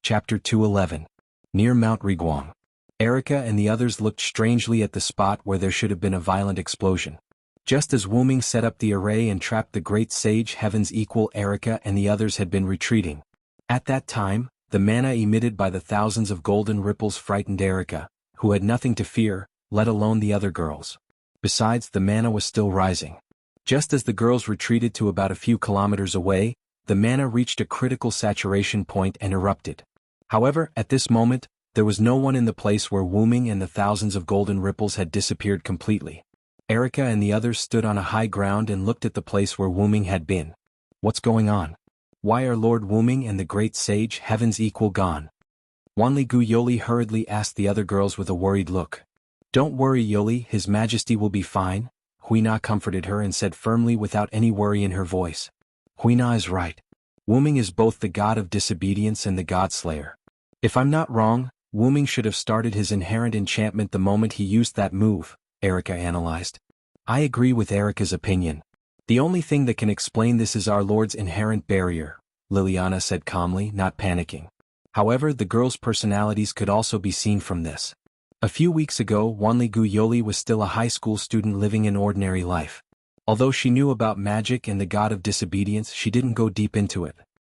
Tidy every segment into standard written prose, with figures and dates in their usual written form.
Chapter 211. Near Mount Riguang. Erica and the others looked strangely at the spot where there should have been a violent explosion. Just as Wu Ming set up the array and trapped the great sage Heaven's equal, Erica and the others had been retreating. At that time, the mana emitted by the thousands of golden ripples frightened Erica, who had nothing to fear, let alone the other girls. Besides, the mana was still rising. Just as the girls retreated to about a few kilometers away, the mana reached a critical saturation point and erupted. However, at this moment, there was no one in the place where Wu Ming and the thousands of golden ripples had disappeared completely. Erica and the others stood on a high ground and looked at the place where Wu Ming had been. What's going on? Why are Lord Wu Ming and the great sage Heaven's equal gone? Wanli Gu Yoli hurriedly asked the other girls with a worried look. Don't worry, Yoli, His Majesty will be fine. Huina comforted her and said firmly without any worry in her voice. Huina is right. Wu Ming is both the god of disobedience and the god slayer. If I'm not wrong, Wu Ming should have started his inherent enchantment the moment he used that move, Erica analyzed. I agree with Erica's opinion. The only thing that can explain this is our Lord's inherent barrier, Liliana said calmly, not panicking. However, the girls' personalities could also be seen from this. A few weeks ago, Wanli Gu Yoli was still a high school student living an ordinary life. Although she knew about magic and the god of disobedience, she didn't go deep into it.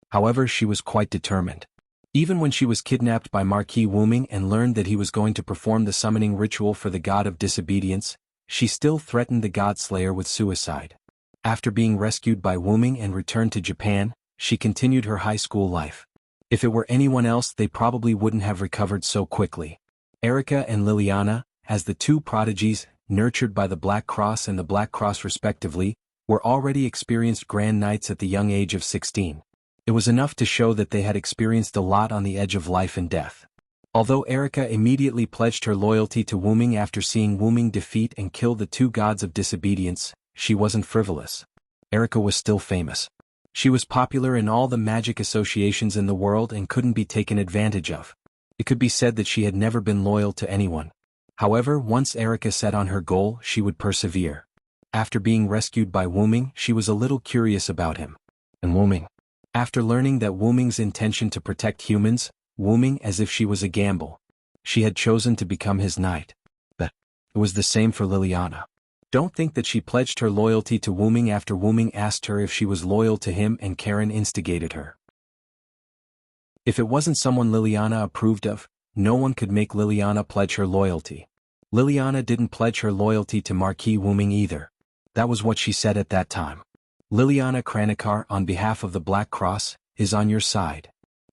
However, she was quite determined. Even when she was kidnapped by Marquis Wu Ming and learned that he was going to perform the summoning ritual for the god of disobedience, she still threatened the god slayer with suicide. After being rescued by Wu Ming and returned to Japan, she continued her high school life. If it were anyone else, they probably wouldn't have recovered so quickly. Erica and Liliana, as the two prodigies, nurtured by the Black Cross and the Black Cross respectively, were already experienced grand knights at the young age of 16. It was enough to show that they had experienced a lot on the edge of life and death. Although Erica immediately pledged her loyalty to Wu Ming after seeing Wu Ming defeat and kill the two gods of disobedience, she wasn't frivolous. Erica was still famous. She was popular in all the magic associations in the world and couldn't be taken advantage of. It could be said that she had never been loyal to anyone. However, once Erica set on her goal, she would persevere. After being rescued by Wu Ming, she was a little curious about him. And Wu Ming. After learning that Wu Ming's intention to protect humans, Wu Ming as if she was a gamble. She had chosen to become his knight. But it was the same for Liliana. Don't think that she pledged her loyalty to Wu Ming after Wu Ming asked her if she was loyal to him and Karen instigated her. If it wasn't someone Liliana approved of, no one could make Liliana pledge her loyalty. Liliana didn't pledge her loyalty to Marquis Wu Ming either. That was what she said at that time. Liliana Kranikar, on behalf of the Black Cross, is on your side.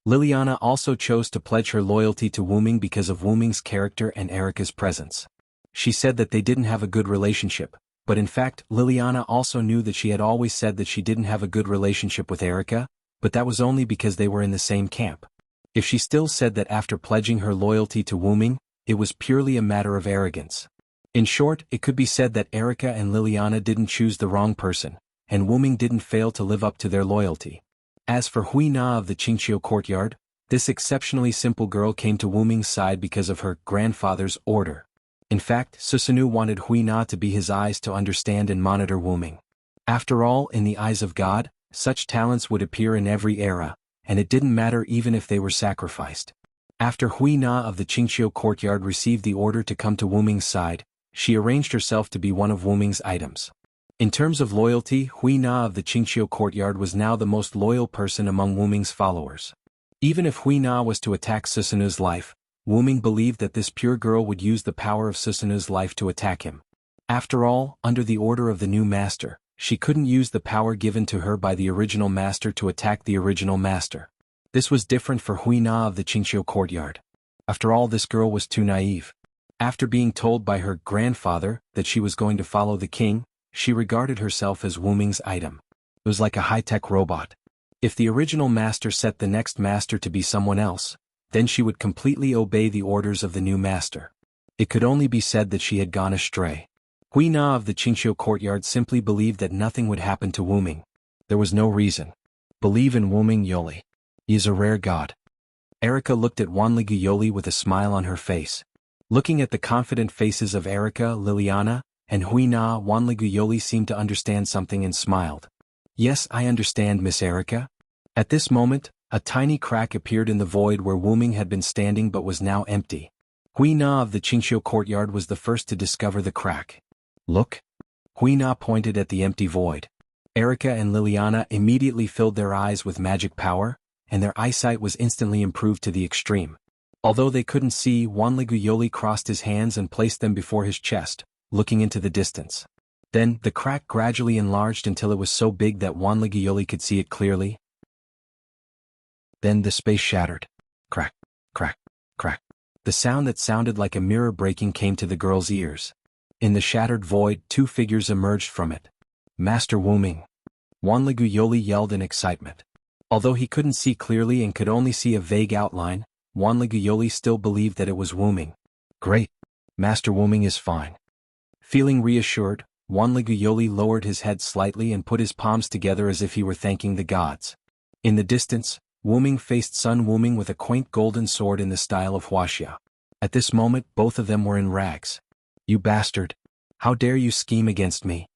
Liliana also chose to pledge her loyalty to Wu Ming because of Wu Ming's character and Erica's presence. She said that they didn't have a good relationship, but in fact, Liliana also knew that she had always said that she didn't have a good relationship with Erica, but that was only because they were in the same camp. If she still said that after pledging her loyalty to Wu Ming, it was purely a matter of arrogance. In short, it could be said that Erica and Liliana didn't choose the wrong person, and Wu Ming didn't fail to live up to their loyalty. As for Hui Na of the Qingqiu courtyard, this exceptionally simple girl came to Wu Ming's side because of her grandfather's order. In fact, Susanoo wanted Hui Na to be his eyes to understand and monitor Wu Ming. After all, in the eyes of God, such talents would appear in every era, and it didn't matter even if they were sacrificed. After Hui Na of the Qingqiu courtyard received the order to come to Wu Ming's side, she arranged herself to be one of Wu Ming's items. In terms of loyalty, Hui Na of the Qingqiu courtyard was now the most loyal person among Wu Ming's followers. Even if Hui Na was to attack Susanoo's life, Wu Ming believed that this pure girl would use the power of Susanoo's life to attack him. After all, under the order of the new master, she couldn't use the power given to her by the original master to attack the original master. This was different for Hui Na of the Qingqiu courtyard. After all, this girl was too naive. After being told by her grandfather that she was going to follow the king, she regarded herself as Wu Ming's item. It was like a high-tech robot. If the original master set the next master to be someone else, then she would completely obey the orders of the new master. It could only be said that she had gone astray. Hui Na of the Qingqiu courtyard simply believed that nothing would happen to Wu Ming. There was no reason. Believe in Wu Ming, Yoli. He is a rare god. Erica looked at Wanli Gu Yoli with a smile on her face. Looking at the confident faces of Erica, Liliana, and Hui Na, Wanli Gu Yoli seemed to understand something and smiled. Yes, I understand, Miss Erica. At this moment, A tiny crack appeared in the void where Wu Ming had been standing but was now empty. Hui Na of the Qingxiu courtyard was the first to discover the crack. Look. Hui Na pointed at the empty void. Erica and Liliana immediately filled their eyes with magic power, and their eyesight was instantly improved to the extreme. Although they couldn't see, Wanligu Yoli crossed his hands and placed them before his chest, looking into the distance. Then, the crack gradually enlarged until it was so big that Wanligu Yoli could see it clearly. Then the space shattered. Crack, crack, crack. The sound that sounded like a mirror breaking came to the girl's ears. In the shattered void, two figures emerged from it. Master Wu Ming. Wanligu Yoli yelled in excitement. Although he couldn't see clearly and could only see a vague outline, Wanligu Yoli still believed that it was Wu Ming. Great. Master Wu Ming is fine. Feeling reassured, Wanligu Yoli lowered his head slightly and put his palms together as if he were thanking the gods. In the distance, Wu Ming faced Sun Wu Ming with a quaint golden sword in the style of Wuxia. At this moment, both of them were in rags. You bastard! How dare you scheme against me?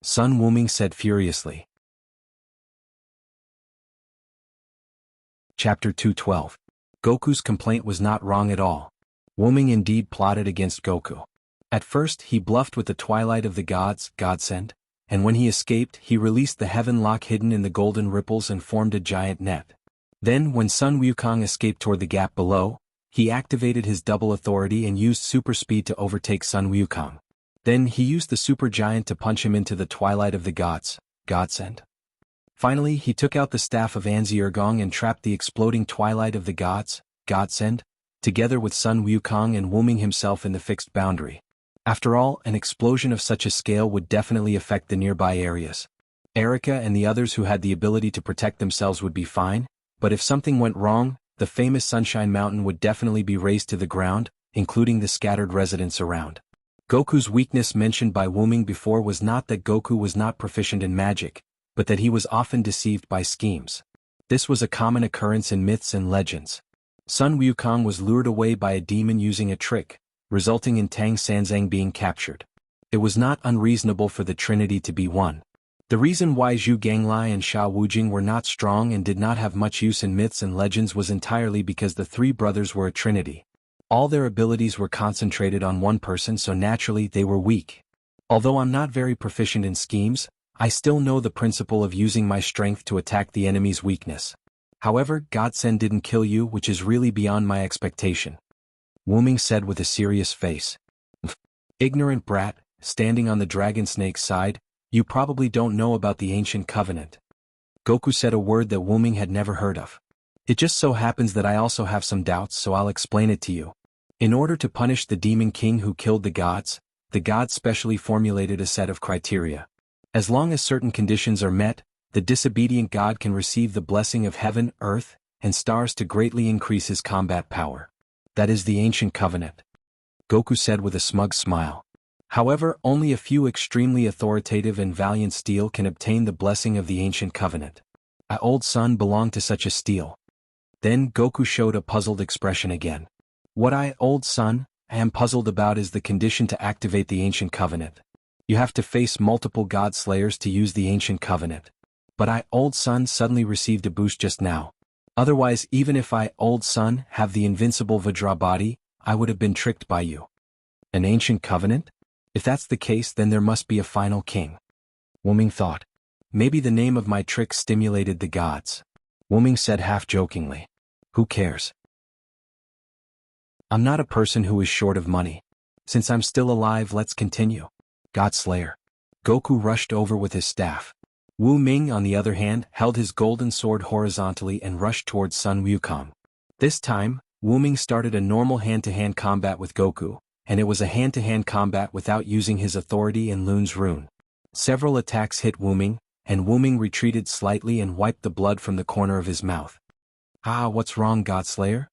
Sun Wu Ming said furiously. Chapter 212. Goku's complaint was not wrong at all. Wu Ming indeed plotted against Goku. At first, he bluffed with the Twilight of the Gods, Godsend, and when he escaped, he released the Heaven Lock hidden in the golden ripples and formed a giant net. Then, when Sun Wukong escaped toward the gap below, he activated his double authority and used super speed to overtake Sun Wukong. Then he used the super giant to punch him into the Twilight of the Gods, Godsend. Finally, he took out the staff of Anziergong and trapped the exploding Twilight of the Gods, Godsend, together with Sun Wukong and Wu Ming himself in the fixed boundary. After all, an explosion of such a scale would definitely affect the nearby areas. Erica and the others who had the ability to protect themselves would be fine, but if something went wrong, the famous Sunshine Mountain would definitely be razed to the ground, including the scattered residents around. Goku's weakness mentioned by Wu Ming before was not that Goku was not proficient in magic, but that he was often deceived by schemes. This was a common occurrence in myths and legends. Sun Wukong was lured away by a demon using a trick, resulting in Tang Sanzang being captured. It was not unreasonable for the Trinity to be one. The reason why Zhu Ganglai and Sha Wujing were not strong and did not have much use in myths and legends was entirely because the three brothers were a trinity. All their abilities were concentrated on one person, so naturally they were weak. Although I'm not very proficient in schemes, I still know the principle of using my strength to attack the enemy's weakness. However, Godsend didn't kill you, which is really beyond my expectation. Wu Ming said with a serious face. Ignorant brat, standing on the dragon snake's side, you probably don't know about the ancient covenant. Goku said a word that Wu Ming had never heard of. It just so happens that I also have some doubts, so I'll explain it to you. In order to punish the demon king who killed the gods specially formulated a set of criteria. As long as certain conditions are met, the disobedient god can receive the blessing of heaven, earth, and stars to greatly increase his combat power. That is the ancient covenant. Goku said with a smug smile. However, only a few extremely authoritative and valiant steel can obtain the blessing of the ancient covenant. My old son belonged to such a steel. Then Goku showed a puzzled expression again. What old son, am puzzled about is the condition to activate the ancient covenant. You have to face multiple god slayers to use the ancient covenant. But old son suddenly received a boost just now. Otherwise, even if old son, have the invincible Vajra body, I would have been tricked by you. An ancient covenant? If that's the case, then there must be a final king. Wu Ming thought. Maybe the name of my trick stimulated the gods. Wu Ming said half-jokingly. Who cares? I'm not a person who is short of money. Since I'm still alive, let's continue. God Slayer. Goku rushed over with his staff. Wu Ming, on the other hand, held his golden sword horizontally and rushed towards Sun Wukong. This time, Wu Ming started a normal hand-to-hand combat with Goku, and it was a hand-to-hand combat without using his authority and Lun's rune. Several attacks hit Wu Ming, and Wu Ming retreated slightly and wiped the blood from the corner of his mouth. What's wrong, Godslayer?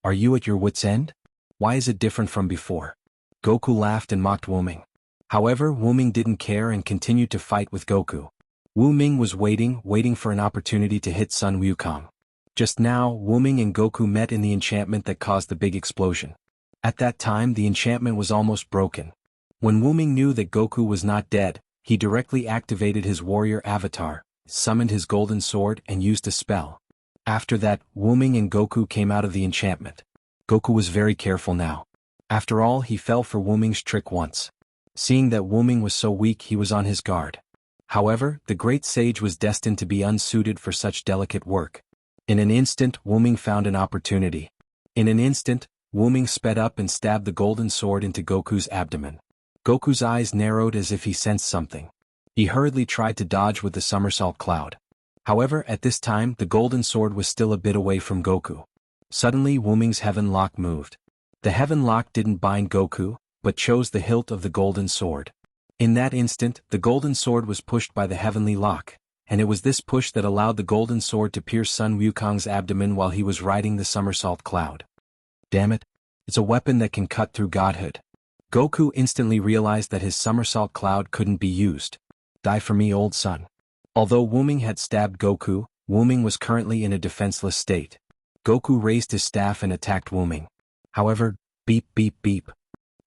Are you at your wit's end? Why is it different from before? Goku laughed and mocked Wu Ming. However, Wu Ming didn't care and continued to fight with Goku. Wu Ming was waiting for an opportunity to hit Sun Wukong. Just now, Wu Ming and Goku met in the enchantment that caused the big explosion. At that time, the enchantment was almost broken. When Wu Ming knew that Goku was not dead, he directly activated his warrior avatar, summoned his golden sword and used a spell. After that, Wuming and Goku came out of the enchantment. Goku was very careful now. After all, he fell for Wuming's trick once. Seeing that Wuming was so weak, he was on his guard. However, the great sage was destined to be unsuited for such delicate work. In an instant, Wuming found an opportunity. In an instant, Wuming sped up and stabbed the golden sword into Goku's abdomen. Goku's eyes narrowed as if he sensed something. He hurriedly tried to dodge with the somersault cloud. However, at this time, the golden sword was still a bit away from Goku. Suddenly, Wuming's heaven lock moved. The heaven lock didn't bind Goku, but chose the hilt of the golden sword. In that instant, the golden sword was pushed by the heavenly lock, and it was this push that allowed the golden sword to pierce Sun Wukong's abdomen while he was riding the somersault cloud. Damn it! It's a weapon that can cut through godhood. Goku instantly realized that his somersault cloud couldn't be used. Die for me, old son. Although Wuming had stabbed Goku, Wuming was currently in a defenseless state. Goku raised his staff and attacked Wuming. However, beep beep beep.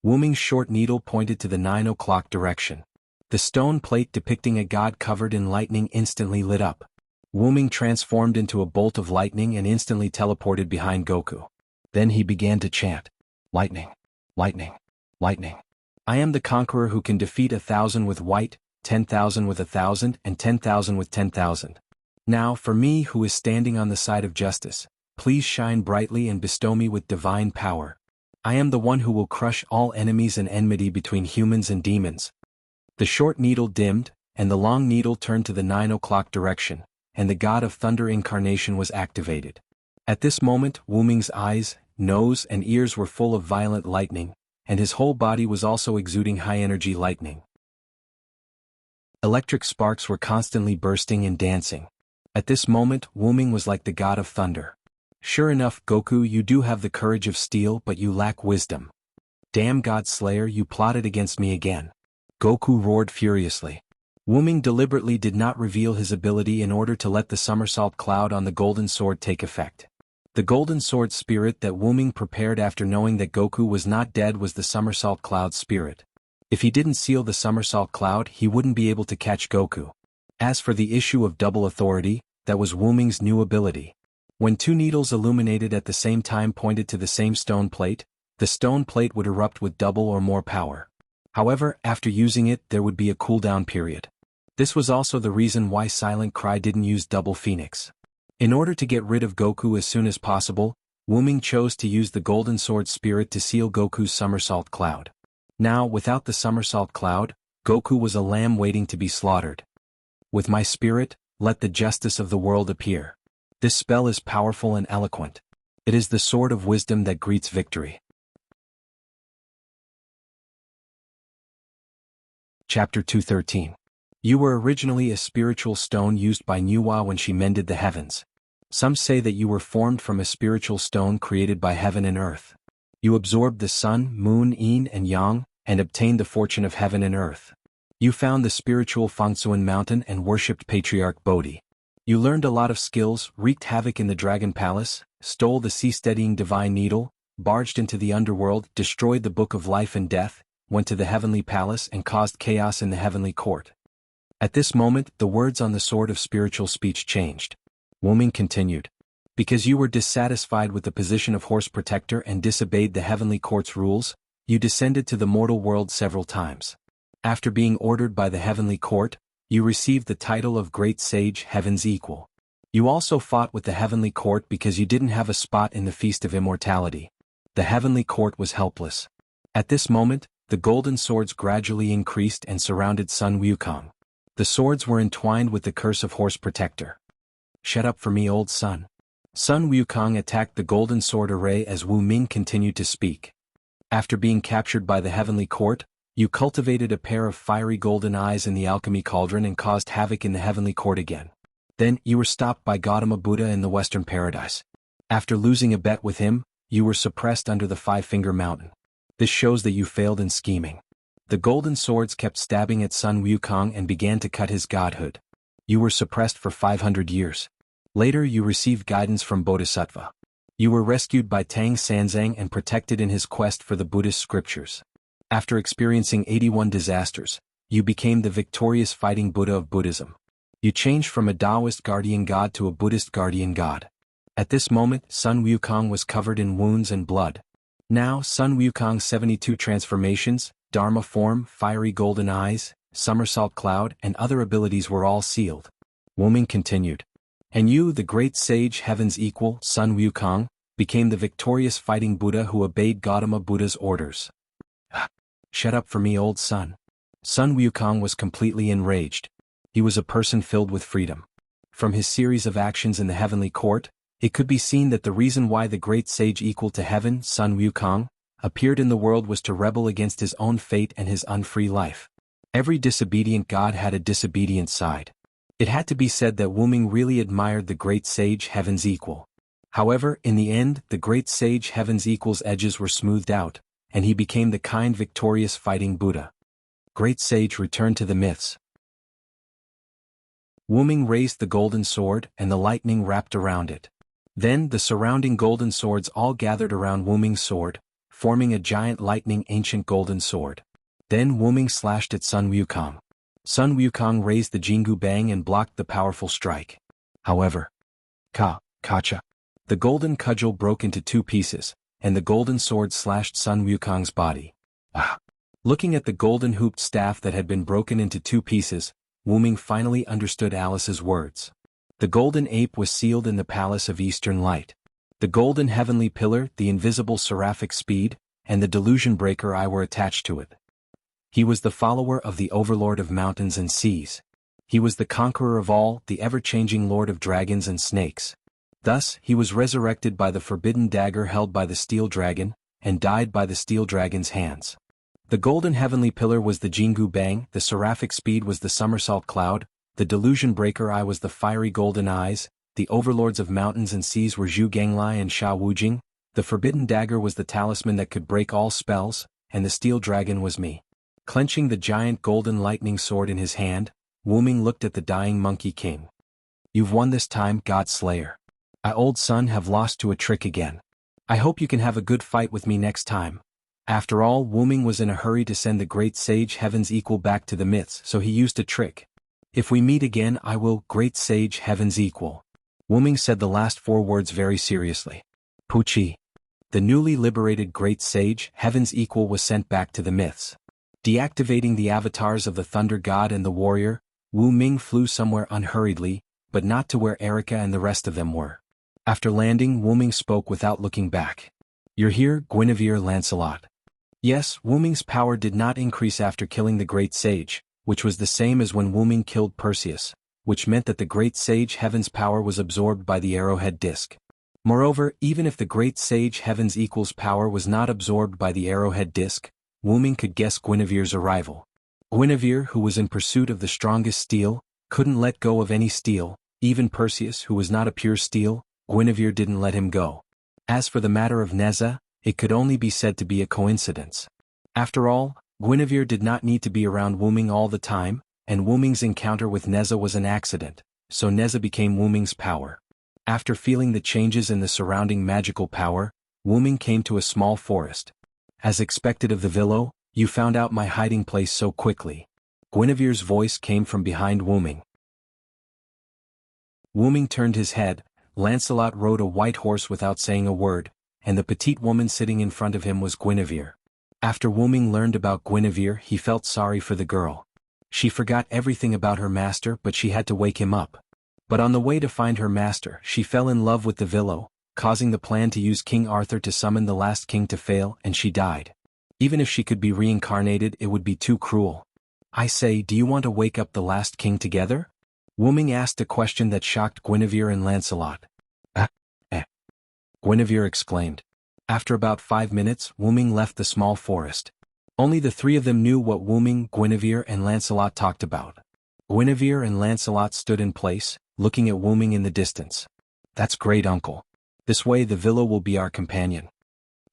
Wuming's short needle pointed to the 9 o'clock direction. The stone plate depicting a god covered in lightning instantly lit up. Wuming transformed into a bolt of lightning and instantly teleported behind Goku. Then he began to chant, "Lightning, lightning, lightning. I am the conqueror who can defeat 1,000 with white, 10,000 with 1,000, and 10,000 with 10,000. Now, for me who is standing on the side of justice, please shine brightly and bestow me with divine power. I am the one who will crush all enemies and enmity between humans and demons." The short needle dimmed, and the long needle turned to the 9 o'clock direction, and the god of thunder incarnation was activated. At this moment, Wuming's eyes, nose, and ears were full of violent lightning, and his whole body was also exuding high-energy lightning. Electric sparks were constantly bursting and dancing. At this moment, Wuming was like the god of thunder. Sure enough, Goku, you do have the courage of steel, but you lack wisdom. Damn God Slayer, you plotted against me again. Goku roared furiously. Wuming deliberately did not reveal his ability in order to let the somersault cloud on the golden sword take effect. The golden sword spirit that Wuming prepared after knowing that Goku was not dead was the somersault cloud spirit. If he didn't seal the somersault cloud, he wouldn't be able to catch Goku. As for the issue of double authority, that was Wuming's new ability. When two needles illuminated at the same time pointed to the same stone plate, the stone plate would erupt with double or more power. However, after using it, there would be a cooldown period. This was also the reason why Silent Cry didn't use Double Phoenix. In order to get rid of Goku as soon as possible, Wuming chose to use the Golden Sword Spirit to seal Goku's somersault cloud. Now, without the somersault cloud, Goku was a lamb waiting to be slaughtered. With my spirit, let the justice of the world appear. This spell is powerful and eloquent. It is the sword of wisdom that greets victory. Chapter 213. You were originally a spiritual stone used by Nuwa when she mended the heavens. Some say that you were formed from a spiritual stone created by heaven and earth. You absorbed the sun, moon, yin, and yang, and obtained the fortune of heaven and earth. You found the spiritual Fangsuan mountain and worshipped Patriarch Bodhi. You learned a lot of skills, wreaked havoc in the Dragon Palace, stole the sea-steadying divine needle, barged into the underworld, destroyed the Book of Life and Death, went to the Heavenly Palace and caused chaos in the Heavenly Court. At this moment, the words on the sword of spiritual speech changed. Wuming continued. Because you were dissatisfied with the position of Horse Protector and disobeyed the Heavenly Court's rules, you descended to the mortal world several times. After being ordered by the Heavenly Court, you received the title of Great Sage, Heaven's Equal. You also fought with the Heavenly Court because you didn't have a spot in the Feast of Immortality. The Heavenly Court was helpless. At this moment, the golden swords gradually increased and surrounded Sun Wukong. The swords were entwined with the curse of Horse Protector. Shut up for me, old son. Sun Wukong attacked the golden sword array as Wu Ming continued to speak. After being captured by the Heavenly Court, you cultivated a pair of fiery golden eyes in the alchemy cauldron and caused havoc in the Heavenly Court again. Then, you were stopped by Gautama Buddha in the Western Paradise. After losing a bet with him, you were suppressed under the Five-Finger Mountain. This shows that you failed in scheming. The golden swords kept stabbing at Sun Wukong and began to cut his godhood. You were suppressed for 500 years. Later you received guidance from Bodhisattva. You were rescued by Tang Sanzang and protected in his quest for the Buddhist scriptures. After experiencing 81 disasters, you became the victorious fighting Buddha of Buddhism. You changed from a Taoist guardian god to a Buddhist guardian god. At this moment, Sun Wukong was covered in wounds and blood. Now, Sun Wukong's 72 transformations, Dharma form, fiery golden eyes, somersault cloud, and other abilities were all sealed. Wu Ming continued. And you, the great sage heaven's equal, Sun Wukong, became the victorious fighting Buddha who obeyed Gautama Buddha's orders. Shut up for me, old son. Sun Wukong was completely enraged. He was a person filled with freedom. From his series of actions in the heavenly court, it could be seen that the reason why the great sage equal to heaven, Sun Wukong, appeared in the world was to rebel against his own fate and his unfree life. Every disobedient god had a disobedient side. It had to be said that Wu Ming really admired the great sage heaven's equal. However, in the end, the great sage heaven's equal's edges were smoothed out, and he became the kind victorious fighting Buddha. Great sage returned to the myths. Wu Ming raised the golden sword, and the lightning wrapped around it. Then the surrounding golden swords all gathered around Wu Ming's sword, forming a giant lightning ancient golden sword. Then Wu Ming slashed at Sun Wukong. Sun Wukong raised the Jianghu bang and blocked the powerful strike. However, Kacha. The golden cudgel broke into 2 pieces, and the golden sword slashed Sun Wukong's body. Looking at the golden hooped staff that had been broken into 2 pieces, Wu Ming finally understood Alice's words. The golden ape was sealed in the palace of Eastern Light. The golden heavenly pillar, the invisible seraphic speed, and the delusion breaker eye were attached to it. He was the follower of the overlord of mountains and seas. He was the conqueror of all, the ever-changing lord of dragons and snakes. Thus, he was resurrected by the forbidden dagger held by the steel dragon, and died by the steel dragon's hands. The golden heavenly pillar was the Jianghu bang, the seraphic speed was the somersault cloud, the delusion breaker eye was the fiery golden eyes, the overlords of mountains and seas were Zhu Ganglai and Sha Wujing, the forbidden dagger was the talisman that could break all spells, and the steel dragon was me. Clenching the giant golden lightning sword in his hand, Wu Ming looked at the dying Monkey King. You've won this time, God Slayer. I, old son, have lost to a trick again. I hope you can have a good fight with me next time. After all, Wu Ming was in a hurry to send the great sage heaven's equal back to the myths, so he used a trick. If we meet again, I will, great sage heaven's equal. Wu Ming said the last 4 words very seriously. Puchi. The newly liberated great sage heaven's equal was sent back to the myths. Deactivating the avatars of the Thunder God and the Warrior, Wu Ming flew somewhere unhurriedly, but not to where Erica and the rest of them were. After landing, Wu Ming spoke without looking back. You're here, Guinevere Lancelot. Yes, Wu Ming's power did not increase after killing the great sage, which was the same as when Wu Ming killed Perseus, which meant that the great sage heaven's power was absorbed by the arrowhead disc. Moreover, even if the great sage heaven's equal's power was not absorbed by the arrowhead disc, Wu Ming could guess Guinevere's arrival. Guinevere, who was in pursuit of the strongest steel, couldn't let go of any steel. Even Perseus, who was not a pure steel, Guinevere didn't let him go. As for the matter of Neza, it could only be said to be a coincidence. After all, Guinevere did not need to be around Wu Ming all the time, and Wu Ming's encounter with Neza was an accident, so Neza became Wu Ming's power. After feeling the changes in the surrounding magical power, Wu Ming came to a small forest. As expected of the Villo, you found out my hiding place so quickly. Guinevere's voice came from behind Wu Ming. Wu Ming turned his head. Lancelot rode a white horse without saying a word, and the petite woman sitting in front of him was Guinevere. After Wu Ming learned about Guinevere, he felt sorry for the girl. She forgot everything about her master, but she had to wake him up. But on the way to find her master, she fell in love with the Villo, causing the plan to use King Arthur to summon the last king to fail, and she died. Even if she could be reincarnated, it would be too cruel. I say, do you want to wake up the last king together? Wu Ming asked a question that shocked Guinevere and Lancelot. Guinevere exclaimed. After about 5 minutes, Wu Ming left the small forest. Only the 3 of them knew what Wu Ming, Guinevere, and Lancelot talked about. Guinevere and Lancelot stood in place, looking at Wu Ming in the distance. That's great, uncle. This way the Villo will be our companion.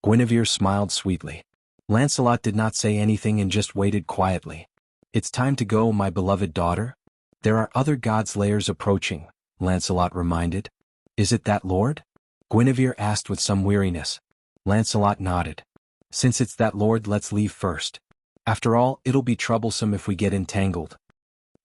Guinevere smiled sweetly. Lancelot did not say anything and just waited quietly. It's time to go, my beloved daughter. There are other gods' lairs approaching, Lancelot reminded. Is it that, Lord? Guinevere asked with some weariness. Lancelot nodded. Since it's that, Lord, let's leave first. After all, it'll be troublesome if we get entangled.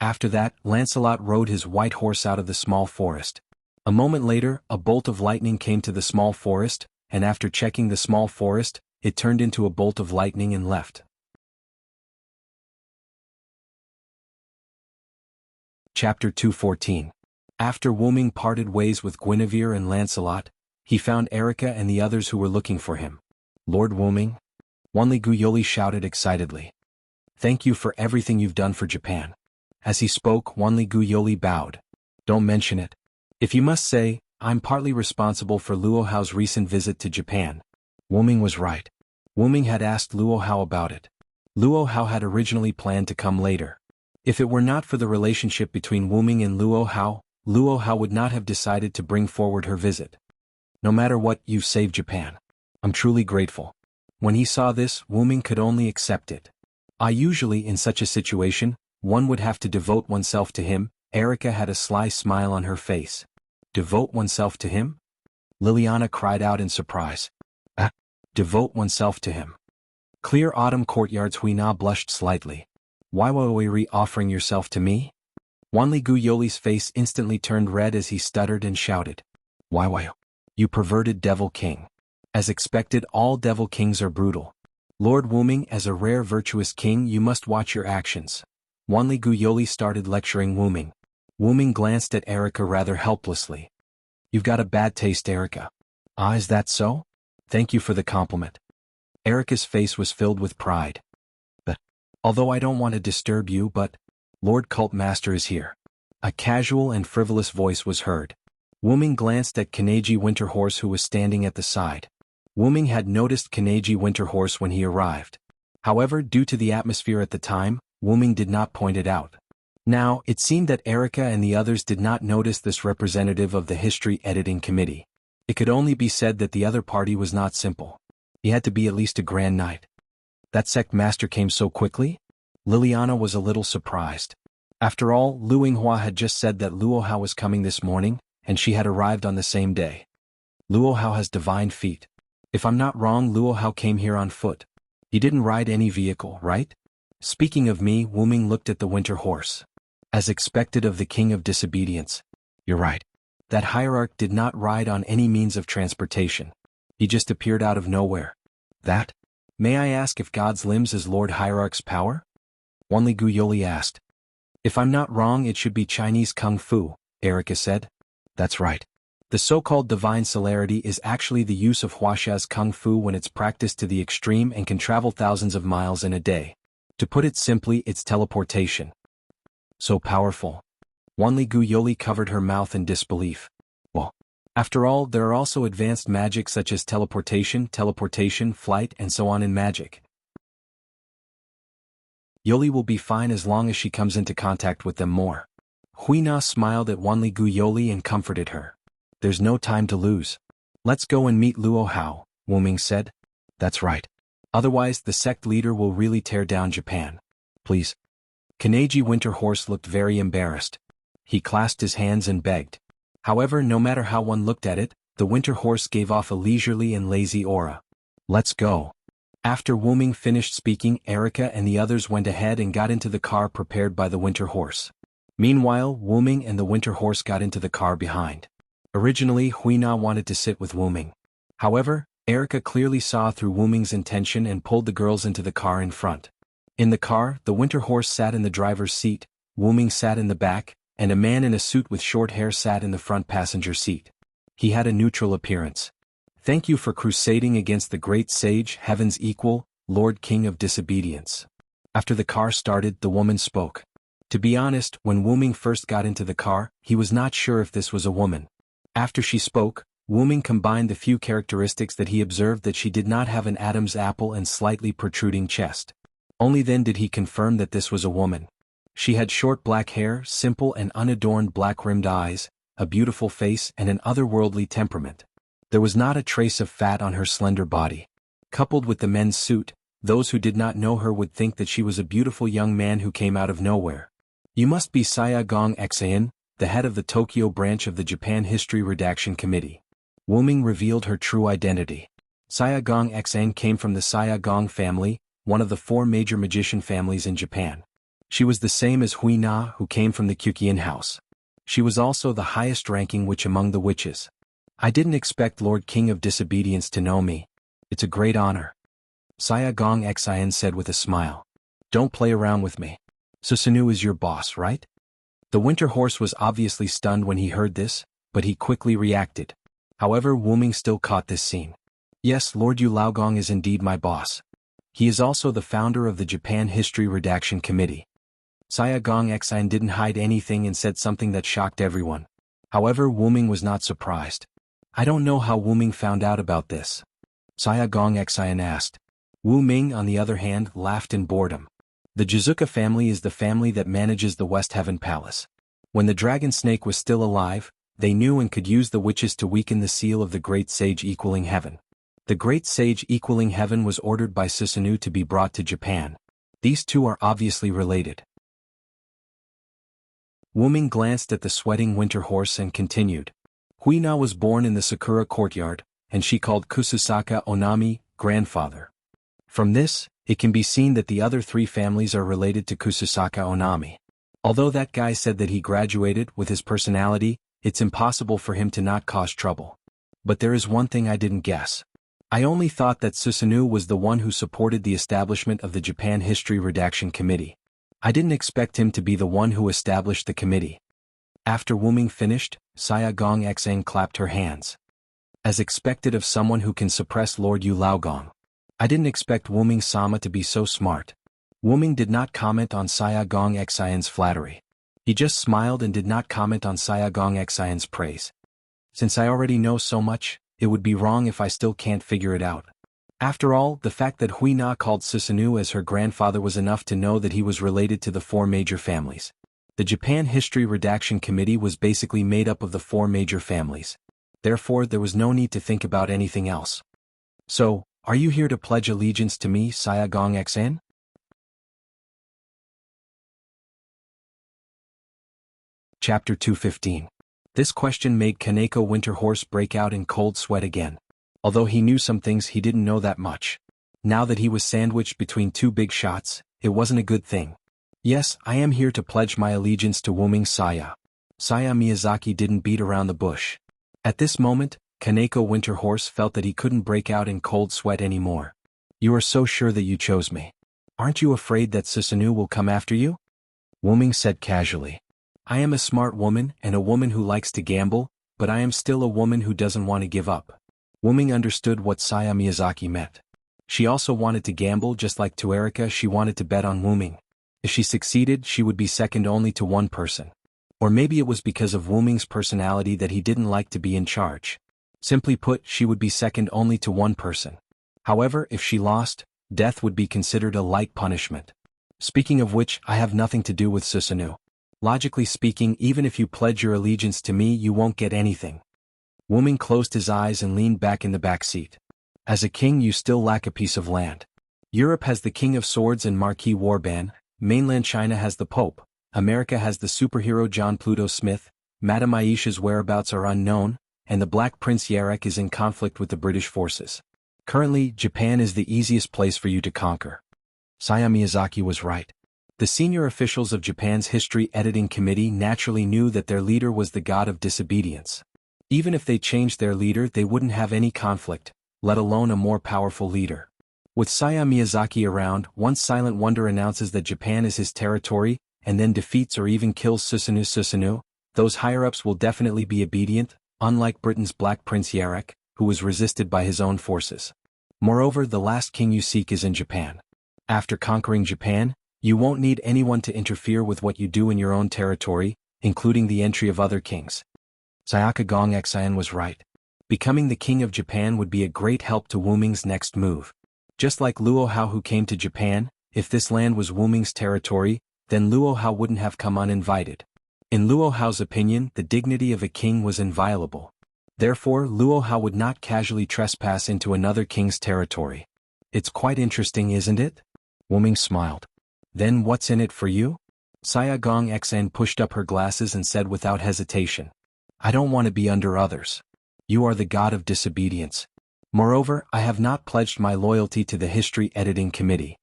After that, Lancelot rode his white horse out of the small forest. A moment later, a bolt of lightning came to the small forest, and after checking the small forest, it turned into a bolt of lightning and left. Chapter 214. After Wu Ming parted ways with Guinevere and Lancelot, he found Erica and the others who were looking for him. Lord Wu Ming? Wanli Guyoli shouted excitedly. Thank you for everything you've done for Japan. As he spoke, Wanli Guyoli bowed. Don't mention it. If you must say, I'm partly responsible for Luo Hao's recent visit to Japan. Wu Ming was right. Wu Ming had asked Luo Hao about it. Luo Hao had originally planned to come later. If it were not for the relationship between Wu Ming and Luo Hao would not have decided to bring forward her visit. No matter what, you've saved Japan. I'm truly grateful. When he saw this, Wu Ming could only accept it. Usually in such a situation, one would have to devote oneself to him. Erica had a sly smile on her face. Devote oneself to him? Liliana cried out in surprise. Devote oneself to him. Clear autumn courtyards. Huina blushed slightly. Why were you offering yourself to me? Wanli Guyoli's face instantly turned red as he stuttered and shouted. Why? You perverted devil king. As expected, all devil kings are brutal. Lord Wu Ming, as a rare virtuous king, you must watch your actions. Wanli Guyoli started lecturing Wu Ming. Wu Ming glanced at Erica rather helplessly. You've got a bad taste, Erica. Is that so? Thank you for the compliment. Erica's face was filled with pride. But, although I don't want to disturb you, but, Lord Cult Master is here. A casual and frivolous voice was heard. Wu Ming glanced at Kaneji Winterhorse, who was standing at the side. Wu Ming had noticed Kaneji Winterhorse when he arrived. However, due to the atmosphere at the time, Wu Ming did not point it out. Now, it seemed that Erica and the others did not notice this representative of the history editing committee. It could only be said that the other party was not simple. He had to be at least a grand knight. That sect master came so quickly? Liliana was a little surprised. After all, Lu Yinghua had just said that Luo Hao was coming this morning, and she had arrived on the same day. Luo Hao has divine feet. If I'm not wrong, Luo Hao came here on foot. He didn't ride any vehicle, right? Speaking of me, Wu Ming looked at the winter horse. As expected of the king of disobedience. You're right. That hierarch did not ride on any means of transportation. He just appeared out of nowhere. That? May I ask if God's limbs is Lord Hierarch's power? Wanli Guyoli asked. If I'm not wrong, it should be Chinese Kung Fu, Erica said. That's right. The so-called divine celerity is actually the use of Wuxia's Kung Fu when it's practiced to the extreme and can travel thousands of miles in a day. To put it simply, it's teleportation. So powerful. Wanli Guyoli covered her mouth in disbelief. Well, after all, there are also advanced magic such as teleportation, flight, and so on in magic. Yoli will be fine as long as she comes into contact with them more. Huina smiled at Wanli Guyoli and comforted her. There's no time to lose. Let's go and meet Luo Hao, Wu Ming said. That's right. Otherwise, the sect leader will really tear down Japan. Please. Kaneji Winterhorse looked very embarrassed. He clasped his hands and begged. However, no matter how one looked at it, the winter horse gave off a leisurely and lazy aura. Let's go. After Wu Ming finished speaking, Erica and the others went ahead and got into the car prepared by the winter horse. Meanwhile, Wu Ming and the winter horse got into the car behind. Originally, Huina wanted to sit with Wu Ming. However, Erica clearly saw through Wu Ming's intention and pulled the girls into the car in front. In the car, the winter horse sat in the driver's seat, Wu Ming sat in the back, and a man in a suit with short hair sat in the front passenger seat. He had a neutral appearance. Thank you for crusading against the great sage, heaven's equal, Lord King of Disobedience. After the car started, the woman spoke. To be honest, when Wu Ming first got into the car, he was not sure if this was a woman. After she spoke, Wu Ming combined the few characteristics that he observed that she did not have an Adam's apple and slightly protruding chest. Only then did he confirm that this was a woman. She had short black hair, simple and unadorned black-rimmed eyes, a beautiful face and an otherworldly temperament. There was not a trace of fat on her slender body. Coupled with the men's suit, those who did not know her would think that she was a beautiful young man who came out of nowhere. You must be Saya Gong Xan, the head of the Tokyo branch of the Japan History Redaction Committee. Wu Ming revealed her true identity. Saya Gong Xan came from the Saya Gong family, one of the 4 major magician families in Japan. She was the same as Huina, who came from the Kyukian house. She was also the highest-ranking witch among the witches. I didn't expect Lord King of Disobedience to know me. It's a great honor. Saya Gong Xian said with a smile. Don't play around with me. Susanoo is your boss, right? The winter horse was obviously stunned when he heard this, but he quickly reacted. However, Wu Ming still caught this scene. Yes, Lord Yu Laogong is indeed my boss. He is also the founder of the Japan History Redaction Committee. Saya Gong Xian didn't hide anything and said something that shocked everyone. However, Wu Ming was not surprised. I don't know how Wu Ming found out about this. Saya Gong Xian asked. Wu Ming, on the other hand, laughed in boredom. The Jizuka family is the family that manages the West Heaven Palace. When the dragon snake was still alive, they knew and could use the witches to weaken the seal of the Great Sage equaling heaven. The Great Sage equaling heaven was ordered by Susanoo to be brought to Japan. These two are obviously related. Wu Ming glanced at the sweating winter horse and continued. Huina was born in the Sakura courtyard, and she called Kususaka Onami, grandfather. From this, it can be seen that the other three families are related to Kususaka Onami. Although that guy said that he graduated with his personality, it's impossible for him to not cause trouble. But there is one thing I didn't guess. I only thought that Susanoo was the one who supported the establishment of the Japan History Redaction Committee. I didn't expect him to be the one who established the committee. After Wu Ming finished, Saya Gong Xian clapped her hands. As expected of someone who can suppress Lord Yu Laogong. I didn't expect Wu Ming-sama to be so smart. Wu Ming did not comment on Saya Gong Xian's flattery. He just smiled and did not comment on Saya Gong Xian's praise. Since I already know so much, it would be wrong if I still can't figure it out. After all, the fact that Huina called Susanoo as her grandfather was enough to know that he was related to the four major families. The Japan History Redaction Committee was basically made up of the four major families. Therefore, there was no need to think about anything else. So, are you here to pledge allegiance to me, Saya Gong Xian? Chapter 215. This question made Kaneko Winterhorse break out in cold sweat again. Although he knew some things, he didn't know that much. Now that he was sandwiched between two big shots, it wasn't a good thing. Yes, I am here to pledge my allegiance to Wu Ming Saya. Saya Miyazaki didn't beat around the bush. At this moment, Kaneko Winterhorse felt that he couldn't break out in cold sweat anymore. You are so sure that you chose me. Aren't you afraid that Susanoo will come after you? Wu Ming said casually. I am a smart woman and a woman who likes to gamble, but I am still a woman who doesn't want to give up. Wu Ming understood what Saya Miyazaki meant. She also wanted to gamble, just like to Erika. She wanted to bet on Wu Ming. If she succeeded, she would be second only to one person. Or maybe it was because of Wu Ming's personality that he didn't like to be in charge. Simply put, she would be second only to one person. However, if she lost, death would be considered a light punishment. Speaking of which, I have nothing to do with Susanoo. Logically speaking, even if you pledge your allegiance to me, you won't get anything. Wu Ming closed his eyes and leaned back in the back seat. As a king, you still lack a piece of land. Europe has the King of Swords and Marquis Warban, mainland China has the Pope, America has the superhero John Pluto Smith, Madame Aisha's whereabouts are unknown, and the Black Prince Yarek is in conflict with the British forces. Currently, Japan is the easiest place for you to conquer. Saya Miyazaki was right. The senior officials of Japan's History Editing Committee naturally knew that their leader was the god of disobedience. Even if they changed their leader, they wouldn't have any conflict, let alone a more powerful leader. With Saya Miyazaki around, once Silent Wonder announces that Japan is his territory, and then defeats or even kills Susanoo, those higher-ups will definitely be obedient, unlike Britain's Black Prince Yarek, who was resisted by his own forces. Moreover, the last king you seek is in Japan. After conquering Japan, you won't need anyone to interfere with what you do in your own territory, including the entry of other kings. Sayaka Gong Xian was right. Becoming the king of Japan would be a great help to Wu Ming's next move. Just like Luo Hao who came to Japan, if this land was Wu Ming's territory, then Luo Hao wouldn't have come uninvited. In Luo Hao's opinion, the dignity of a king was inviolable. Therefore, Luo Hao would not casually trespass into another king's territory. It's quite interesting, isn't it? Wu Ming smiled. Then what's in it for you? Saya Gong Xian pushed up her glasses and said without hesitation. I don't want to be under others. You are the god of disobedience. Moreover, I have not pledged my loyalty to the History Editing Committee.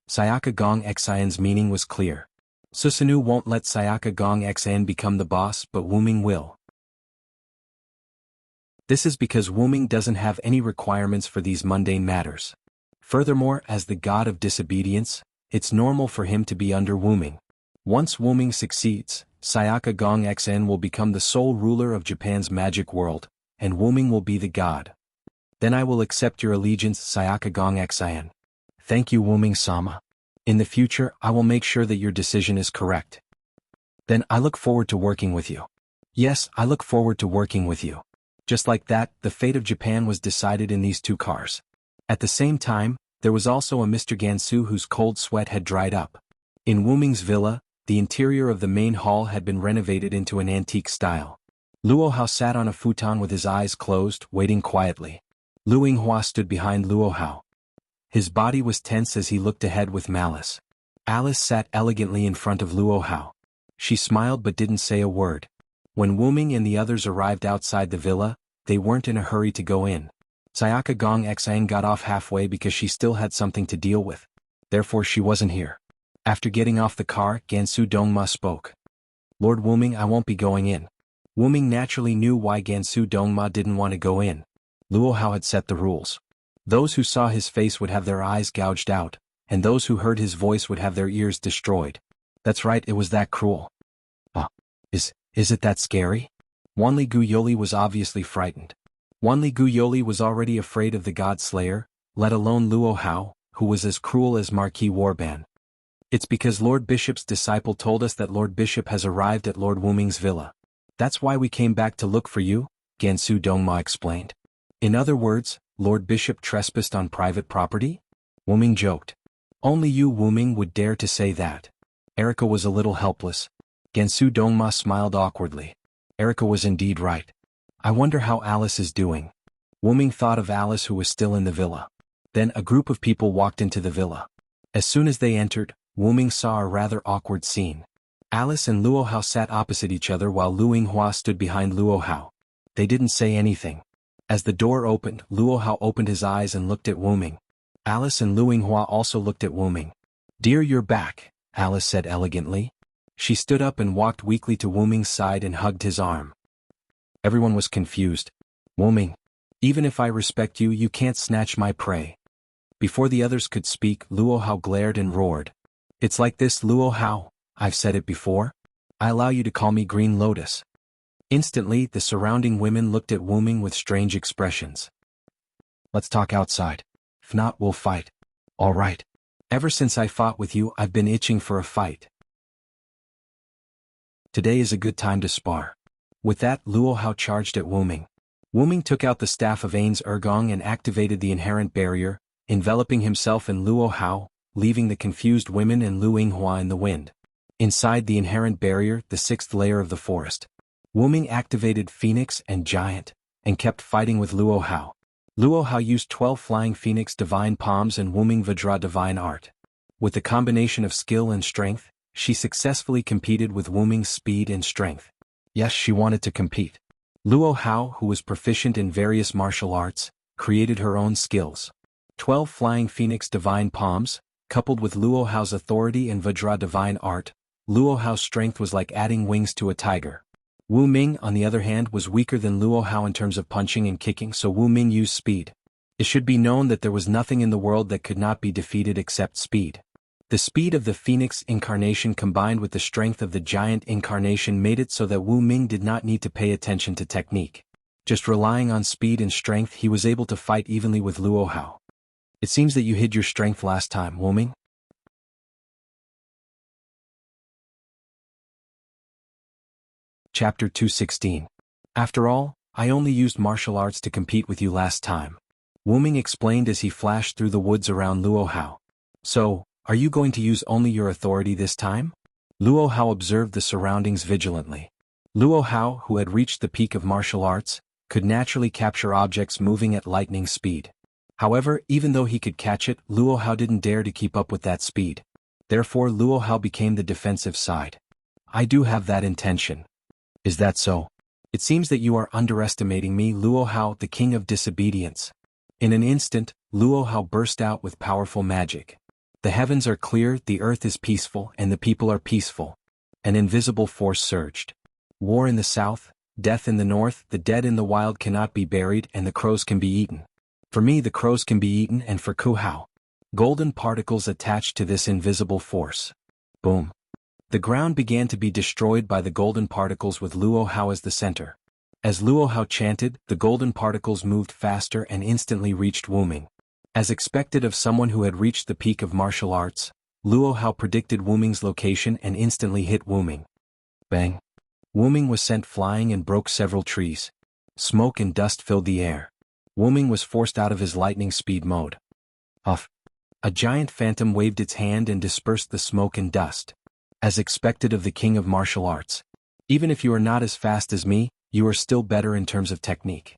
Sayaka Gong Xian's meaning was clear. Susanoo won't let Sayaka Gong XN become the boss, but Wuming will. This is because Wuming doesn't have any requirements for these mundane matters. Furthermore, as the god of disobedience, it's normal for him to be under Wuming. Once Wuming succeeds, Sayaka Gong XN will become the sole ruler of Japan's magic world, and Wuming will be the god. Then I will accept your allegiance, Sayaka Gong XN. Thank you, Wuming-sama. In the future, I will make sure that your decision is correct. Then I look forward to working with you. Yes, I look forward to working with you. Just like that, the fate of Japan was decided in these two cars. At the same time, there was also a Mr. Gansu whose cold sweat had dried up. In Wuming's villa, the interior of the main hall had been renovated into an antique style. Luo Hao sat on a futon with his eyes closed, waiting quietly. Lu Yinghua stood behind Luo Hao. His body was tense as he looked ahead with malice. Alice sat elegantly in front of Luo Hao. She smiled but didn't say a word. When Wuming and the others arrived outside the villa, they weren't in a hurry to go in. Sayaka Gong Xang got off halfway because she still had something to deal with. Therefore she wasn't here. After getting off the car, Gansu Dongma spoke. Lord Wuming, I won't be going in. Wuming naturally knew why Gansu Dongma didn't want to go in. Luo Hao had set the rules. Those who saw his face would have their eyes gouged out, and those who heard his voice would have their ears destroyed. That's right, it was that cruel. Is it that scary? Wanli Guyoli was obviously frightened. Wanli Guyoli was already afraid of the God Slayer, let alone Luo Hao, who was as cruel as Marquis Warban. It's because Lord Bishop's disciple told us that Lord Bishop has arrived at Lord Wuming's villa. That's why we came back to look for you, Gansu Dongma explained. In other words, Lord Bishop trespassed on private property? Wuming joked. Only you, Wuming, would dare to say that. Erica was a little helpless. Gansu Dongma smiled awkwardly. Erica was indeed right. I wonder how Alice is doing. Wuming thought of Alice, who was still in the villa. Then a group of people walked into the villa. As soon as they entered, Wuming saw a rather awkward scene. Alice and Luo Hao sat opposite each other while Lu Yinghua stood behind Luo Hao. They didn't say anything. As the door opened, Luo Hao opened his eyes and looked at Wuming. Alice and Lu Yinghua also looked at Wuming. Dear, you're back, Alice said elegantly. She stood up and walked weakly to Wuming's side and hugged his arm. Everyone was confused. Wuming, even if I respect you, you can't snatch my prey. Before the others could speak, Luo Hao glared and roared. It's like this, Luo Hao, I've said it before. I allow you to call me Green Lotus. Instantly, the surrounding women looked at Wuming with strange expressions. Let's talk outside. If not, we'll fight. All right. Ever since I fought with you, I've been itching for a fight. Today is a good time to spar. With that, Luo Hao charged at Wuming. Wuming took out the staff of Ain's Ergong and activated the inherent barrier, enveloping himself in Luo Hao, leaving the confused women and Lu Yinghua in the wind. Inside the inherent barrier, the sixth layer of the forest, Wuming activated Phoenix and Giant, and kept fighting with Luo Hao. Luo Hao used 12 Flying Phoenix Divine Palms and Wuming Vajra Divine Art. With the combination of skill and strength, she successfully competed with Wuming's speed and strength. Yes, she wanted to compete. Luo Hao, who was proficient in various martial arts, created her own skills. 12 Flying Phoenix Divine Palms, coupled with Luo Hao's authority and Vajra Divine Art, Luo Hao's strength was like adding wings to a tiger. Wu Ming, on the other hand, was weaker than Luo Hao in terms of punching and kicking, so Wu Ming used speed. It should be known that there was nothing in the world that could not be defeated except speed. The speed of the Phoenix incarnation combined with the strength of the Giant incarnation made it so that Wu Ming did not need to pay attention to technique. Just relying on speed and strength, he was able to fight evenly with Luo Hao. It seems that you hid your strength last time, Wu Ming. Chapter 216. After all, I only used martial arts to compete with you last time. Wu Ming explained as he flashed through the woods around Luo Hao. So, are you going to use only your authority this time? Luo Hao observed the surroundings vigilantly. Luo Hao, who had reached the peak of martial arts, could naturally capture objects moving at lightning speed. However, even though he could catch it, Luo Hao didn't dare to keep up with that speed. Therefore, Luo Hao became the defensive side. I do have that intention. Is that so? It seems that you are underestimating me, Luo Hao, the king of disobedience. In an instant, Luo Hao burst out with powerful magic. The heavens are clear, the earth is peaceful, and the people are peaceful. An invisible force surged. War in the south, death in the north, the dead in the wild cannot be buried, and the crows can be eaten. For me the crows can be eaten, and for Ku Hao. Golden particles attached to this invisible force. Boom. The ground began to be destroyed by the golden particles with Luo Hao as the center. As Luo Hao chanted, the golden particles moved faster and instantly reached Wu Ming. As expected of someone who had reached the peak of martial arts, Luo Hao predicted Wu Ming's location and instantly hit Wu Ming. Bang. Wu Ming was sent flying and broke several trees. Smoke and dust filled the air. Wu Ming was forced out of his lightning speed mode. Off. A giant phantom waved its hand and dispersed the smoke and dust. As expected of the king of martial arts. Even if you are not as fast as me, you are still better in terms of technique.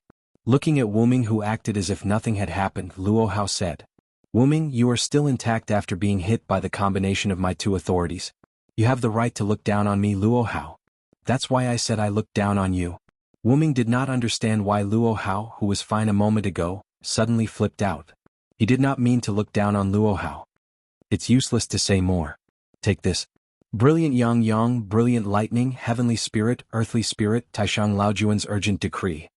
Looking at Wu Ming, who acted as if nothing had happened, Luo Hao said, Wu Ming, you are still intact after being hit by the combination of my two authorities. You have the right to look down on me, Luo Hao. That's why I said I looked down on you. Wu Ming did not understand why Luo Hao, who was fine a moment ago, suddenly flipped out. He did not mean to look down on Luo Hao. It's useless to say more. Take this. Brilliant Yang, brilliant lightning, heavenly spirit, earthly spirit, Taishang Laojuan's urgent decree.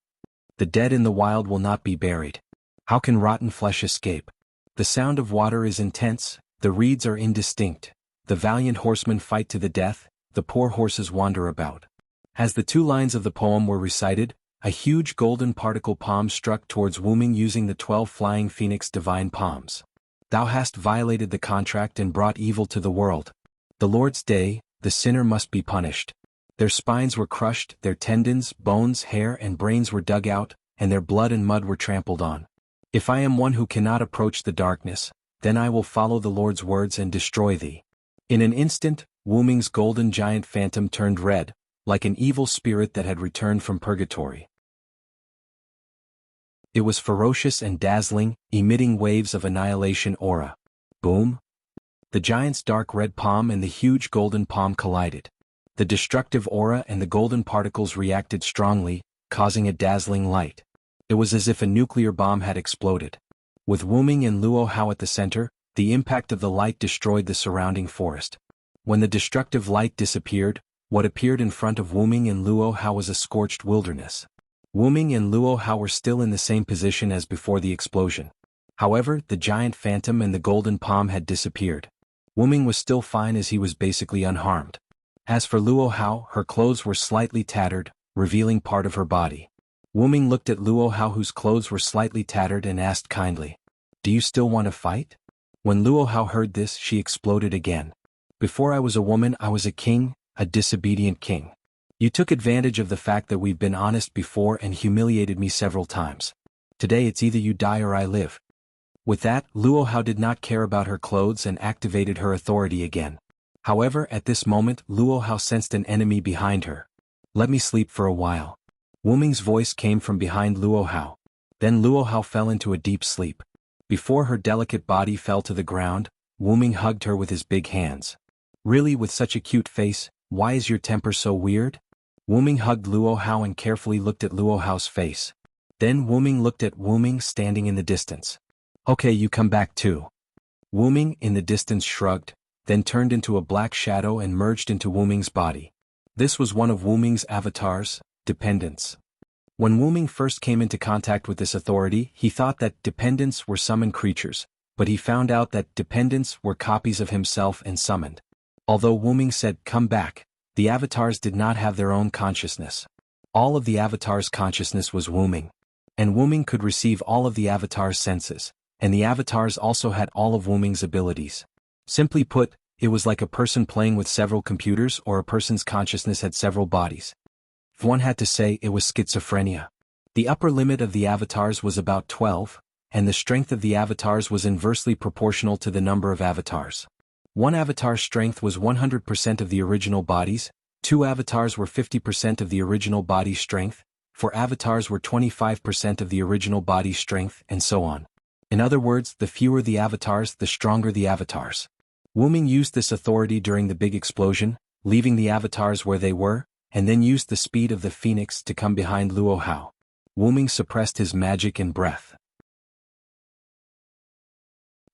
The dead in the wild will not be buried. How can rotten flesh escape? The sound of water is intense, the reeds are indistinct. The valiant horsemen fight to the death, the poor horses wander about. As the two lines of the poem were recited, a huge golden particle palm struck towards Wu Ming using the 12 flying phoenix divine palms. Thou hast violated the contract and brought evil to the world. The Lord's day, the sinner must be punished. Their spines were crushed, their tendons, bones, hair and brains were dug out, and their blood and mud were trampled on. If I am one who cannot approach the darkness, then I will follow the Lord's words and destroy thee. In an instant, Wu Ming's golden giant phantom turned red, like an evil spirit that had returned from purgatory. It was ferocious and dazzling, emitting waves of annihilation aura. Boom! The giant's dark red palm and the huge golden palm collided. The destructive aura and the golden particles reacted strongly, causing a dazzling light. It was as if a nuclear bomb had exploded. With Wu Ming and Luo Hao at the center, the impact of the light destroyed the surrounding forest. When the destructive light disappeared, what appeared in front of Wu Ming and Luo Hao was a scorched wilderness. Wu Ming and Luo Hao were still in the same position as before the explosion. However, the giant phantom and the golden palm had disappeared. Wu Ming was still fine as he was basically unharmed. As for Luo Hao, her clothes were slightly tattered, revealing part of her body. Wu Ming looked at Luo Hao, whose clothes were slightly tattered, and asked kindly, "Do you still want to fight?" When Luo Hao heard this, she exploded again. "Before I was a woman, I was a king, a disobedient king. You took advantage of the fact that we've been honest before and humiliated me several times. Today it's either you die or I live." With that, Luo Hao did not care about her clothes and activated her authority again. However, at this moment, Luo Hao sensed an enemy behind her. "Let me sleep for a while." Wu Ming's voice came from behind Luo Hao. Then Luo Hao fell into a deep sleep. Before her delicate body fell to the ground, Wu Ming hugged her with his big hands. "Really, with such a cute face, why is your temper so weird?" Wu Ming hugged Luo Hao and carefully looked at Luo Hao's face. Then Wu Ming looked at Wu Ming standing in the distance. "Okay, you come back too." Wu Ming in the distance shrugged, then turned into a black shadow and merged into Wu Ming's body. This was one of Wu Ming's avatars, Dependents. When Wu Ming first came into contact with this authority, he thought that Dependents were summoned creatures, but he found out that Dependents were copies of himself and summoned. Although Wu Ming said, "Come back," the avatars did not have their own consciousness. All of the avatars' consciousness was Wu Ming. And Wu Ming could receive all of the avatars' senses, and the avatars also had all of Wu Ming's abilities. Simply put, it was like a person playing with several computers, or a person's consciousness had several bodies. If one had to say, it was schizophrenia. The upper limit of the avatars was about 12, and the strength of the avatars was inversely proportional to the number of avatars. One avatar's strength was 100% of the original body's, 2 avatars were 50% of the original body's strength, 4 avatars were 25% of the original body's strength, and so on. In other words, the fewer the avatars, the stronger the avatars. Wu Ming used this authority during the big explosion, leaving the avatars where they were, and then used the speed of the phoenix to come behind Luo Hao. Wu Ming suppressed his magic and breath.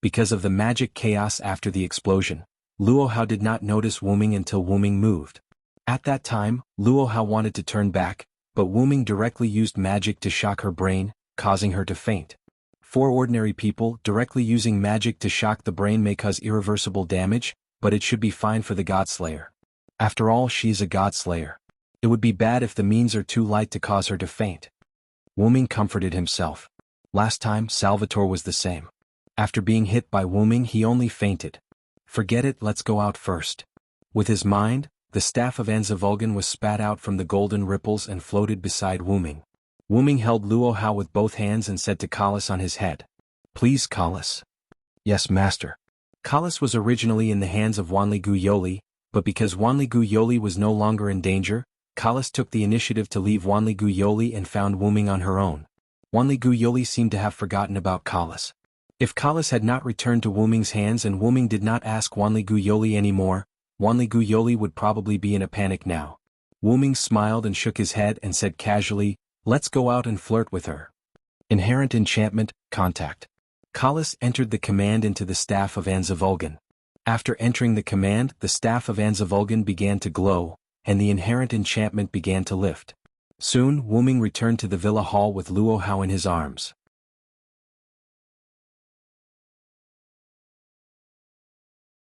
Because of the magic chaos after the explosion, Luo Hao did not notice Wu Ming until Wu Ming moved. At that time, Luo Hao wanted to turn back, but Wu Ming directly used magic to shock her brain, causing her to faint. For ordinary people, directly using magic to shock the brain may cause irreversible damage, but it should be fine for the Godslayer. After all, she's a Godslayer. It would be bad if the means are too light to cause her to faint. Wu Ming comforted himself. Last time, Salvatore was the same. After being hit by Wu Ming, he only fainted. Forget it, let's go out first. With his mind, the staff of Anzavulgan was spat out from the golden ripples and floated beside Wu Ming. Wu Ming held Luo Hao with both hands and said to Kalas on his head, "Please, Kalas." "Yes, master." Kalas was originally in the hands of Wanli Yoli, but because Wanli Yoli was no longer in danger, Kalas took the initiative to leave Wanli Yoli and found Wu Ming on her own. Wanli Yoli seemed to have forgotten about Kalas. If Kalas had not returned to Wu Ming's hands and Wu Ming did not ask Wanli Yoli anymore, Wanli Yoli would probably be in a panic now. Wu Ming smiled and shook his head and said casually, "Let's go out and flirt with her." Inherent enchantment, contact. Kalas entered the command into the staff of Anzavulgan. After entering the command, the staff of Anzavulgan began to glow, and the inherent enchantment began to lift. Soon, Wu Ming returned to the villa hall with Luo Hao in his arms.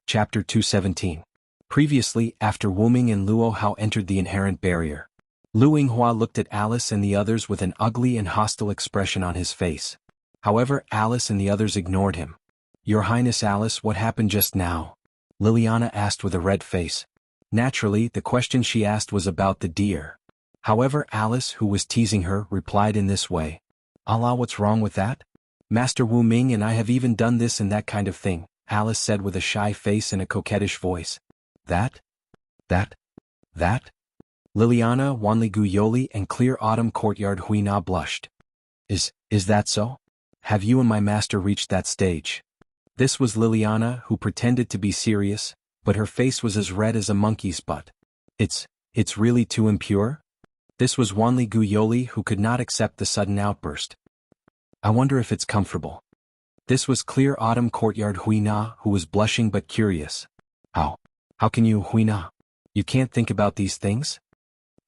Chapter 217. Previously, after Wu Ming and Luo Hao entered the inherent barrier, Lu Yinghua looked at Alice and the others with an ugly and hostile expression on his face. However, Alice and the others ignored him. "Your Highness Alice, what happened just now?" Liliana asked with a red face. Naturally, the question she asked was about the deer. However, Alice, who was teasing her, replied in this way. "Allah, what's wrong with that? Master Wu Ming and I have even done this and that kind of thing," Alice said with a shy face and a coquettish voice. That? Liliana, Wanli Yoli and Clear Autumn Courtyard Huina blushed. Is that so? Have you and my master reached that stage?" This was Liliana, who pretended to be serious, but her face was as red as a monkey's butt. It's really too impure?" This was Wanli Yoli, who could not accept the sudden outburst. "I wonder if it's comfortable." This was Clear Autumn Courtyard Huina, who was blushing but curious. How can you, Huina? You can't think about these things?"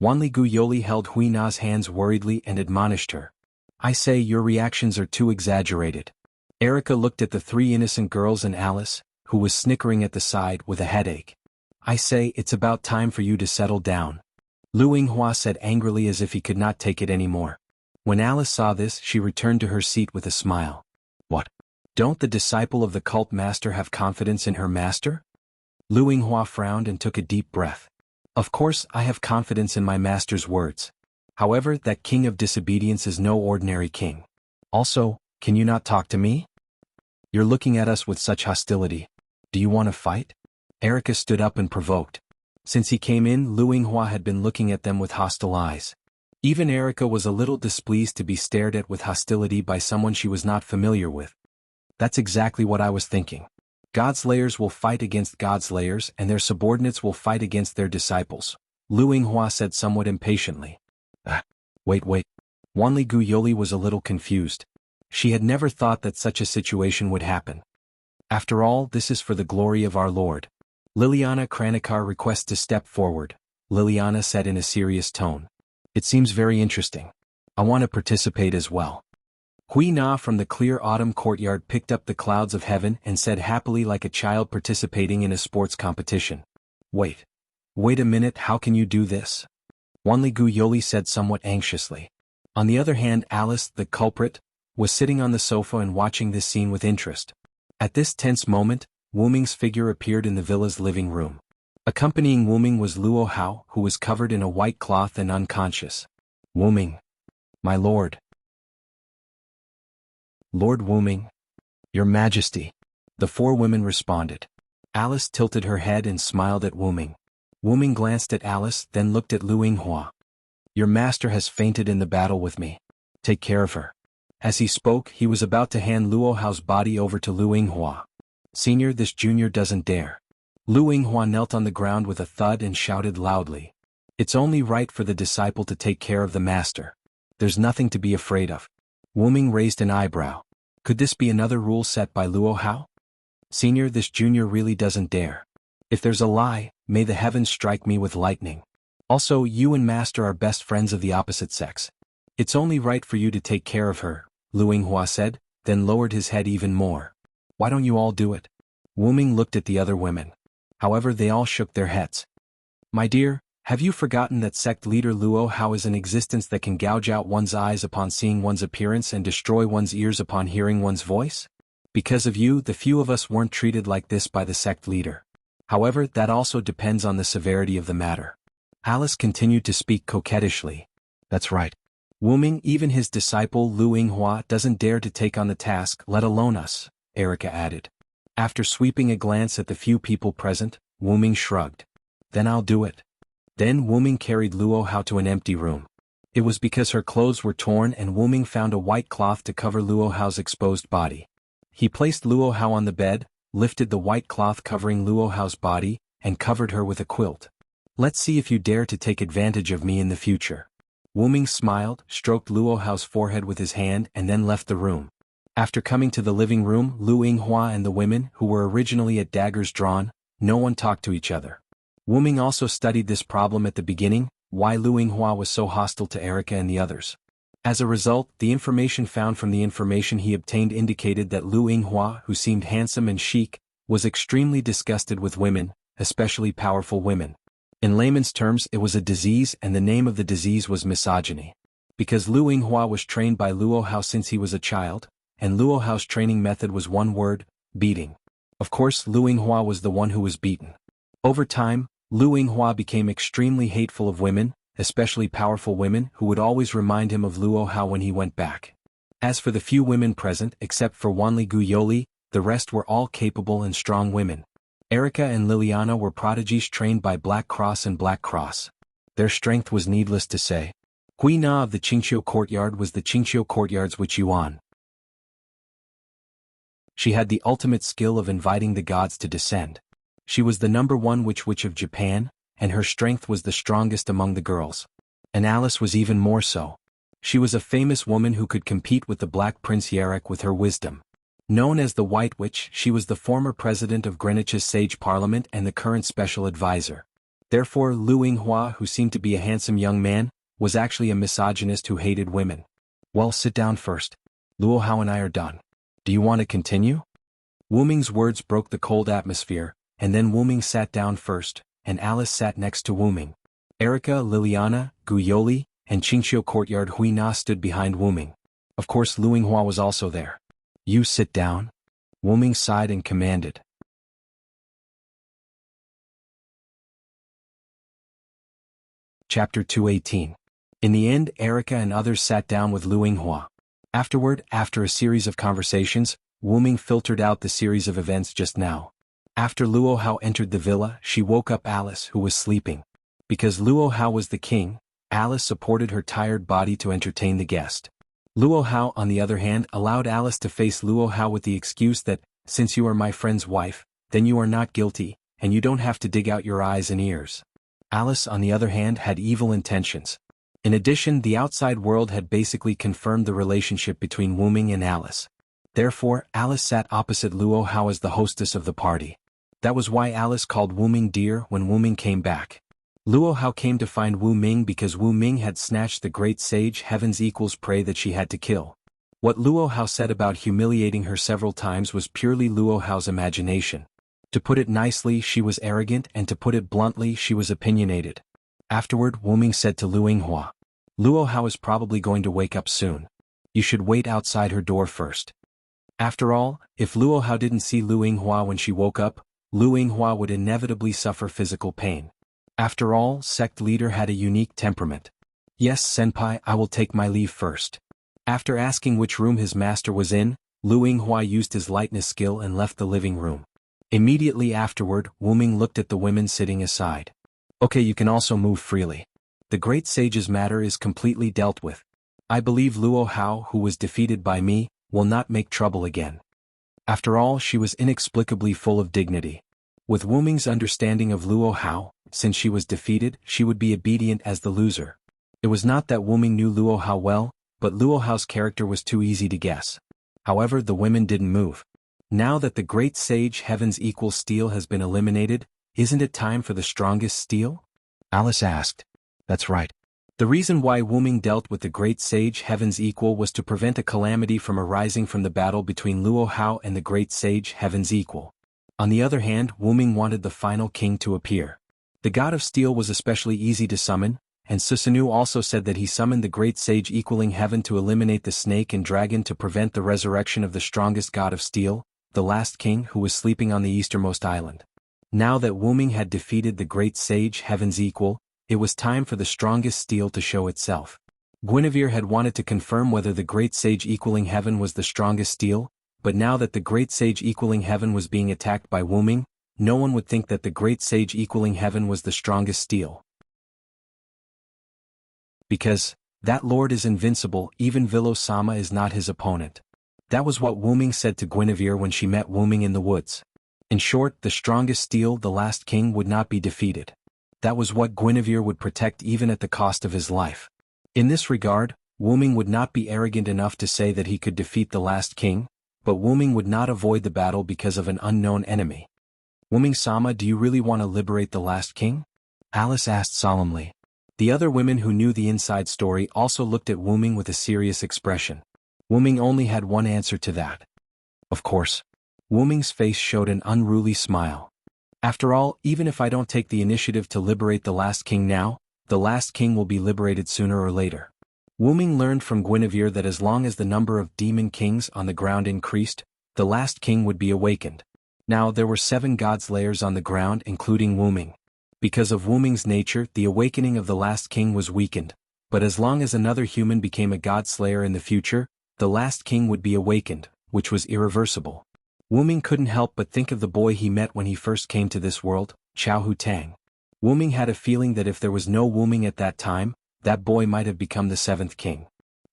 Wanli Yoli held Huina's hands worriedly and admonished her. "I say, your reactions are too exaggerated." Erica looked at the three innocent girls and Alice, who was snickering at the side with a headache. "I say, it's about time for you to settle down," Lu Yinghua said angrily as if he could not take it anymore. When Alice saw this, she returned to her seat with a smile. "What? Don't the disciple of the cult master have confidence in her master?" Lu Yinghua frowned and took a deep breath. "Of course, I have confidence in my master's words. However, that king of disobedience is no ordinary king. Also, can you not talk to me? You're looking at us with such hostility. Do you want to fight?" Erica stood up and provoked. Since he came in, Lu Yinghua had been looking at them with hostile eyes. Even Erica was a little displeased to be stared at with hostility by someone she was not familiar with. "That's exactly what I was thinking. Godslayers will fight against Godslayers and their subordinates will fight against their disciples," Lu Yinghua said somewhat impatiently. Wait. Wanli Yoli was a little confused. She had never thought that such a situation would happen. "After all, this is for the glory of our Lord." Liliana Kranikar requests to step forward, Liliana said in a serious tone. "It seems very interesting. I want to participate as well." Hui Na from the Clear Autumn Courtyard picked up the clouds of heaven and said happily like a child participating in a sports competition. Wait a minute, how can you do this?" Wanli Yoli said somewhat anxiously. On the other hand, Alice, the culprit, was sitting on the sofa and watching this scene with interest. At this tense moment, Wu Ming's figure appeared in the villa's living room. Accompanying Wu Ming was Luo Hao, who was covered in a white cloth and unconscious. "Wu Ming. My lord." "Lord Wu Ming. Your Majesty." The four women responded. Alice tilted her head and smiled at Wu Ming. Wu Ming glanced at Alice, then looked at Lu Yinghua. "Your master has fainted in the battle with me. Take care of her." As he spoke, he was about to hand Luo Hao's body over to Lu Yinghua. "Senior, this junior doesn't dare." Lu Yinghua knelt on the ground with a thud and shouted loudly. "It's only right for the disciple to take care of the master. There's nothing to be afraid of." Wu Ming raised an eyebrow. Could this be another rule set by Luo Hao? Senior, this junior really doesn't dare. If there's a lie, may the heavens strike me with lightning. Also, you and Master are best friends of the opposite sex. It's only right for you to take care of her, Lu Yinghua said, then lowered his head even more. Why don't you all do it? Wu Ming looked at the other women. However, they all shook their heads. My dear, have you forgotten that sect leader Luo Hao is an existence that can gouge out one's eyes upon seeing one's appearance and destroy one's ears upon hearing one's voice? Because of you, the few of us weren't treated like this by the sect leader. However, that also depends on the severity of the matter. Alice continued to speak coquettishly. That's right. Wu Ming, even his disciple Lu Yinghua doesn't dare to take on the task, let alone us, Erica added. After sweeping a glance at the few people present, Wu Ming shrugged. Then I'll do it. Then Wu Ming carried Luo Hao to an empty room. It was because her clothes were torn and Wu Ming found a white cloth to cover Luo Hao's exposed body. He placed Luo Hao on the bed, lifted the white cloth covering Luo Hao's body, and covered her with a quilt. Let's see if you dare to take advantage of me in the future. Wu Ming smiled, stroked Luo Hao's forehead with his hand and then left the room. After coming to the living room, Lu Yinghua and the women who were originally at daggers drawn, no one talked to each other. Wu Ming also studied this problem at the beginning, why Lu Yinghua was so hostile to Erica and the others. As a result, the information found from the information he obtained indicated that Lu Yinghua, who seemed handsome and chic, was extremely disgusted with women, especially powerful women. In layman's terms, it was a disease, and the name of the disease was misogyny. Because Lu Yinghua was trained by Luo Hao since he was a child, and Luo Hao's training method was one word, beating. Of course, Lu Yinghua was the one who was beaten. Over time, Lu Yinghua became extremely hateful of women, especially powerful women who would always remind him of Luo Hao when he went back. As for the few women present, except for Wanli Guyoli, the rest were all capable and strong women. Erica and Liliana were prodigies trained by Black Cross and Black Cross. Their strength was needless to say. Hui Na of the Qingqiu courtyard was the Qingqiu courtyard's Witch Yuan. She had the ultimate skill of inviting the gods to descend. She was the #1 witch of Japan, and her strength was the strongest among the girls. And Alice was even more so. She was a famous woman who could compete with the Black Prince Yarek with her wisdom. Known as the White Witch, she was the former president of Greenwich's Sage Parliament and the current special advisor. Therefore, Lu Yinghua, who seemed to be a handsome young man, was actually a misogynist who hated women. Well, sit down first. Luo Hao and I are done. Do you want to continue? Wu Ming's words broke the cold atmosphere, and then Wu Ming sat down first, and Alice sat next to Wu Ming. Erica, Liliana, Guyoli, and Qingqiu courtyard Hui Na stood behind Wu Ming. Of course, Lu Yinghua was also there. You sit down. Wu Ming sighed and commanded. Chapter 218. In the end, Erica and others sat down with Lu Yinghua. Afterward, after a series of conversations, Wu Ming filtered out the series of events just now. After Luo Hao entered the villa, she woke up Alice, who was sleeping. Because Luo Hao was the king, Alice supported her tired body to entertain the guest. Luo Hao, on the other hand, allowed Alice to face Luo Hao with the excuse that, since you are my friend's wife, then you are not guilty, and you don't have to dig out your eyes and ears. Alice, on the other hand, had evil intentions. In addition, the outside world had basically confirmed the relationship between Wu Ming and Alice. Therefore, Alice sat opposite Luo Hao as the hostess of the party. That was why Alice called Wu Ming dear when Wu Ming came back. Luo Hao came to find Wu Ming because Wu Ming had snatched the great sage Heaven's equals prey that she had to kill. What Luo Hao said about humiliating her several times was purely Luo Hao's imagination. To put it nicely, she was arrogant, and to put it bluntly, she was opinionated. Afterward, Wu Ming said to Lu Yinghua, Luo Hao is probably going to wake up soon. You should wait outside her door first. After all, if Luo Hao didn't see Lu Yinghua when she woke up, Lu Yinghua would inevitably suffer physical pain. After all, sect leader had a unique temperament. Yes, senpai, I will take my leave first. After asking which room his master was in, Lu Yinghua used his lightness skill and left the living room. Immediately afterward, Wu Ming looked at the women sitting aside. Okay, you can also move freely. The great sage's matter is completely dealt with. I believe Luo Hao, who was defeated by me, will not make trouble again. After all, she was inexplicably full of dignity. With Wu Ming's understanding of Luo Hao, since she was defeated, she would be obedient as the loser. It was not that Wu Ming knew Luo Hao well, but Luo Hao's character was too easy to guess. However, the women didn't move. Now that the great sage Heaven's equal steel has been eliminated, isn't it time for the strongest steel? Alice asked. That's right. The reason why Wuming dealt with the great sage Heaven's equal was to prevent a calamity from arising from the battle between Luo Hao and the great sage Heaven's equal. On the other hand, Wuming wanted the final king to appear. The god of steel was especially easy to summon, and Susanoo also said that he summoned the great sage equaling heaven to eliminate the snake and dragon to prevent the resurrection of the strongest god of steel, the last king who was sleeping on the easternmost island. Now that Wuming had defeated the great sage Heaven's equal, it was time for the strongest steel to show itself. Guinevere had wanted to confirm whether the great sage equaling heaven was the strongest steel, but now that the great sage equaling heaven was being attacked by Wuming, no one would think that the great sage equaling heaven was the strongest steel. Because that lord is invincible, even Vilo-sama is not his opponent. That was what Wuming said to Guinevere when she met Wuming in the woods. In short, the strongest steel, the last king, would not be defeated. That was what Guinevere would protect even at the cost of his life. In this regard, Wuming would not be arrogant enough to say that he could defeat the last king, but Wuming would not avoid the battle because of an unknown enemy. Wuming-sama, do you really want to liberate the last king? Alice asked solemnly. The other women who knew the inside story also looked at Wuming with a serious expression. Wuming only had one answer to that. Of course. Wuming's face showed an unruly smile. After all, even if I don't take the initiative to liberate the last king now, the last king will be liberated sooner or later. Wuming learned from Guinevere that as long as the number of demon kings on the ground increased, the last king would be awakened. Now there were 7 god-slayers on the ground including Wuming. Because of Wuming's nature, the awakening of the last king was weakened, but as long as another human became a god-slayer in the future, the last king would be awakened, which was irreversible. Wuming couldn't help but think of the boy he met when he first came to this world, Chao Hu Tang. Wuming had a feeling that if there was no Wuming at that time, that boy might have become the 7th king.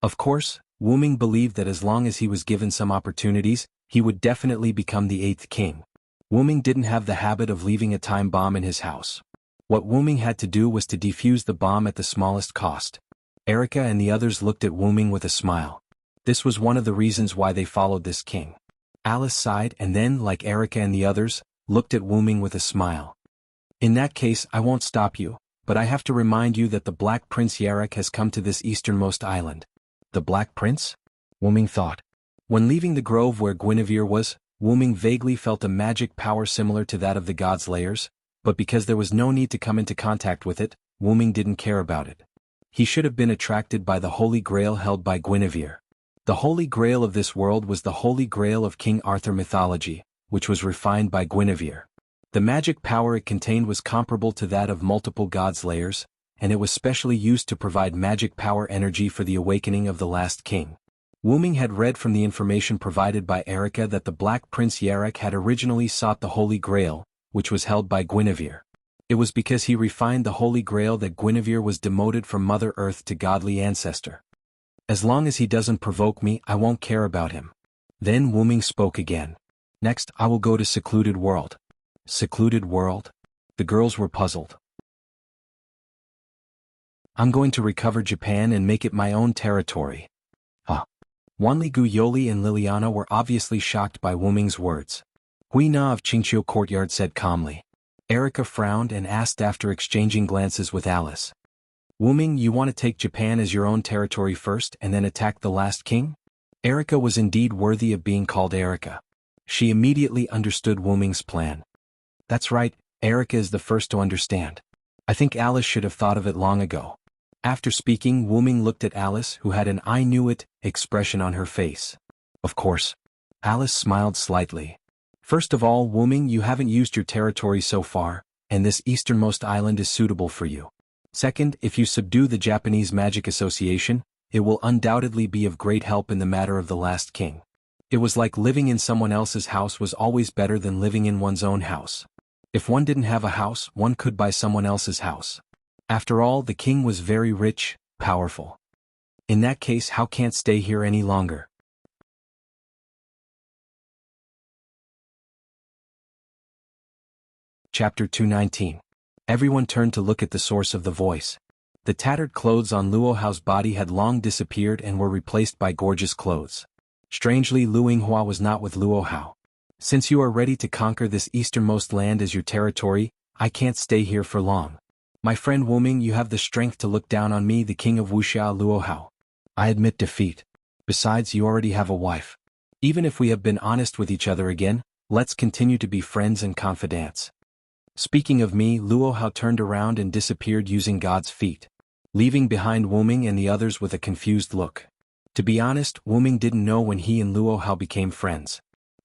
Of course, Wuming believed that as long as he was given some opportunities, he would definitely become the 8th king. Wuming didn't have the habit of leaving a time bomb in his house. What Wuming had to do was to defuse the bomb at the smallest cost. Erica and the others looked at Wuming with a smile. This was one of the reasons why they followed this king. Alice sighed and then, like Erica and the others, looked at Wuming with a smile. In that case, I won't stop you, but I have to remind you that the Black Prince Yarek has come to this easternmost island. The Black Prince? Wuming thought. When leaving the grove where Guinevere was, Wuming vaguely felt a magic power similar to that of the god-slayers, but because there was no need to come into contact with it, Wuming didn't care about it. He should have been attracted by the Holy Grail held by Guinevere. The Holy Grail of this world was the Holy Grail of King Arthur mythology, which was refined by Guinevere. The magic power it contained was comparable to that of multiple god-slayers, and it was specially used to provide magic power energy for the awakening of the last king. Wuming had read from the information provided by Erica that the Black Prince Yarek had originally sought the Holy Grail, which was held by Guinevere. It was because he refined the Holy Grail that Guinevere was demoted from Mother Earth to godly ancestor. As long as he doesn't provoke me, I won't care about him. Then Wuming spoke again. Next, I will go to Secluded World. Secluded World? The girls were puzzled. I'm going to recover Japan and make it my own territory. Wanli Yoli and Liliana were obviously shocked by Wuming's words. Hui Na of Qingqiu Courtyard said calmly. Erica frowned and asked after exchanging glances with Alice. Wuming, you want to take Japan as your own territory first and then attack the last king? Erica was indeed worthy of being called Erica. She immediately understood Wuming's plan. That's right, Erica is the first to understand. I think Alice should have thought of it long ago. After speaking, Wuming looked at Alice, who had an "I knew it" expression on her face. Of course. Alice smiled slightly. First of all, Wuming, you haven't used your territory so far, and this easternmost island is suitable for you. Second, if you subdue the Japanese Magic Association, it will undoubtedly be of great help in the matter of the last king. It was like living in someone else's house was always better than living in one's own house. If one didn't have a house, one could buy someone else's house. After all, the king was very rich, powerful. In that case, how can't stay here any longer? Chapter 219. Everyone turned to look at the source of the voice. The tattered clothes on Luo Hao's body had long disappeared and were replaced by gorgeous clothes. Strangely, Lu Yinghua was not with Luo Hao. Since you are ready to conquer this easternmost land as your territory, I can't stay here for long. My friend Wu Ming, you have the strength to look down on me, the king of Wuxia Luo Hao. I admit defeat. Besides, you already have a wife. Even if we have been honest with each other again, let's continue to be friends and confidants. Speaking of me, Luo Hao turned around and disappeared using God's feet, leaving behind Wu Ming and the others with a confused look. To be honest, Wu Ming didn't know when he and Luo Hao became friends.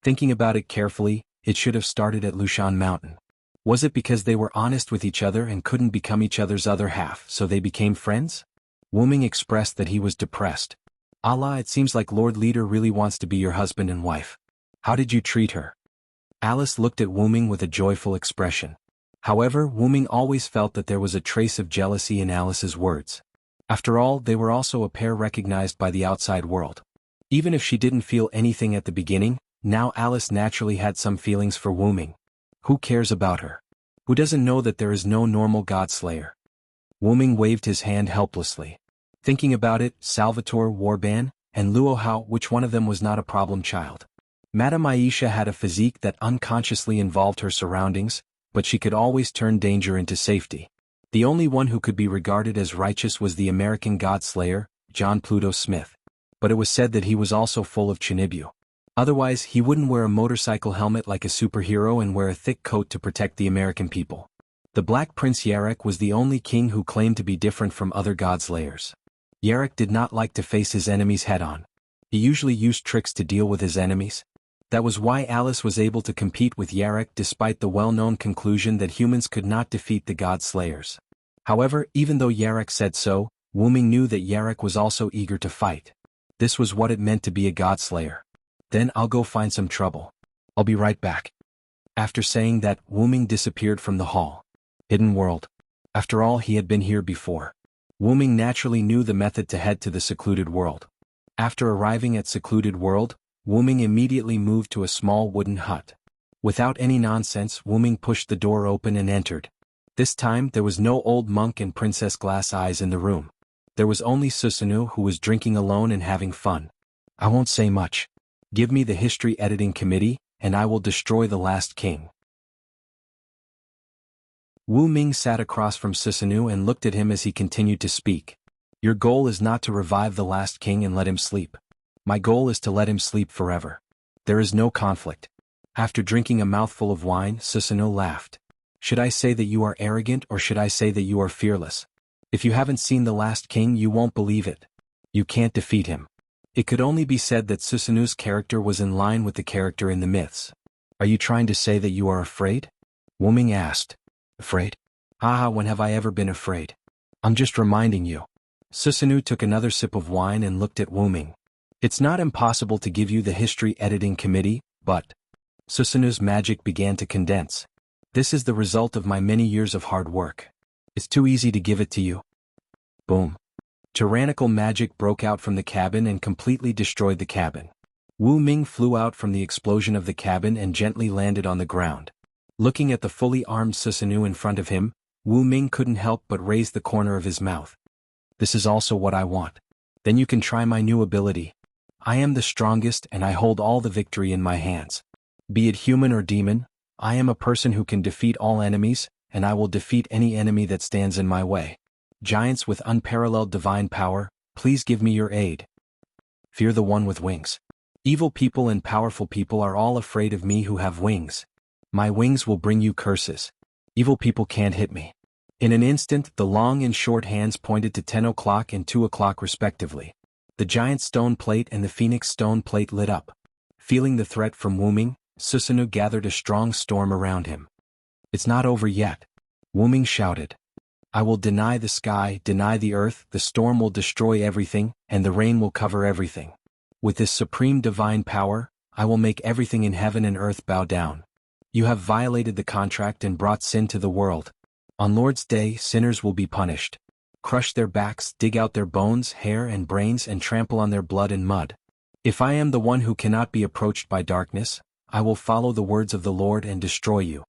Thinking about it carefully, it should have started at Lushan Mountain. Was it because they were honest with each other and couldn't become each other's other half, so they became friends? Wu Ming expressed that he was depressed. Allah, it seems like Lord Leader really wants to be your husband and wife. How did you treat her? Alice looked at Wu Ming with a joyful expression. However, Wu Ming always felt that there was a trace of jealousy in Alice's words. After all, they were also a pair recognized by the outside world. Even if she didn't feel anything at the beginning, now Alice naturally had some feelings for Wu Ming. Who cares about her? Who doesn't know that there is no normal God-slayer? Wu Ming waved his hand helplessly. Thinking about it, Salvatore, Warban, and Luo Hao, which one of them was not a problem child? Madame Aisha had a physique that unconsciously involved her surroundings, but she could always turn danger into safety. The only one who could be regarded as righteous was the American God-slayer, John Pluto Smith. But it was said that he was also full of chinibu. Otherwise, he wouldn't wear a motorcycle helmet like a superhero and wear a thick coat to protect the American people. The Black Prince Yarek was the only king who claimed to be different from other God-slayers. Yarek did not like to face his enemies head-on. He usually used tricks to deal with his enemies. That was why Alice was able to compete with Yarek despite the well-known conclusion that humans could not defeat the God-slayers. However, even though Yarek said so, Wu Ming knew that Yarek was also eager to fight. This was what it meant to be a God-slayer. Then I'll go find some trouble. I'll be right back. After saying that, Wu Ming disappeared from the hall. Hidden world. After all, he had been here before. Wu Ming naturally knew the method to head to the secluded world. After arriving at secluded world, Wu Ming immediately moved to a small wooden hut. Without any nonsense, Wu Ming pushed the door open and entered. This time, there was no old monk and Princess Glass Eyes in the room. There was only Susanoo, who was drinking alone and having fun. I won't say much. Give me the history editing committee, and I will destroy the last king. Wu Ming sat across from Susanoo and looked at him as he continued to speak. Your goal is not to revive the last king and let him sleep. My goal is to let him sleep forever. There is no conflict. After drinking a mouthful of wine, Susanoo laughed. Should I say that you are arrogant or should I say that you are fearless? If you haven't seen the last king, you won't believe it. You can't defeat him. It could only be said that Susanoo's character was in line with the character in the myths. Are you trying to say that you are afraid? Wu Ming asked. Afraid? Haha, when have I ever been afraid? I'm just reminding you. Susanoo took another sip of wine and looked at Wu Ming. It's not impossible to give you the history editing committee, but... Susanoo's magic began to condense. This is the result of my many years of hard work. It's too easy to give it to you. Boom. Tyrannical magic broke out from the cabin and completely destroyed the cabin. Wu Ming flew out from the explosion of the cabin and gently landed on the ground. Looking at the fully armed Susanoo in front of him, Wu Ming couldn't help but raise the corner of his mouth. This is also what I want. Then you can try my new ability. I am the strongest and I hold all the victory in my hands. Be it human or demon, I am a person who can defeat all enemies, and I will defeat any enemy that stands in my way. Giants with unparalleled divine power, please give me your aid. Fear the one with wings. Evil people and powerful people are all afraid of me who have wings. My wings will bring you curses. Evil people can't hit me. In an instant, the long and short hands pointed to 10 o'clock and 2 o'clock respectively. The giant stone plate and the phoenix stone plate lit up. Feeling the threat from Wu Ming, Susanoo gathered a strong storm around him. It's not over yet. Wu Ming shouted. I will deny the sky, deny the earth, the storm will destroy everything, and the rain will cover everything. With this supreme divine power, I will make everything in heaven and earth bow down. You have violated the contract and brought sin to the world. On Lord's Day, sinners will be punished. Crush their backs, dig out their bones, hair and brains and trample on their blood and mud. If I am the one who cannot be approached by darkness, I will follow the words of the Lord and destroy you.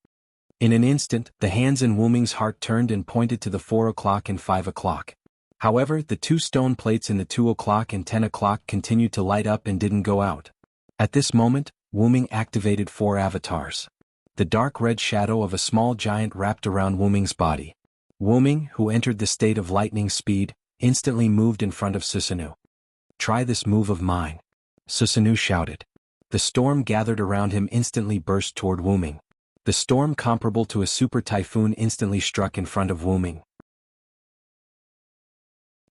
In an instant, the hands in Wu Ming's heart turned and pointed to the 4 o'clock and 5 o'clock. However, the two stone plates in the 2 o'clock and 10 o'clock continued to light up and didn't go out. At this moment, Wu-Ming activated 4 avatars. The dark red shadow of a small giant wrapped around Wu-Ming's body. Wu-Ming, who entered the state of lightning speed, instantly moved in front of Susanoo. "Try this move of mine," Susanoo shouted. The storm gathered around him instantly burst toward Wu-Ming. The storm comparable to a super typhoon instantly struck in front of Wu-Ming.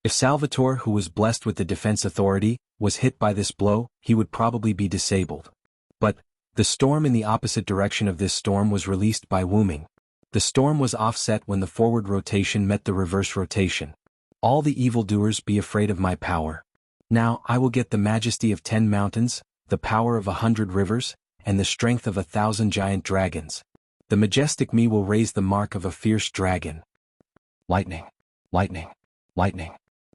If Salvatore, who was blessed with the defense authority, was hit by this blow, he would probably be disabled. But the storm in the opposite direction of this storm was released by Wu-Ming. The storm was offset when the forward rotation met the reverse rotation. "All the evildoers be afraid of my power. Now I will get the majesty of 10 mountains, the power of 100 rivers, and the strength of 1,000 giant dragons. The majestic me will raise the mark of a fierce dragon. Lightning, lightning, lightning.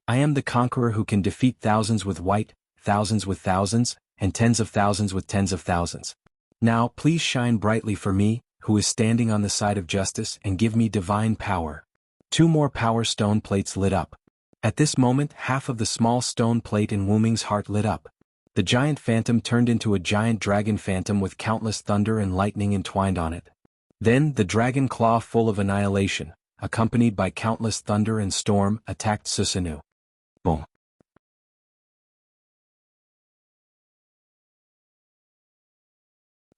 I am the conqueror who can defeat thousands with white, thousands with thousands, and tens of thousands with tens of thousands. Now please shine brightly for me, who is standing on the side of justice, and give me divine power." 2 more power stone plates lit up. At this moment half of the small stone plate in Wu-Ming's heart lit up. The giant phantom turned into a giant dragon phantom with countless thunder and lightning entwined on it. Then the dragon claw full of annihilation, accompanied by countless thunder and storm, attacked Susanoo. Boom.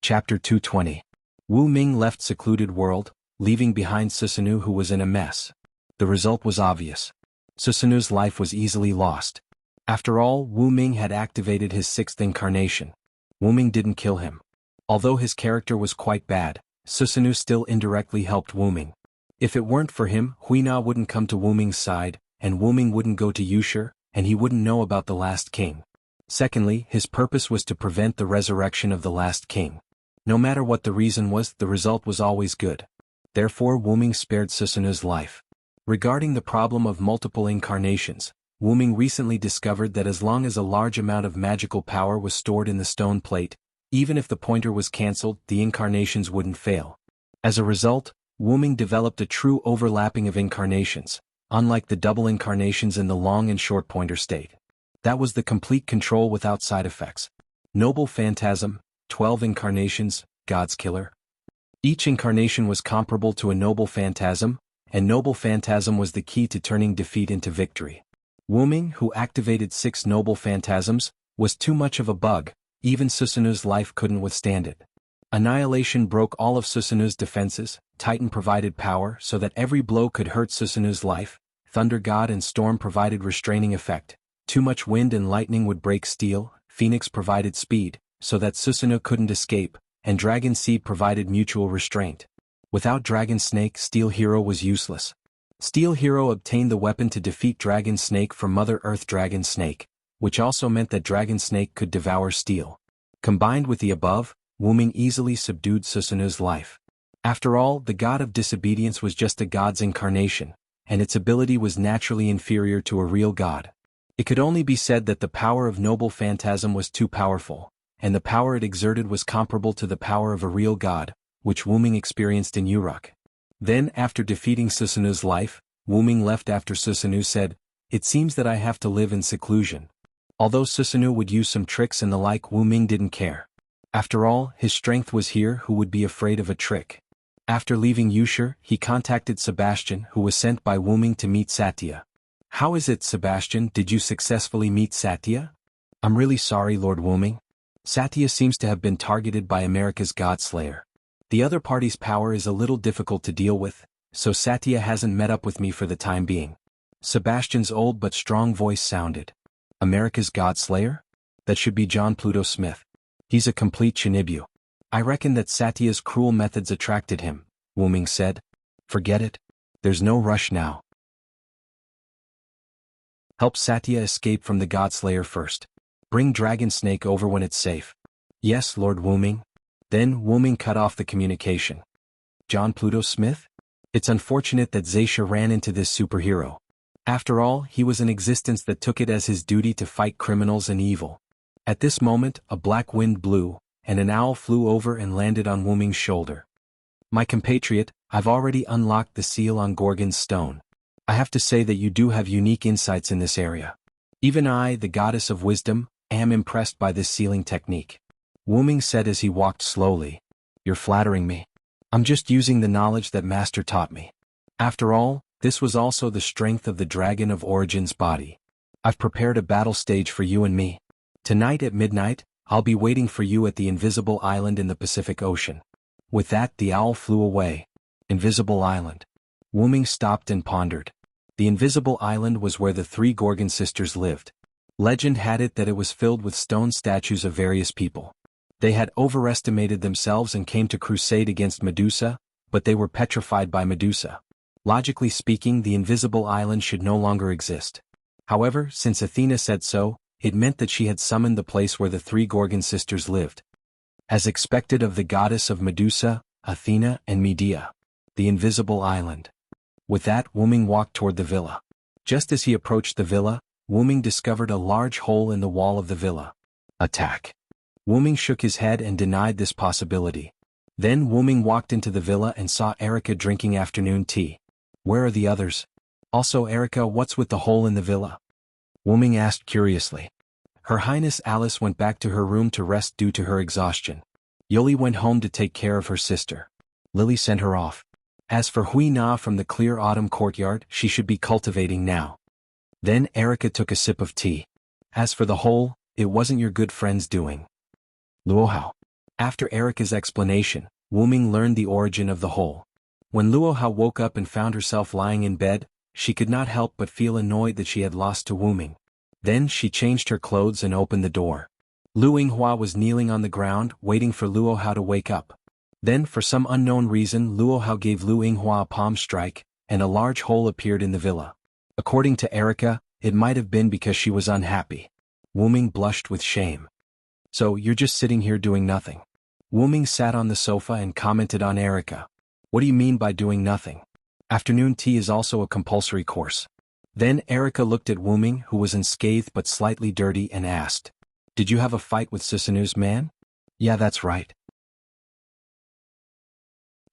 Chapter 220. Wu-Ming left secluded world, leaving behind Susanoo, who was in a mess. The result was obvious. Susanoo's life was easily lost. After all, Wu-Ming had activated his 6th incarnation. Wu-Ming didn't kill him. Although his character was quite bad, Susanoo still indirectly helped Wu-Ming. If it weren't for him, Huina wouldn't come to Wu-Ming's side, and Wu-Ming wouldn't go to Wuxia, and he wouldn't know about the last king. Secondly, his purpose was to prevent the resurrection of the last king. No matter what the reason was, the result was always good. Therefore Wu-Ming spared Susanoo's life. Regarding the problem of multiple incarnations, Wu-Ming recently discovered that as long as a large amount of magical power was stored in the stone plate, even if the pointer was cancelled, the incarnations wouldn't fail. As a result, Wu-Ming developed a true overlapping of incarnations, unlike the double incarnations in the long and short pointer state. That was the complete control without side effects. Noble Phantasm, 12 incarnations, God's Killer. Each incarnation was comparable to a Noble Phantasm, and Noble Phantasm was the key to turning defeat into victory. Wu-Ming, who activated 6 Noble Phantasms, was too much of a bug, even Susanoo's life couldn't withstand it. Annihilation broke all of Susanoo's defenses, Titan provided power so that every blow could hurt Susanoo's life, Thunder God and Storm provided restraining effect, too much wind and lightning would break steel, Phoenix provided speed, so that Susanoo couldn't escape, and Dragon Seed provided mutual restraint. Without Dragon Snake, Steel Hero was useless. Steel Hero obtained the weapon to defeat Dragon Snake from Mother Earth Dragon Snake, which also meant that Dragon Snake could devour steel. Combined with the above, Wu-Ming easily subdued Susanoo's life. After all, the god of disobedience was just a god's incarnation, and its ability was naturally inferior to a real god. It could only be said that the power of Noble Phantasm was too powerful, and the power it exerted was comparable to the power of a real god, which Wu-Ming experienced in Uruk. Then, after defeating Susanoo's life, Wu-Ming left after Susanoo said, "It seems that I have to live in seclusion." Although Susanoo would use some tricks and the like, Wu-Ming didn't care. After all, his strength was here, who would be afraid of a trick. After leaving Wuxia, he contacted Sebastian, who was sent by Wu-Ming to meet Satya. "How is it, Sebastian, did you successfully meet Satya?" "I'm really sorry, Lord Wu-Ming. Satya seems to have been targeted by America's Godslayer. The other party's power is a little difficult to deal with, so Satya hasn't met up with me for the time being." Sebastian's old but strong voice sounded. "America's Godslayer? That should be John Pluto Smith. He's a complete Shinibu. I reckon that Satya's cruel methods attracted him," Wu-Ming said. "Forget it. There's no rush now. Help Satya escape from the Godslayer first. Bring Dragon Snake over when it's safe." "Yes, Lord Wu-Ming." Then Wu-Ming cut off the communication. John Pluto Smith? It's unfortunate that Zaisha ran into this superhero. After all, he was an existence that took it as his duty to fight criminals and evil. At this moment, a black wind blew, and an owl flew over and landed on Wu-Ming's shoulder. "My compatriot, I've already unlocked the seal on Gorgon's stone. I have to say that you do have unique insights in this area. Even I, the goddess of wisdom, am impressed by this sealing technique. Wu-Ming said as he walked slowly. You're flattering me. I'm just using the knowledge that Master taught me. After all, this was also the strength of the Dragon of Origin's body. I've prepared a battle stage for you and me. Tonight at midnight, I'll be waiting for you at the Invisible Island in the Pacific Ocean. With that, the owl flew away. Invisible Island. Wu-Ming stopped and pondered. The Invisible Island was where the three Gorgon sisters lived. Legend had it that it was filled with stone statues of various people. They had overestimated themselves and came to crusade against Medusa, but they were petrified by Medusa. Logically speaking, the Invisible Island should no longer exist. However, since Athena said so, it meant that she had summoned the place where the three Gorgon sisters lived. As expected of the goddess of Medusa, Athena, and Medea. The Invisible Island. With that, Wu-Ming walked toward the villa. Just as he approached the villa, Wu-Ming discovered a large hole in the wall of the villa. Attack. Wu-Ming shook his head and denied this possibility. Then Wu-Ming walked into the villa and saw Erica drinking afternoon tea. Where are the others? Also, Erica, what's with the hole in the villa? Wu-Ming asked curiously. Her Highness Alice went back to her room to rest due to her exhaustion. Yoli went home to take care of her sister. Lily sent her off. As for Hui Na from the clear autumn courtyard, she should be cultivating now. Then Erica took a sip of tea. As for the hole, it wasn't your good friend's doing. Luohao. After Erica's explanation, Wu-Ming learned the origin of the hole. When Luohao woke up and found herself lying in bed, she could not help but feel annoyed that she had lost to Wu-Ming. Then she changed her clothes and opened the door. Lu Yinghua was kneeling on the ground, waiting for Luohao to wake up. Then, for some unknown reason, Luohao gave Lu Yinghua a palm strike, and a large hole appeared in the villa. According to Erica, it might have been because she was unhappy. Wu-Ming blushed with shame. So, you're just sitting here doing nothing. Wu-Ming sat on the sofa and commented on Erica. What do you mean by doing nothing? Afternoon tea is also a compulsory course. Then Erica looked at Wu-Ming, who was unscathed but slightly dirty, and asked, Did you have a fight with Susanu's man? Yeah, that's right.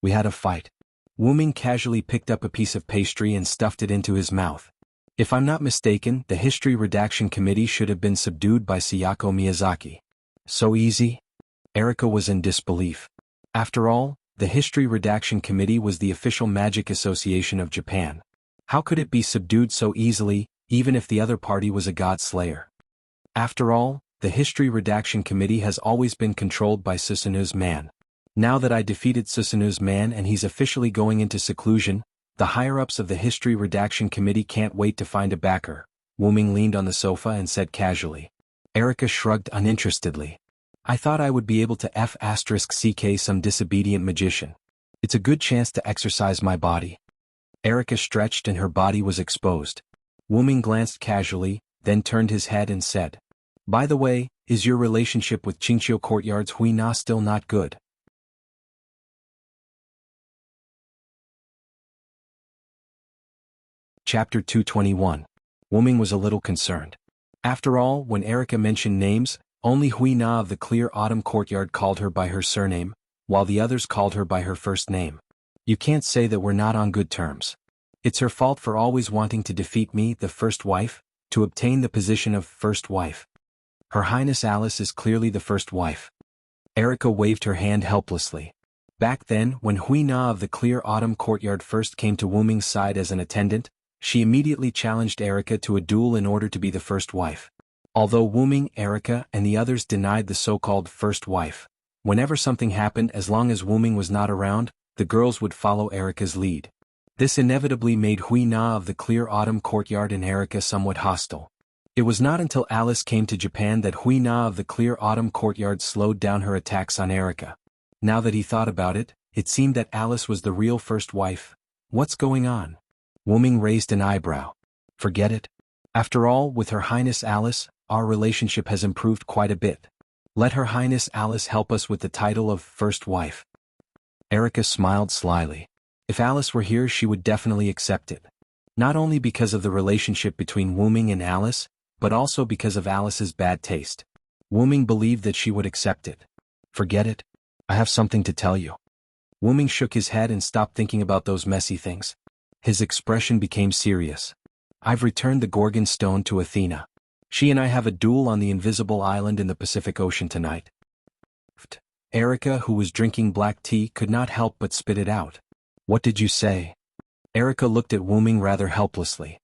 We had a fight. Wu-Ming casually picked up a piece of pastry and stuffed it into his mouth. If I'm not mistaken, the History Redaction Committee should have been subdued by Sayako Miyazaki. So easy? Erica was in disbelief. After all, the History Redaction Committee was the official magic association of Japan. How could it be subdued so easily, even if the other party was a god slayer? After all, the History Redaction Committee has always been controlled by Susanu's man. Now that I defeated Susanu's man and he's officially going into seclusion, the higher-ups of the History Redaction Committee can't wait to find a backer. Wu-Ming leaned on the sofa and said casually. Erica shrugged uninterestedly. I thought I would be able to F***ck some disobedient magician. It's a good chance to exercise my body. Erica stretched and her body was exposed. Wu-Ming glanced casually, then turned his head and said, By the way, is your relationship with Qingqiu Courtyard's Hui Na still not good? Chapter 221. Wu-Ming was a little concerned. After all, when Erica mentioned names, only Hui Na of the Clear Autumn Courtyard called her by her surname, while the others called her by her first name. You can't say that we're not on good terms. It's her fault for always wanting to defeat me, the first wife, to obtain the position of first wife. Her Highness Alice is clearly the first wife. Erica waved her hand helplessly. Back then, when Hui Na of the Clear Autumn Courtyard first came to Wu-Ming's side as an attendant, she immediately challenged Erica to a duel in order to be the first wife. Although Wu-Ming, Erica, and the others denied the so-called first wife, whenever something happened, as long as Wu-Ming was not around, the girls would follow Erica's lead. This inevitably made Hui Na of the Clear Autumn Courtyard and Erica somewhat hostile. It was not until Alice came to Japan that Hui Na of the Clear Autumn Courtyard slowed down her attacks on Erica. Now that he thought about it, it seemed that Alice was the real first wife. What's going on? Wu-Ming raised an eyebrow. Forget it. After all, with Her Highness Alice, our relationship has improved quite a bit. Let Her Highness Alice help us with the title of first wife. Erica smiled slyly. If Alice were here, she would definitely accept it. Not only because of the relationship between Wu-Ming and Alice, but also because of Alice's bad taste. Wu-Ming believed that she would accept it. Forget it. I have something to tell you. Wu-Ming shook his head and stopped thinking about those messy things. His expression became serious. I've returned the Gorgon stone to Athena. She and I have a duel on the Invisible Island in the Pacific Ocean tonight. Erica, who was drinking black tea, could not help but spit it out. What did you say? Erica looked at Wuming rather helplessly.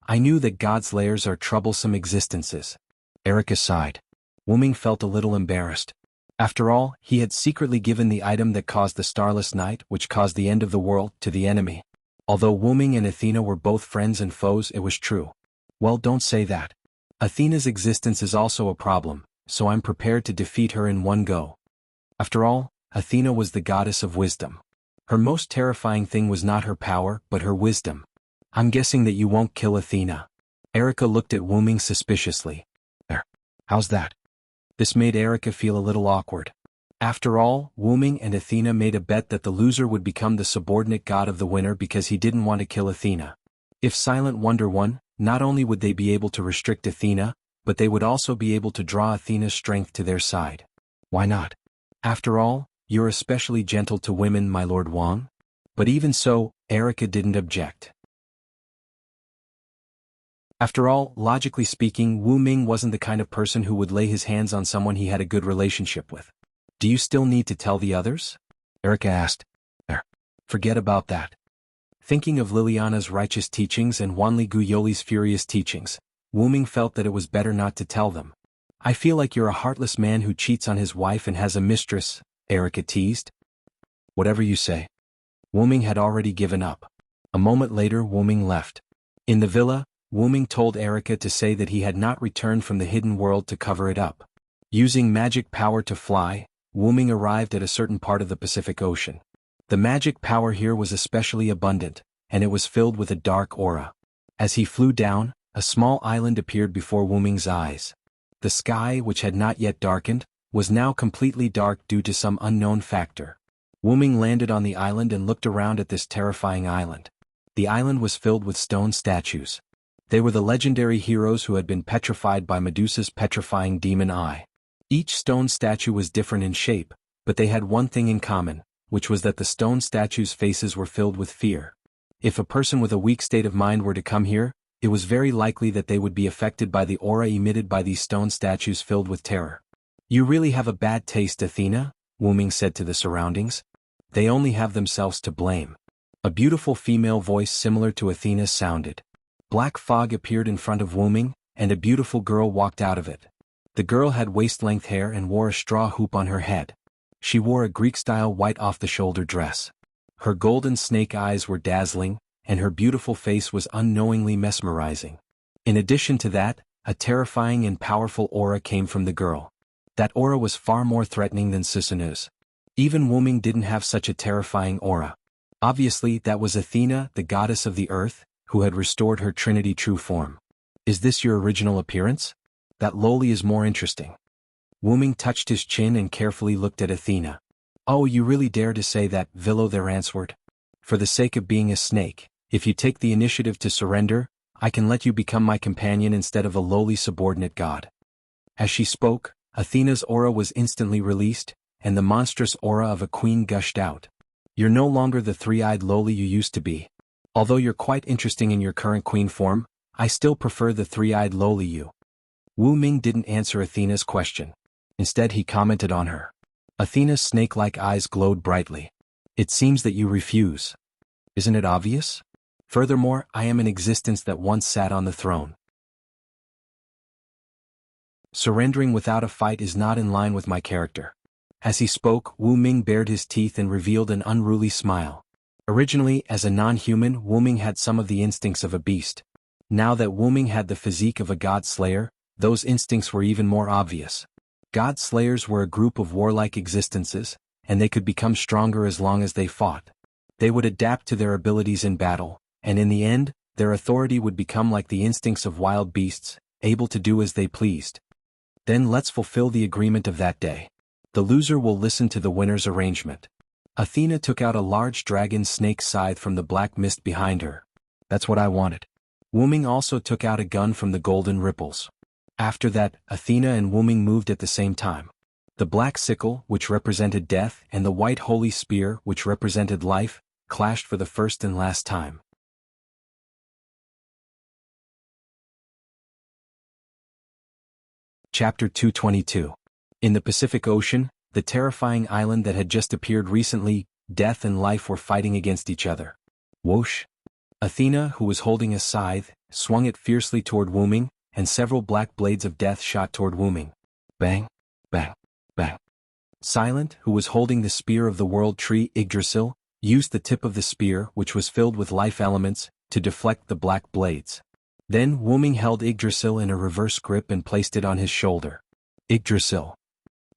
I knew that God's layers are troublesome existences. Erica sighed. Wuming felt a little embarrassed. After all, he had secretly given the item that caused the starless night, which caused the end of the world, to the enemy. Although Wuming and Athena were both friends and foes, it was true. Well, don't say that. Athena's existence is also a problem, so I'm prepared to defeat her in one go. After all, Athena was the goddess of wisdom. Her most terrifying thing was not her power, but her wisdom. I'm guessing that you won't kill Athena. Erica looked at Wuming suspiciously. How's that? This made Erica feel a little awkward. After all, Wuming and Athena made a bet that the loser would become the subordinate god of the winner because he didn't want to kill Athena. If Silent Wonder won, not only would they be able to restrict Athena, but they would also be able to draw Athena's strength to their side. Why not? After all, you're especially gentle to women, my Lord Wang. But even so, Erica didn't object. After all, logically speaking, Wu Ming wasn't the kind of person who would lay his hands on someone he had a good relationship with. Do you still need to tell the others? Erica asked. Forget about that. Thinking of Liliana's righteous teachings and Wanli Guyoli's furious teachings, Wu Ming felt that it was better not to tell them. I feel like you're a heartless man who cheats on his wife and has a mistress, Erica teased. Whatever you say. Wu Ming had already given up. A moment later, Wu Ming left. In the villa, Wu Ming told Erica to say that he had not returned from the hidden world to cover it up. Using magic power to fly, Wu Ming arrived at a certain part of the Pacific Ocean. The magic power here was especially abundant, and it was filled with a dark aura. As he flew down, a small island appeared before Wu Ming's eyes. The sky, which had not yet darkened, was now completely dark due to some unknown factor. Wu Ming landed on the island and looked around at this terrifying island. The island was filled with stone statues. They were the legendary heroes who had been petrified by Medusa's petrifying demon eye. Each stone statue was different in shape, but they had one thing in common, which was that the stone statues' faces were filled with fear. If a person with a weak state of mind were to come here, it was very likely that they would be affected by the aura emitted by these stone statues filled with terror. You really have a bad taste, Athena, Wu Ming said to the surroundings. They only have themselves to blame. A beautiful female voice similar to Athena's sounded. Black fog appeared in front of Wu Ming, and a beautiful girl walked out of it. The girl had waist-length hair and wore a straw hoop on her head. She wore a Greek-style white off-the-shoulder dress. Her golden snake eyes were dazzling, and her beautiful face was unknowingly mesmerizing. In addition to that, a terrifying and powerful aura came from the girl. That aura was far more threatening than Susanu's. Even Wu Ming didn't have such a terrifying aura. Obviously, that was Athena, the goddess of the earth, who had restored her Trinity true form. Is this your original appearance? That lowly is more interesting. Wu Ming touched his chin and carefully looked at Athena. Oh, you really dare to say that, Vilo there answered. For the sake of being a snake, if you take the initiative to surrender, I can let you become my companion instead of a lowly subordinate god. As she spoke, Athena's aura was instantly released, and the monstrous aura of a queen gushed out. You're no longer the three-eyed lowly you used to be. Although you're quite interesting in your current queen form, I still prefer the three-eyed lowly you. Wu Ming didn't answer Athena's question. Instead he commented on her. Athena's snake-like eyes glowed brightly. It seems that you refuse. Isn't it obvious? Furthermore, I am an existence that once sat on the throne. Surrendering without a fight is not in line with my character. As he spoke, Wu Ming bared his teeth and revealed an unruly smile. Originally, as a non-human, Wu Ming had some of the instincts of a beast. Now that Wu Ming had the physique of a god slayer, those instincts were even more obvious. God slayers were a group of warlike existences, and they could become stronger as long as they fought. They would adapt to their abilities in battle, and in the end, their authority would become like the instincts of wild beasts, able to do as they pleased. Then let's fulfill the agreement of that day. The loser will listen to the winner's arrangement. Athena took out a large dragon snake scythe from the black mist behind her. That's what I wanted. Wu Ming also took out a gun from the golden ripples. After that, Athena and Wu Ming moved at the same time. The black sickle, which represented death, and the white holy spear, which represented life, clashed for the first and last time. Chapter 222. In the Pacific Ocean, the terrifying island that had just appeared recently, death and life were fighting against each other. Whoosh! Athena, who was holding a scythe, swung it fiercely toward Wu Ming, and several black blades of death shot toward Wu Ming. Bang! Bang! Bang! Silent, who was holding the spear of the world tree Yggdrasil, used the tip of the spear, which was filled with life elements, to deflect the black blades. Then Wu Ming held Yggdrasil in a reverse grip and placed it on his shoulder. Yggdrasil.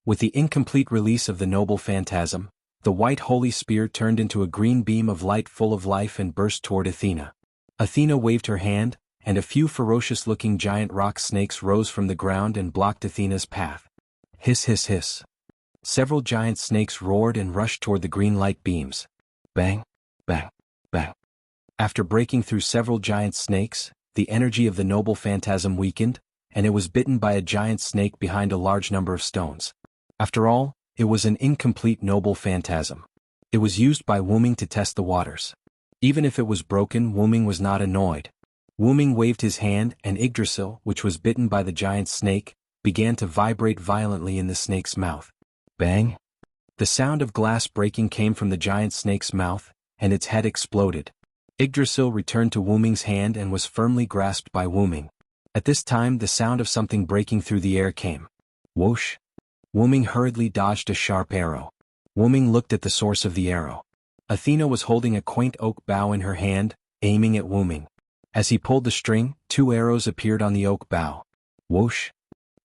With the incomplete release of the noble phantasm, the white holy spear turned into a green beam of light full of life and burst toward Athena. Athena waved her hand, and a few ferocious-looking giant rock snakes rose from the ground and blocked Athena's path. Hiss hiss hiss. Several giant snakes roared and rushed toward the green light beams. Bang! Bang! Bang! After breaking through several giant snakes, the energy of the noble phantasm weakened, and it was bitten by a giant snake behind a large number of stones. After all, it was an incomplete noble phantasm. It was used by Wu Ming to test the waters. Even if it was broken, Wu Ming was not annoyed. Wu Ming waved his hand, and Yggdrasil, which was bitten by the giant snake, began to vibrate violently in the snake's mouth. Bang! The sound of glass breaking came from the giant snake's mouth, and its head exploded. Yggdrasil returned to Wu Ming's hand and was firmly grasped by Wu Ming. At this time the sound of something breaking through the air came. Whoosh! Wu Ming hurriedly dodged a sharp arrow. Wu Ming looked at the source of the arrow. Athena was holding a quaint oak bough in her hand, aiming at Wu Ming. As he pulled the string, 2 arrows appeared on the oak bough. Whoosh!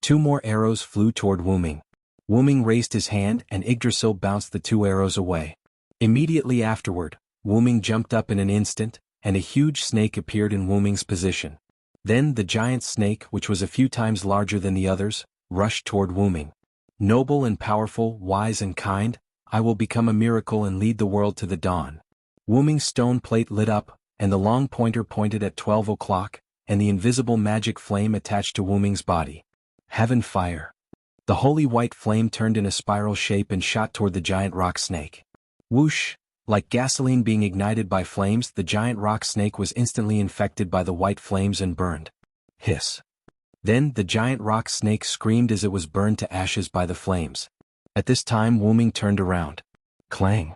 2 more arrows flew toward Wu Ming. Wu Ming raised his hand and Yggdrasil bounced the 2 arrows away. Immediately afterward, Wu Ming jumped up in an instant, and a huge snake appeared in Wu Ming's position. Then the giant snake, which was a few times larger than the others, rushed toward Wu Ming. Noble and powerful, wise and kind, I will become a miracle and lead the world to the dawn. Wu Ming's stone plate lit up, and the long pointer pointed at 12 o'clock, and the invisible magic flame attached to Wu Ming's body. Heaven fire. The holy white flame turned in a spiral shape and shot toward the giant rock snake. Whoosh! Like gasoline being ignited by flames, the giant rock snake was instantly infected by the white flames and burned. Hiss! Then the giant rock snake screamed as it was burned to ashes by the flames. At this time Wu Ming turned around. Clang!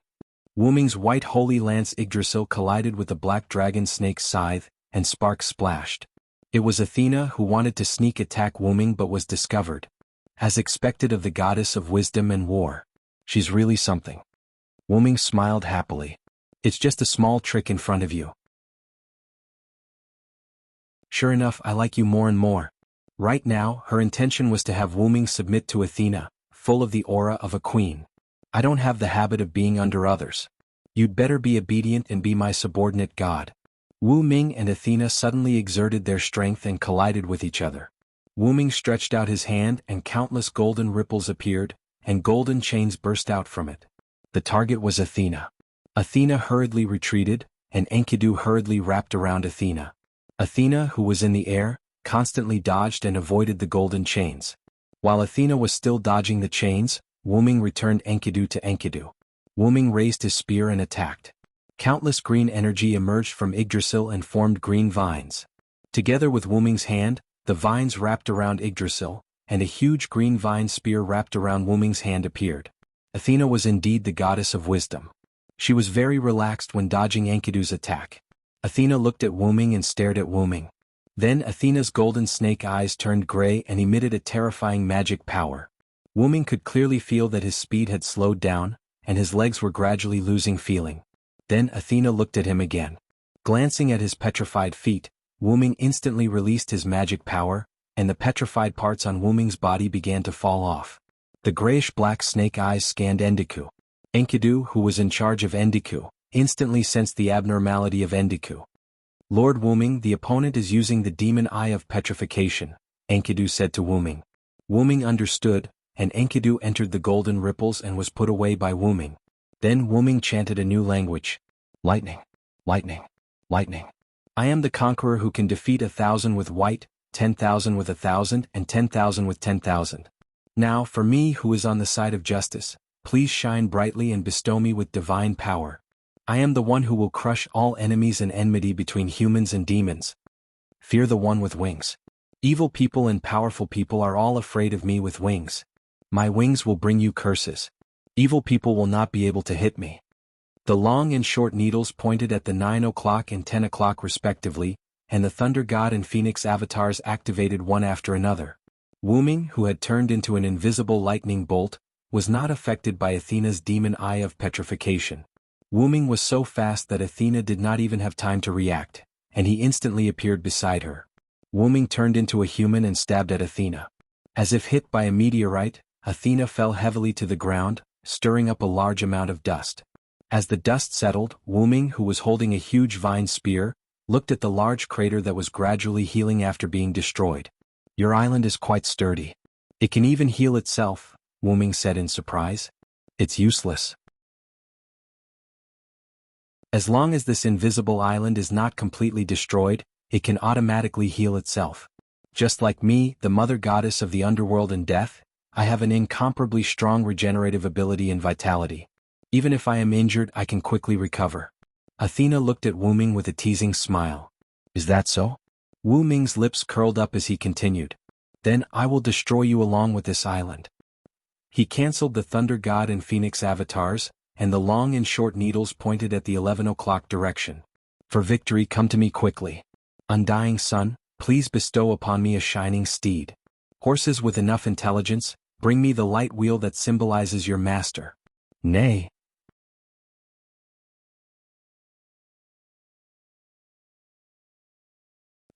Wu Ming's white holy lance Yggdrasil collided with the black dragon snake's scythe, and sparks splashed. It was Athena who wanted to sneak attack Wu Ming but was discovered. As expected of the goddess of wisdom and war. She's really something. Wu Ming smiled happily. It's just a small trick in front of you. Sure enough, I like you more and more. Right now, her intention was to have Wu Ming submit to Athena, full of the aura of a queen. I don't have the habit of being under others. You'd better be obedient and be my subordinate god. Wu Ming and Athena suddenly exerted their strength and collided with each other. Wu Ming stretched out his hand and countless golden ripples appeared, and golden chains burst out from it. The target was Athena. Athena hurriedly retreated, and Enkidu hurriedly wrapped around Athena. Athena, who was in the air, constantly dodged and avoided the golden chains. While Athena was still dodging the chains, Wu Ming returned Enkidu to Enkidu. Wu Ming raised his spear and attacked. Countless green energy emerged from Yggdrasil and formed green vines. Together with Wu Ming's hand, the vines wrapped around Yggdrasil, and a huge green vine spear wrapped around Wu Ming's hand appeared. Athena was indeed the goddess of wisdom. She was very relaxed when dodging Enkidu's attack. Athena looked at Wu Ming and stared at Wu Ming. Then Athena's golden snake eyes turned gray and emitted a terrifying magic power. Wu Ming could clearly feel that his speed had slowed down, and his legs were gradually losing feeling. Then Athena looked at him again. Glancing at his petrified feet, Wu Ming instantly released his magic power, and the petrified parts on Wu Ming's body began to fall off. The grayish-black snake eyes scanned Enkidu. Enkidu, who was in charge of Enkidu, instantly sensed the abnormality of Enkidu. Lord Wu Ming, the opponent is using the demon eye of petrification, Enkidu said to Wu Ming. Wu Ming understood, and Enkidu entered the golden ripples and was put away by Wu Ming. Then Wu Ming chanted a new language. Lightning, lightning, lightning. I am the conqueror who can defeat 1,000 with white, 10,000 with 1,000, and 10,000 with 10,000. Now, for me who is on the side of justice, please shine brightly and bestow me with divine power. I am the one who will crush all enemies and enmity between humans and demons. Fear the one with wings. Evil people and powerful people are all afraid of me with wings. My wings will bring you curses. Evil people will not be able to hit me. The long and short needles pointed at the 9 o'clock and 10 o'clock respectively, and the Thunder God and Phoenix avatars activated one after another. Wu Ming, who had turned into an invisible lightning bolt, was not affected by Athena's demon eye of petrification. Wu Ming was so fast that Athena did not even have time to react, and he instantly appeared beside her. Wu Ming turned into a human and stabbed at Athena. As if hit by a meteorite, Athena fell heavily to the ground, stirring up a large amount of dust. As the dust settled, Wu Ming, who was holding a huge vine spear, looked at the large crater that was gradually healing after being destroyed. Your island is quite sturdy. It can even heal itself, Wu Ming said in surprise. It's useless. As long as this invisible island is not completely destroyed, it can automatically heal itself. Just like me, the mother goddess of the underworld and death, I have an incomparably strong regenerative ability and vitality. Even if I am injured, I can quickly recover. Athena looked at Wu Ming with a teasing smile. Is that so? Wu Ming's lips curled up as he continued. Then I will destroy you along with this island. He cancelled the Thunder God and Phoenix avatars, and the long and short needles pointed at the 11 o'clock direction. For victory, come to me quickly. Undying sun, please bestow upon me a shining steed. Horses with enough intelligence, bring me the light wheel that symbolizes your master. Nay.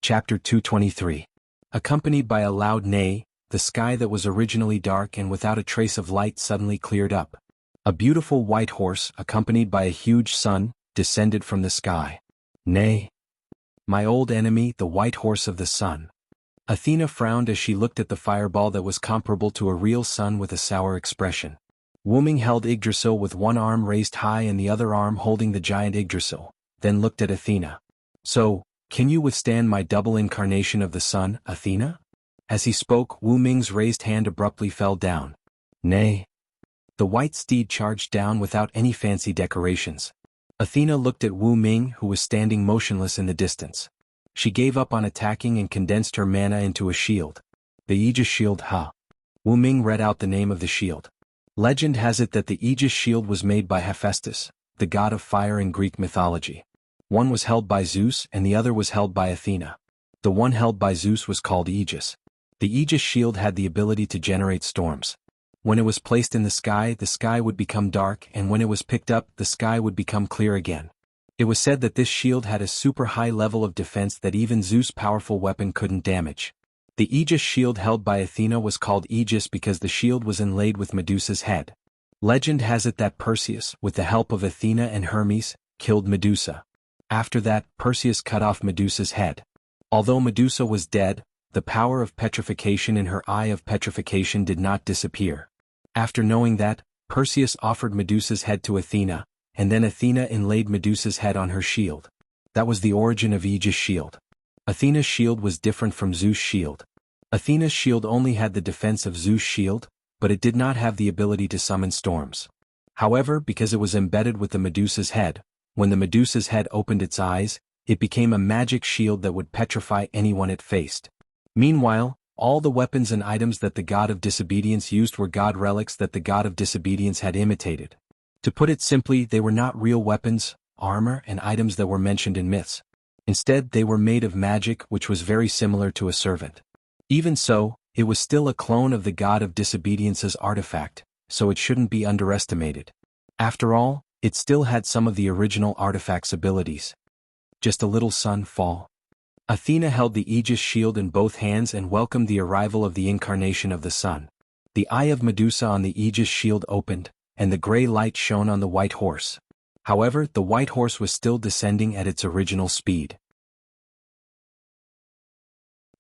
Chapter 223. Accompanied by a loud neigh, the sky that was originally dark and without a trace of light suddenly cleared up. A beautiful white horse, accompanied by a huge sun, descended from the sky. Nay. My old enemy, the white horse of the sun. Athena frowned as she looked at the fireball that was comparable to a real sun with a sour expression. Wu Ming held Yggdrasil with one arm raised high and the other arm holding the giant Yggdrasil, then looked at Athena. So, can you withstand my double incarnation of the sun, Athena? As he spoke, Wu Ming's raised hand abruptly fell down. Nay. The white steed charged down without any fancy decorations. Athena looked at Wu Ming, who was standing motionless in the distance. She gave up on attacking and condensed her mana into a shield. The Aegis Shield. Wu Ming read out the name of the shield. Legend has it that the Aegis Shield was made by Hephaestus, the god of fire in Greek mythology. One was held by Zeus and the other was held by Athena. The one held by Zeus was called Aegis. The Aegis Shield had the ability to generate storms. When it was placed in the sky would become dark, and when it was picked up, the sky would become clear again. It was said that this shield had a super high level of defense that even Zeus' powerful weapon couldn't damage. The Aegis shield held by Athena was called Aegis because the shield was inlaid with Medusa's head. Legend has it that Perseus, with the help of Athena and Hermes, killed Medusa. After that, Perseus cut off Medusa's head. Although Medusa was dead, the power of petrification in her eye of petrification did not disappear. After knowing that, Perseus offered Medusa's head to Athena, and then Athena inlaid Medusa's head on her shield. That was the origin of Aegis' shield. Athena's shield was different from Zeus' shield. Athena's shield only had the defense of Zeus' shield, but it did not have the ability to summon storms. However, because it was embedded with the Medusa's head, when the Medusa's head opened its eyes, it became a magic shield that would petrify anyone it faced. Meanwhile, all the weapons and items that the god of disobedience used were god relics that the god of disobedience had imitated. To put it simply, they were not real weapons, armor, and items that were mentioned in myths. Instead, they were made of magic, which was very similar to a servant. Even so, it was still a clone of the god of disobedience's artifact, so it shouldn't be underestimated. After all, it still had some of the original artifact's abilities. Just a little sun fall. Athena held the Aegis shield in both hands and welcomed the arrival of the incarnation of the sun. The eye of Medusa on the Aegis shield opened, and the gray light shone on the white horse. However, the white horse was still descending at its original speed.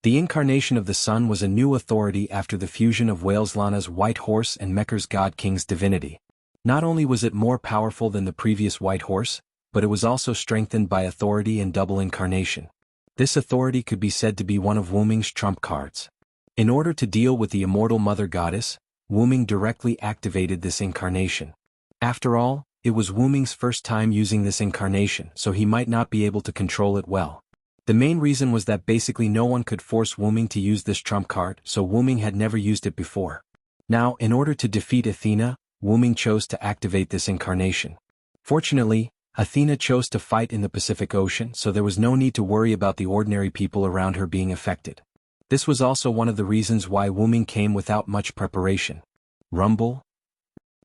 The incarnation of the sun was a new authority after the fusion of Waleslana's white horse and Mekker's god king's divinity. Not only was it more powerful than the previous white horse, but it was also strengthened by authority and double incarnation. This authority could be said to be one of Wu Ming's trump cards. In order to deal with the immortal mother goddess, Wu Ming directly activated this incarnation. After all, it was Wu Ming's first time using this incarnation, so he might not be able to control it well. The main reason was that basically no one could force Wu Ming to use this trump card, so Wu Ming had never used it before. Now, in order to defeat Athena, Wu Ming chose to activate this incarnation. Fortunately, Athena chose to fight in the Pacific Ocean, so there was no need to worry about the ordinary people around her being affected. This was also one of the reasons why Wu Ming came without much preparation. Rumble.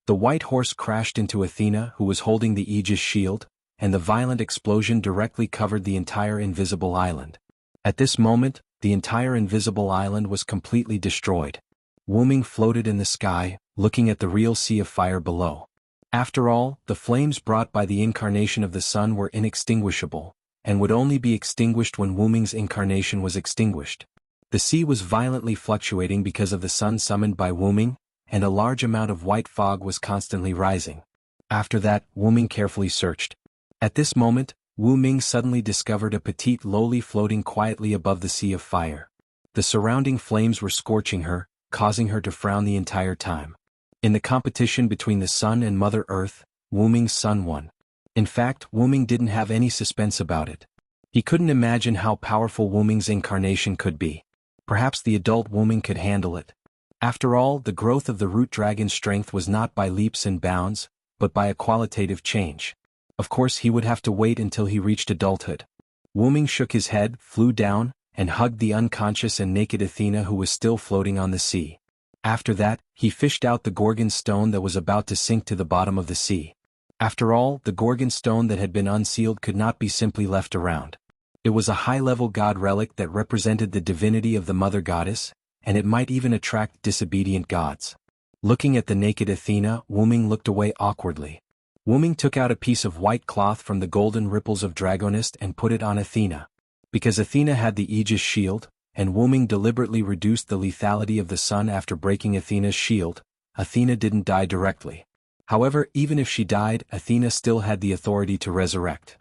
The white horse crashed into Athena, who was holding the Aegis shield, and the violent explosion directly covered the entire invisible island. At this moment, the entire invisible island was completely destroyed. Wu Ming floated in the sky, looking at the real sea of fire below. After all, the flames brought by the incarnation of the sun were inextinguishable, and would only be extinguished when Wu Ming's incarnation was extinguished. The sea was violently fluctuating because of the sun summoned by Wu Ming, and a large amount of white fog was constantly rising. After that, Wu Ming carefully searched. At this moment, Wu Ming suddenly discovered a petite loli floating quietly above the sea of fire. The surrounding flames were scorching her, causing her to frown the entire time. In the competition between the sun and Mother Earth, Wu Ming's son won. In fact, Wu Ming didn't have any suspense about it. He couldn't imagine how powerful Wu Ming's incarnation could be. Perhaps the adult Wu Ming could handle it. After all, the growth of the root dragon's strength was not by leaps and bounds, but by a qualitative change. Of course, he would have to wait until he reached adulthood. Wu Ming shook his head, flew down, and hugged the unconscious and naked Athena, who was still floating on the sea. After that, he fished out the Gorgon stone that was about to sink to the bottom of the sea. After all, the Gorgon stone that had been unsealed could not be simply left around. It was a high-level god relic that represented the divinity of the mother goddess, and it might even attract disobedient gods. Looking at the naked Athena, Wu Ming looked away awkwardly. Wu Ming took out a piece of white cloth from the golden ripples of Dragonist and put it on Athena. Because Athena had the Aegis shield, and Wu Ming deliberately reduced the lethality of the sun after breaking Athena's shield, Athena didn't die directly. However, even if she died, Athena still had the authority to resurrect.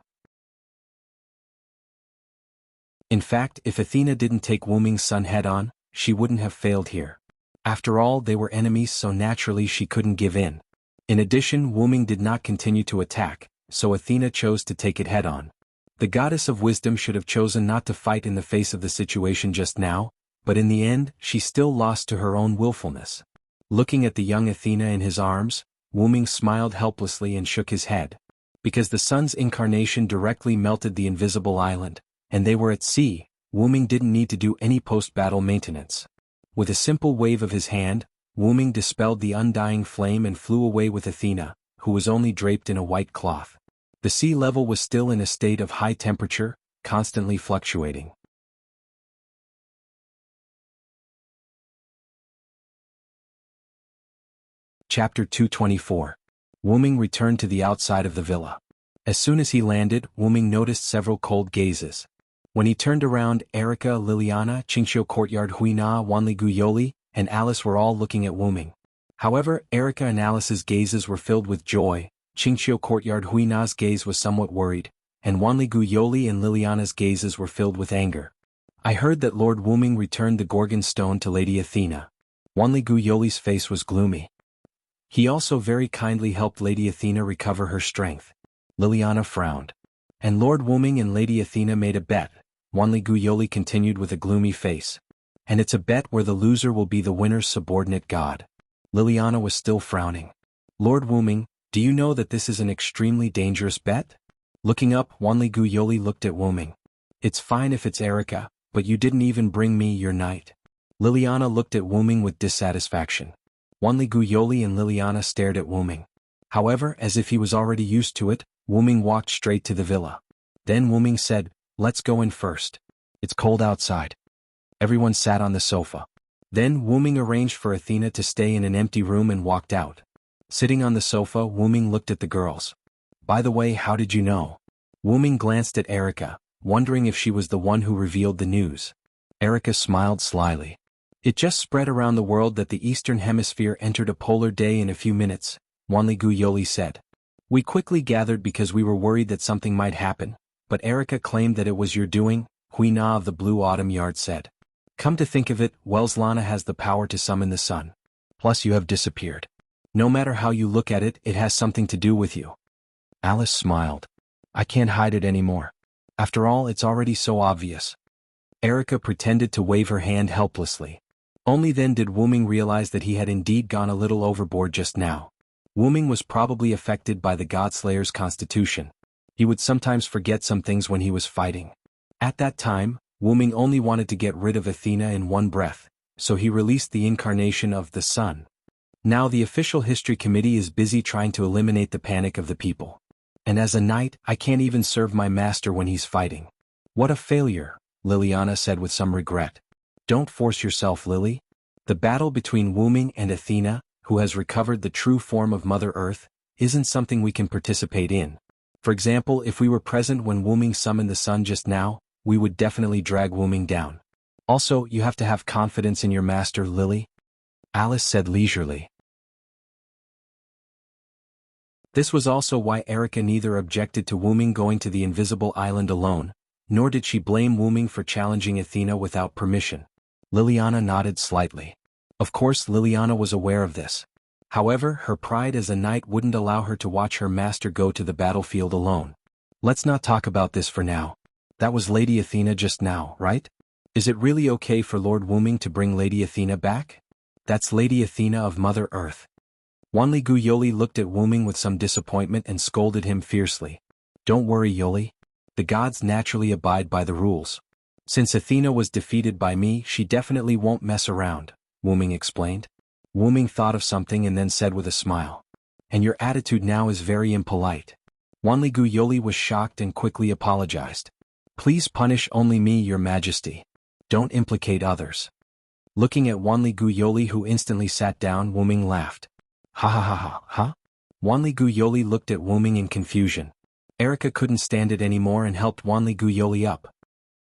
In fact, if Athena didn't take Wu Ming's son head-on, she wouldn't have failed here. After all, they were enemies, so naturally she couldn't give in. In addition, Wu Ming did not continue to attack, so Athena chose to take it head-on. The goddess of wisdom should have chosen not to fight in the face of the situation just now, but in the end, she still lost to her own willfulness. Looking at the young Athena in his arms, Wu Ming smiled helplessly and shook his head. Because the sun's incarnation directly melted the invisible island, and they were at sea, Wu Ming didn't need to do any post-battle maintenance. With a simple wave of his hand, Wu Ming dispelled the undying flame and flew away with Athena, who was only draped in a white cloth. The sea level was still in a state of high temperature, constantly fluctuating. Chapter 224. Wu Ming returned to the outside of the villa. As soon as he landed, Wu Ming noticed several cold gazes. When he turned around, Erica, Liliana, Qingxiu Courtyard Huina, Wanli Yoli, and Alice were all looking at Wu Ming. However, Erica and Alice's gazes were filled with joy, Qingxiu Courtyard Huina's gaze was somewhat worried, and Wanli Yoli and Liliana's gazes were filled with anger. I heard that Lord Wu Ming returned the Gorgon stone to Lady Athena. Wanli Yoli's face was gloomy. He also very kindly helped Lady Athena recover her strength. Liliana frowned. And Lord Wu Ming and Lady Athena made a bet, Wanli Yoli continued with a gloomy face. And it's a bet where the loser will be the winner's subordinate god. Liliana was still frowning. Lord Wu Ming, do you know that this is an extremely dangerous bet? Looking up, Wanli Yoli looked at Wu Ming. It's fine if it's Erica, but you didn't even bring me your knight. Liliana looked at Wu Ming with dissatisfaction. Wanli Yoli and Liliana stared at Wu Ming. However, as if he was already used to it, Wu Ming walked straight to the villa. Then Wu Ming said, "Let's go in first. It's cold outside." Everyone sat on the sofa. Then Wu Ming arranged for Athena to stay in an empty room and walked out. Sitting on the sofa, Wu Ming looked at the girls. By the way, how did you know? Wu Ming glanced at Erica, wondering if she was the one who revealed the news. Erica smiled slyly. It just spread around the world that the Eastern Hemisphere entered a polar day in a few minutes, Wanli Yoli said. We quickly gathered because we were worried that something might happen, but Erica claimed that it was your doing, Huina of the Blue Autumn Yard said. Come to think of it, Welslana has the power to summon the sun. Plus you have disappeared. No matter how you look at it, it has something to do with you. Alice smiled. I can't hide it anymore. After all, it's already so obvious. Erica pretended to wave her hand helplessly. Only then did Wu-Ming realize that he had indeed gone a little overboard just now. Wu-Ming was probably affected by the Godslayer's constitution. He would sometimes forget some things when he was fighting. At that time, Wu-Ming only wanted to get rid of Athena in one breath, so he released the incarnation of the sun. Now the official history committee is busy trying to eliminate the panic of the people. And as a knight, I can't even serve my master when he's fighting. What a failure, Liliana said with some regret. Don't force yourself, Lily. The battle between Wu-Ming and Athena, who has recovered the true form of Mother Earth, isn't something we can participate in. For example, if we were present when Wu-Ming summoned the sun just now, we would definitely drag Wu-Ming down. Also, you have to have confidence in your master, Lily, Alice said leisurely. This was also why Erica neither objected to Wu-Ming going to the invisible island alone, nor did she blame Wu-Ming for challenging Athena without permission. Liliana nodded slightly. Of course Liliana was aware of this. However, her pride as a knight wouldn't allow her to watch her master go to the battlefield alone. Let's not talk about this for now. That was Lady Athena just now, right? Is it really okay for Lord Wu-Ming to bring Lady Athena back? That's Lady Athena of Mother Earth. Wanli Gu Yoli looked at Wu-Ming with some disappointment and scolded him fiercely. Don't worry, Yoli. The gods naturally abide by the rules. Since Athena was defeated by me, she definitely won't mess around, Wu-Ming explained. Wu-Ming thought of something and then said with a smile. And your attitude now is very impolite. Wanli Gu Yoli was shocked and quickly apologized. Please punish only me, your majesty. Don't implicate others. Looking at Wanli Gu Yoli, who instantly sat down, Wu-Ming laughed. Ha ha ha ha, huh? Wanli Gu Yoli looked at Wu-Ming in confusion. Erica couldn't stand it anymore and helped Wanli Gu Yoli up.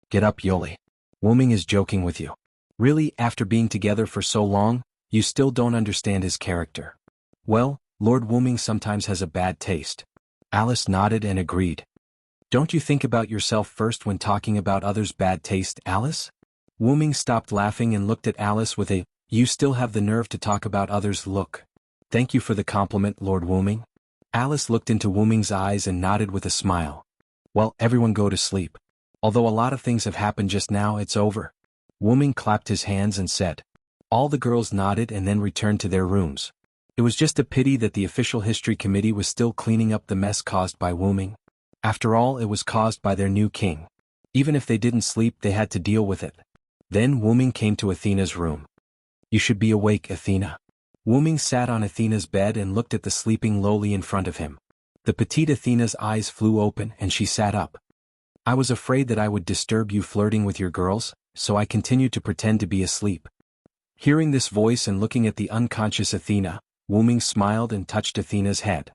Get up, Yoli. Wu-Ming is joking with you. Really, after being together for so long, you still don't understand his character. Well, Lord Wu-Ming sometimes has a bad taste. Alice nodded and agreed. Don't you think about yourself first when talking about others' bad taste, Alice? Wu-Ming stopped laughing and looked at Alice with a, you still have the nerve to talk about others look. Thank you for the compliment, Lord Wu-Ming. Alice looked into Wu-Ming's eyes and nodded with a smile. Well, everyone go to sleep. Although a lot of things have happened just now, it's over. Wu-Ming clapped his hands and said. All the girls nodded and then returned to their rooms. It was just a pity that the official history committee was still cleaning up the mess caused by Wu-Ming. After all, it was caused by their new king. Even if they didn't sleep, they had to deal with it. Then Wu-Ming came to Athena's room. You should be awake, Athena. Wu-Ming sat on Athena's bed and looked at the sleeping Loli in front of him. The petite Athena's eyes flew open and she sat up. I was afraid that I would disturb you flirting with your girls, so I continued to pretend to be asleep. Hearing this voice and looking at the unconscious Athena, Wu-Ming smiled and touched Athena's head.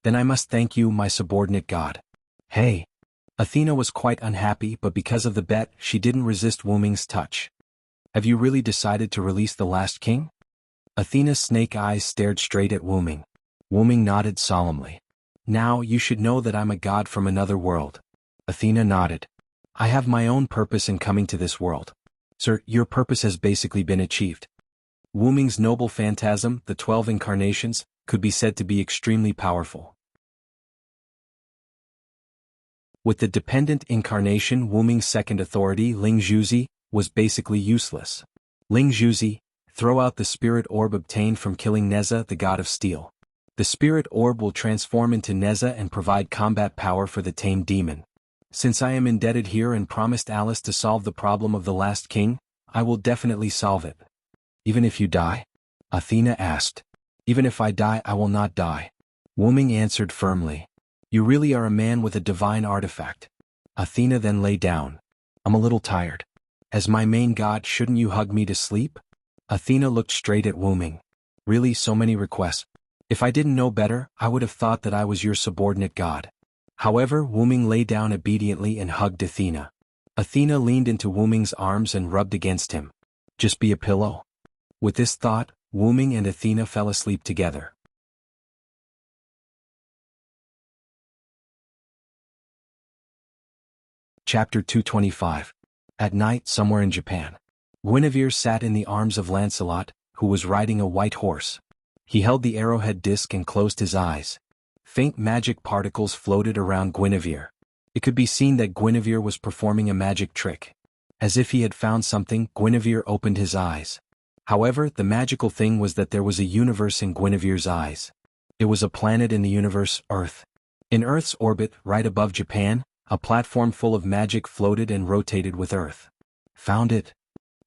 Then I must thank you, my subordinate god. Hey. Athena was quite unhappy, but because of the bet, she didn't resist Wu-Ming's touch. Have you really decided to release the last king? Athena's snake eyes stared straight at Wu-Ming. Wu-Ming nodded solemnly. Now you should know that I'm a god from another world. Athena nodded. I have my own purpose in coming to this world. Sir, your purpose has basically been achieved. Wu-Ming's noble phantasm, the 12 incarnations, could be said to be extremely powerful. With the dependent incarnation, Wu-Ming's second authority, Ling Zhuzi, was basically useless. Ling Zhuzi, throw out the spirit orb obtained from killing Neza, the god of steel. The spirit orb will transform into Neza and provide combat power for the tamed demon. Since I am indebted here and promised Alice to solve the problem of the last king, I will definitely solve it. Even if you die? Athena asked. Even if I die, I will not die. Wu-Ming answered firmly. You really are a man with a divine artifact. Athena then lay down. I'm a little tired. As my main god, shouldn't you hug me to sleep? Athena looked straight at Wu-Ming. Really, so many requests? If I didn't know better, I would have thought that I was your subordinate god. However, Wu-Ming lay down obediently and hugged Athena. Athena leaned into Wu-Ming's arms and rubbed against him. Just be a pillow. With this thought, Wu-Ming and Athena fell asleep together. Chapter 225. At night, somewhere in Japan. Guinevere sat in the arms of Lancelot, who was riding a white horse. He held the arrowhead disc and closed his eyes. Faint magic particles floated around Guinevere. It could be seen that Guinevere was performing a magic trick. As if he had found something, Guinevere opened his eyes. However, the magical thing was that there was a universe in Guinevere's eyes. It was a planet in the universe, Earth. In Earth's orbit, right above Japan, a platform full of magic floated and rotated with Earth. Found it?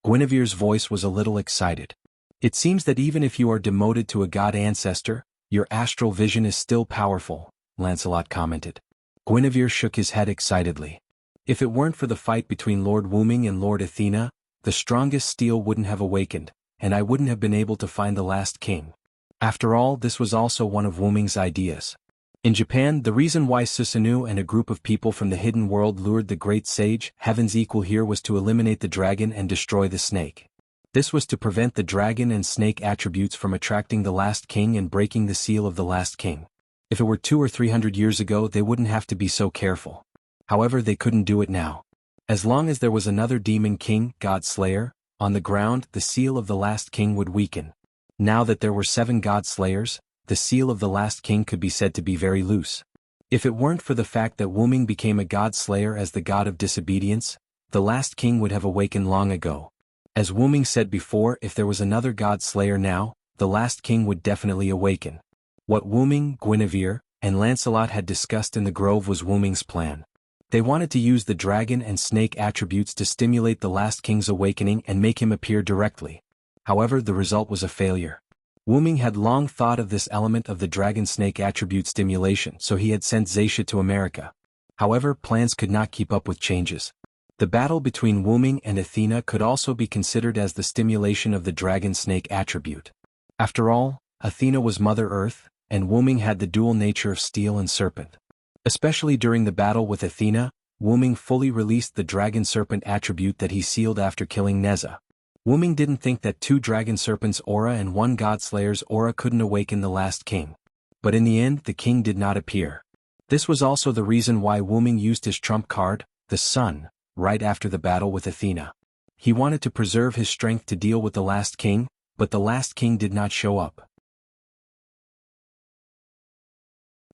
Guinevere's voice was a little excited. It seems that even if you are demoted to a god ancestor, your astral vision is still powerful, Lancelot commented. Guinevere shook his head excitedly. If it weren't for the fight between Lord Wuming and Lord Athena, the strongest steel wouldn't have awakened, and I wouldn't have been able to find the last king. After all, this was also one of Wuming's ideas. In Japan, the reason why Susanoo and a group of people from the hidden world lured the great sage, Heaven's Equal here, was to eliminate the dragon and destroy the snake. This was to prevent the dragon and snake attributes from attracting the last king and breaking the seal of the last king. If it were 200 or 300 years ago, they wouldn't have to be so careful. However, they couldn't do it now. As long as there was another demon king, God Slayer, on the ground, the seal of the last king would weaken. Now that there were 7 God Slayers, the seal of the last king could be said to be very loose. If it weren't for the fact that Wuming became a God Slayer as the god of disobedience, the last king would have awakened long ago. As Wuming said before, if there was another God Slayer now, the last king would definitely awaken. What Wuming, Guinevere, and Lancelot had discussed in the grove was Wuming's plan. They wanted to use the dragon and snake attributes to stimulate the last king's awakening and make him appear directly. However, the result was a failure. Wuming had long thought of this element of the dragon-snake attribute stimulation, so he had sent Zaisha to America. However, plans could not keep up with changes. The battle between Wuming and Athena could also be considered as the stimulation of the dragon-snake attribute. After all, Athena was Mother Earth, and Wuming had the dual nature of steel and serpent. Especially during the battle with Athena, Wuming fully released the dragon-serpent attribute that he sealed after killing Neza. Wuming didn't think that 2 dragon serpents' aura and 1 god slayer's aura couldn't awaken the last king. But in the end, the king did not appear. This was also the reason why Wuming used his trump card, the sun, right after the battle with Athena. He wanted to preserve his strength to deal with the last king, but the last king did not show up.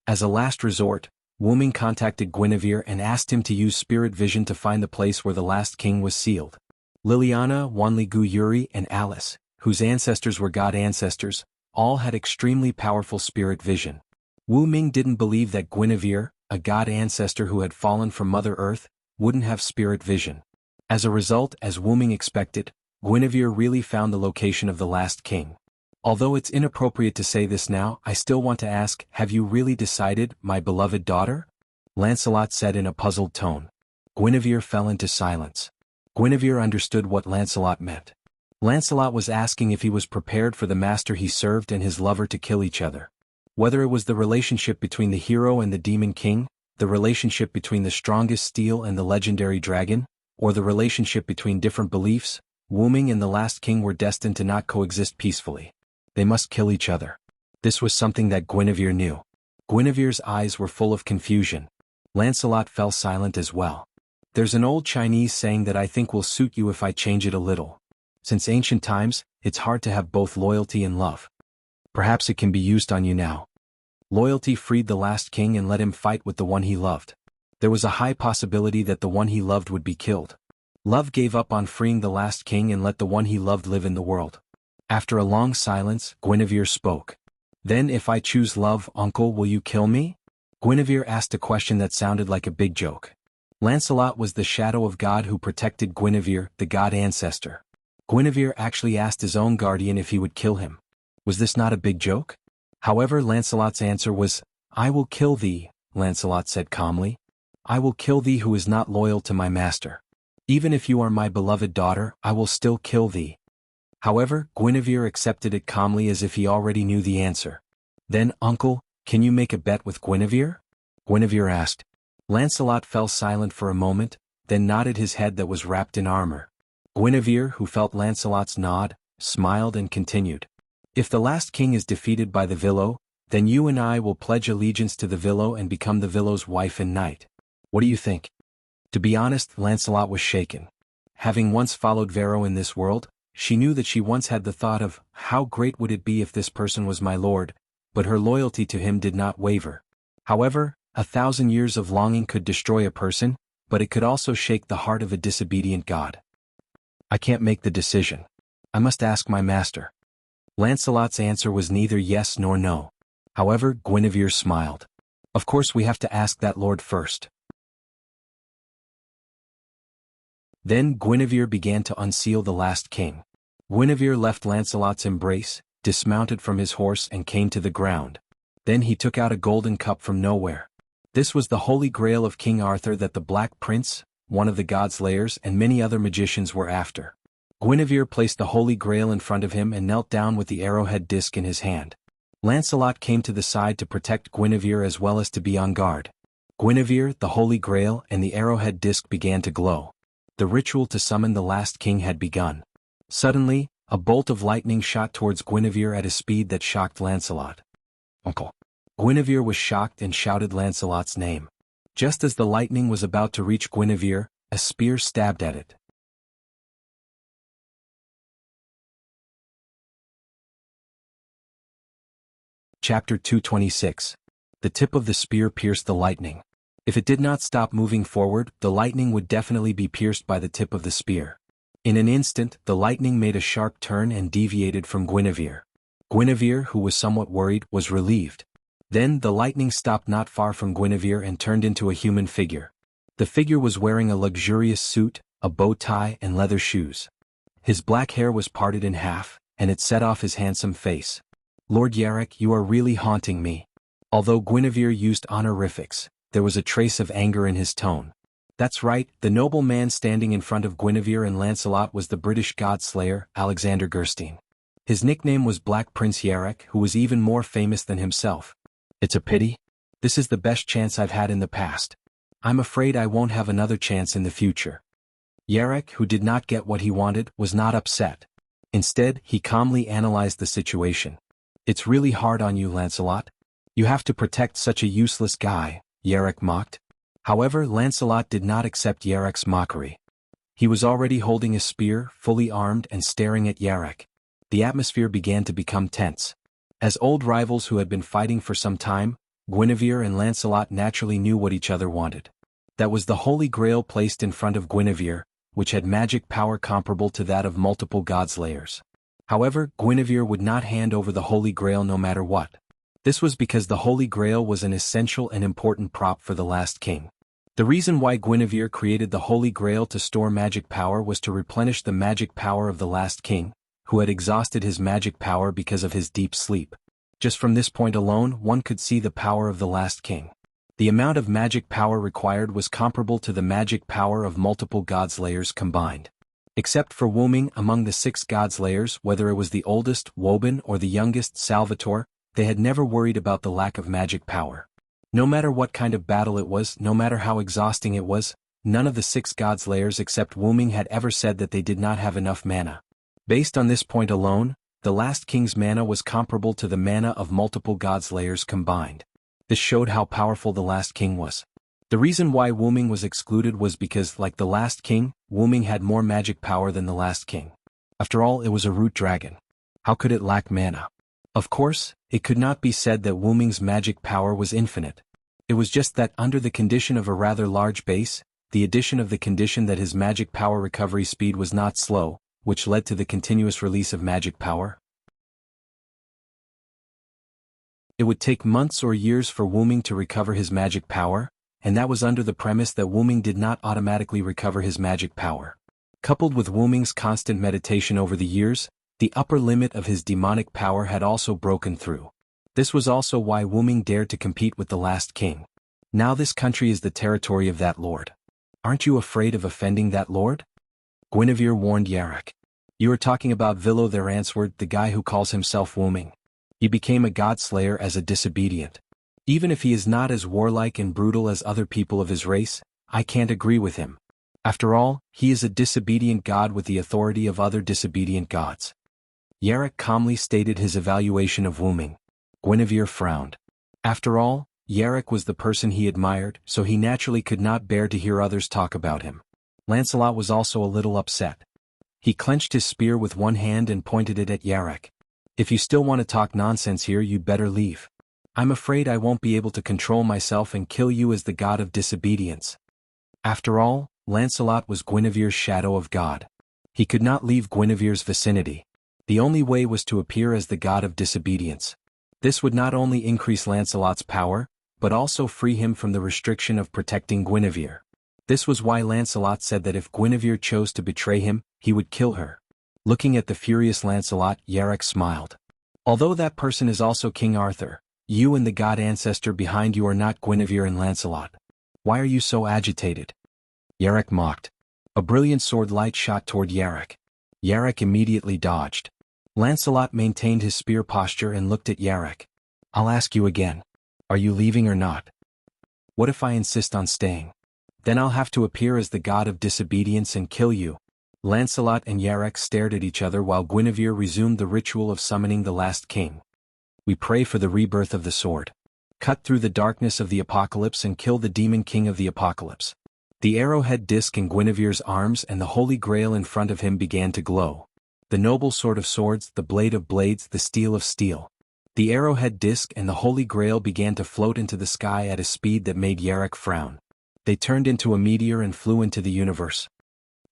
As a last resort, Wuming contacted Guinevere and asked him to use spirit vision to find the place where the last king was sealed. Liliana, Wanli-gu Yuri, and Alice, whose ancestors were god ancestors, all had extremely powerful spirit vision. Wuming didn't believe that Guinevere, a god ancestor who had fallen from Mother Earth, wouldn't have spirit vision. As a result, as Wuming expected, Guinevere really found the location of the last king. Although it's inappropriate to say this now, I still want to ask, have you really decided, my beloved daughter? Lancelot said in a puzzled tone. Guinevere fell into silence. Guinevere understood what Lancelot meant. Lancelot was asking if he was prepared for the master he served and his lover to kill each other. Whether it was the relationship between the hero and the demon king, the relationship between the strongest steel and the legendary dragon, or the relationship between different beliefs, Wuming and the last king were destined to not coexist peacefully. They must kill each other. This was something that Guinevere knew. Guinevere's eyes were full of confusion. Lancelot fell silent as well. There's an old Chinese saying that I think will suit you if I change it a little. Since ancient times, it's hard to have both loyalty and love. Perhaps it can be used on you now. Loyalty freed the last king and let him fight with the one he loved. There was a high possibility that the one he loved would be killed. Love gave up on freeing the last king and let the one he loved live in the world. After a long silence, Guinevere spoke. Then if I choose love, uncle, will you kill me? Guinevere asked a question that sounded like a big joke. Lancelot was the shadow of God who protected Guinevere, the god ancestor. Guinevere actually asked his own guardian if he would kill him. Was this not a big joke? However, Lancelot's answer was, I will kill thee, Lancelot said calmly. I will kill thee who is not loyal to my master. Even if you are my beloved daughter, I will still kill thee. However, Guinevere accepted it calmly as if he already knew the answer. Then, uncle, can you make a bet with Guinevere? Guinevere asked. Lancelot fell silent for a moment, then nodded his head that was wrapped in armor. Guinevere, who felt Lancelot's nod, smiled and continued. If the last king is defeated by the Villo, then you and I will pledge allegiance to the Villo and become the Villo's wife and knight. What do you think? To be honest, Lancelot was shaken. Having once followed Vero in this world, she knew that she once had the thought of, how great would it be if this person was my lord, but her loyalty to him did not waver. However, 1,000 years of longing could destroy a person, but it could also shake the heart of a disobedient god. I can't make the decision. I must ask my master. Lancelot's answer was neither yes nor no. However, Guinevere smiled. Of course we have to ask that lord first. Then Guinevere began to unseal the last king. Guinevere left Lancelot's embrace, dismounted from his horse and came to the ground. Then he took out a golden cup from nowhere. This was the holy grail of King Arthur that the Black Prince, one of the Godslayers, and many other magicians were after. Guinevere placed the holy grail in front of him and knelt down with the arrowhead disc in his hand. Lancelot came to the side to protect Guinevere as well as to be on guard. Guinevere, the holy grail, and the arrowhead disc began to glow. The ritual to summon the last king had begun. Suddenly, a bolt of lightning shot towards Guinevere at a speed that shocked Lancelot. Uncle. Guinevere was shocked and shouted Lancelot's name. Just as the lightning was about to reach Guinevere, a spear stabbed at it. Chapter 226. The tip of the spear pierced the lightning. If it did not stop moving forward, the lightning would definitely be pierced by the tip of the spear. In an instant, the lightning made a sharp turn and deviated from Guinevere. Guinevere, who was somewhat worried, was relieved. Then the lightning stopped not far from Guinevere and turned into a human figure. The figure was wearing a luxurious suit, a bow tie and leather shoes. His black hair was parted in half, and it set off his handsome face. Lord Yarrick, you are really haunting me. Although Guinevere used honorifics, there was a trace of anger in his tone. That's right, the noble man standing in front of Guinevere and Lancelot was the British god-slayer, Alexander Gerstein. His nickname was Black Prince Yarrick, who was even more famous than himself. It's a pity. This is the best chance I've had in the past. I'm afraid I won't have another chance in the future. Yarrick, who did not get what he wanted, was not upset. Instead, he calmly analyzed the situation. It's really hard on you, Lancelot. You have to protect such a useless guy, Yarrick mocked. However, Lancelot did not accept Yarrick's mockery. He was already holding a spear, fully armed and staring at Yarrick. The atmosphere began to become tense. As old rivals who had been fighting for some time, Guinevere and Lancelot naturally knew what each other wanted. That was the Holy Grail placed in front of Guinevere, which had magic power comparable to that of multiple godslayers. However, Guinevere would not hand over the Holy Grail no matter what. This was because the Holy Grail was an essential and important prop for the last king. The reason why Guinevere created the Holy Grail to store magic power was to replenish the magic power of the last king, who had exhausted his magic power because of his deep sleep. Just from this point alone, one could see the power of the last king. The amount of magic power required was comparable to the magic power of multiple godslayers combined. Except for Wu Ming among the 6 godslayers, whether it was the oldest, Woban, or the youngest, Salvatore, they had never worried about the lack of magic power. No matter what kind of battle it was, no matter how exhausting it was, none of the 6 godslayers except Wu Ming had ever said that they did not have enough mana. Based on this point alone, the last king's mana was comparable to the mana of multiple godslayers combined. This showed how powerful the last king was. The reason why Wu Ming was excluded was because, like the last king, Wu Ming had more magic power than the last king. After all, it was a root dragon. How could it lack mana? Of course, it could not be said that Wu Ming's magic power was infinite. It was just that under the condition of a rather large base, the addition of the condition that his magic power recovery speed was not slow, which led to the continuous release of magic power. It would take months or years for Wu Ming to recover his magic power, and that was under the premise that Wu Ming did not automatically recover his magic power. Coupled with Wu Ming's constant meditation over the years, the upper limit of his demonic power had also broken through. This was also why Wu Ming dared to compete with the last king. Now this country is the territory of that lord. Aren't you afraid of offending that lord? Guinevere warned Yarrick. You are talking about Villo, there answered the guy who calls himself Wu Ming. He became a godslayer as a disobedient. Even if he is not as warlike and brutal as other people of his race, I can't agree with him. After all, he is a disobedient god with the authority of other disobedient gods. Yarrick calmly stated his evaluation of Wu Ming. Guinevere frowned. After all, Yarrick was the person he admired, so he naturally could not bear to hear others talk about him. Lancelot was also a little upset. He clenched his spear with one hand and pointed it at Yarrick. If you still want to talk nonsense here, you'd better leave. I'm afraid I won't be able to control myself and kill you as the god of disobedience. After all, Lancelot was Guinevere's shadow of God. He could not leave Guinevere's vicinity. The only way was to appear as the god of disobedience. This would not only increase Lancelot's power, but also free him from the restriction of protecting Guinevere. This was why Lancelot said that if Guinevere chose to betray him, he would kill her. Looking at the furious Lancelot, Yarrick smiled. Although that person is also King Arthur, you and the god ancestor behind you are not Guinevere and Lancelot. Why are you so agitated? Yarrick mocked. A brilliant sword light shot toward Yarrick. Yarrick immediately dodged. Lancelot maintained his spear posture and looked at Yarrick. I'll ask you again. Are you leaving or not? What if I insist on staying? Then I'll have to appear as the god of disobedience and kill you. Lancelot and Yarrick stared at each other while Guinevere resumed the ritual of summoning the last king. We pray for the rebirth of the sword. Cut through the darkness of the apocalypse and kill the demon king of the apocalypse. The arrowhead disc in Guinevere's arms and the holy grail in front of him began to glow. The noble sword of swords, the blade of blades, the steel of steel. The arrowhead disc and the holy grail began to float into the sky at a speed that made Yarrick frown. They turned into a meteor and flew into the universe.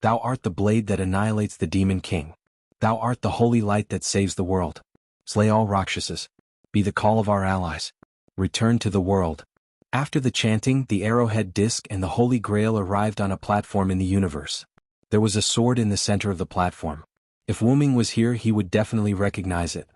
Thou art the blade that annihilates the demon king. Thou art the holy light that saves the world. Slay all Rakshasas. Be the call of our allies. Return to the world. After the chanting, the arrowhead disc and the holy grail arrived on a platform in the universe. There was a sword in the center of the platform. If Wu Ming was here, he would definitely recognize it.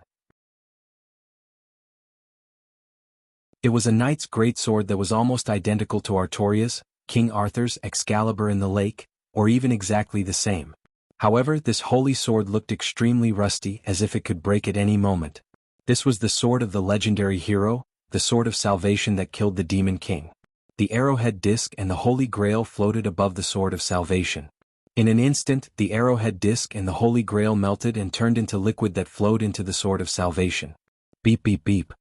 It was a knight's great sword that was almost identical to Artoria's, King Arthur's Excalibur in the lake, or even exactly the same. However, this holy sword looked extremely rusty, as if it could break at any moment. This was the sword of the legendary hero, the sword of salvation that killed the demon king. The arrowhead disc and the holy grail floated above the sword of salvation. In an instant, the arrowhead disc and the holy grail melted and turned into liquid that flowed into the sword of salvation. Beep beep beep.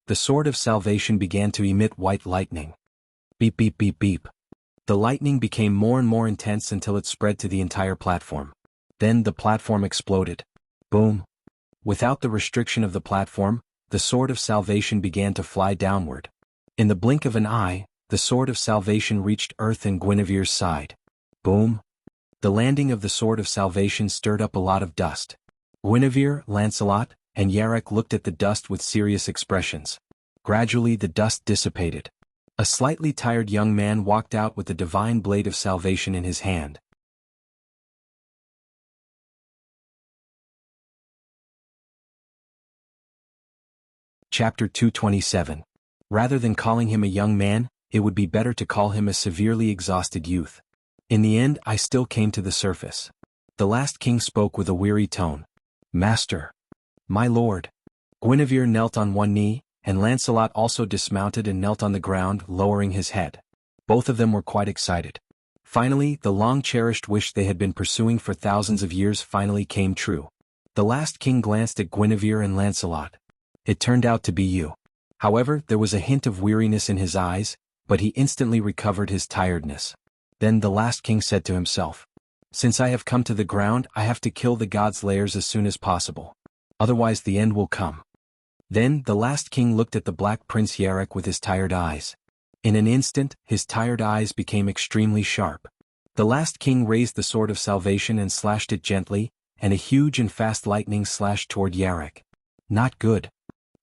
The sword of salvation began to emit white lightning. Beep beep beep beep. The lightning became more and more intense until it spread to the entire platform. Then the platform exploded. Boom. Without the restriction of the platform, the sword of salvation began to fly downward. In the blink of an eye, the sword of salvation reached Earth and Guinevere's side. Boom. The landing of the sword of salvation stirred up a lot of dust. Guinevere, Lancelot, and Yarrick looked at the dust with serious expressions. Gradually the dust dissipated. A slightly tired young man walked out with the divine blade of salvation in his hand. Chapter 227. Rather than calling him a young man, it would be better to call him a severely exhausted youth. In the end, I still came to the surface. The last king spoke with a weary tone. Master. My lord. Guinevere knelt on one knee, and Lancelot also dismounted and knelt on the ground, lowering his head. Both of them were quite excited. Finally, the long-cherished wish they had been pursuing for thousands of years finally came true. The last king glanced at Guinevere and Lancelot. It turned out to be you. However, there was a hint of weariness in his eyes, but he instantly recovered his tiredness. Then the last king said to himself, Since I have come to the ground, I have to kill the gods' lairs as soon as possible. Otherwise the end will come. Then the last king looked at the Black Prince Yarrick with his tired eyes. In an instant, his tired eyes became extremely sharp. The last king raised the sword of salvation and slashed it gently, and a huge and fast lightning slashed toward Yarrick. Not good.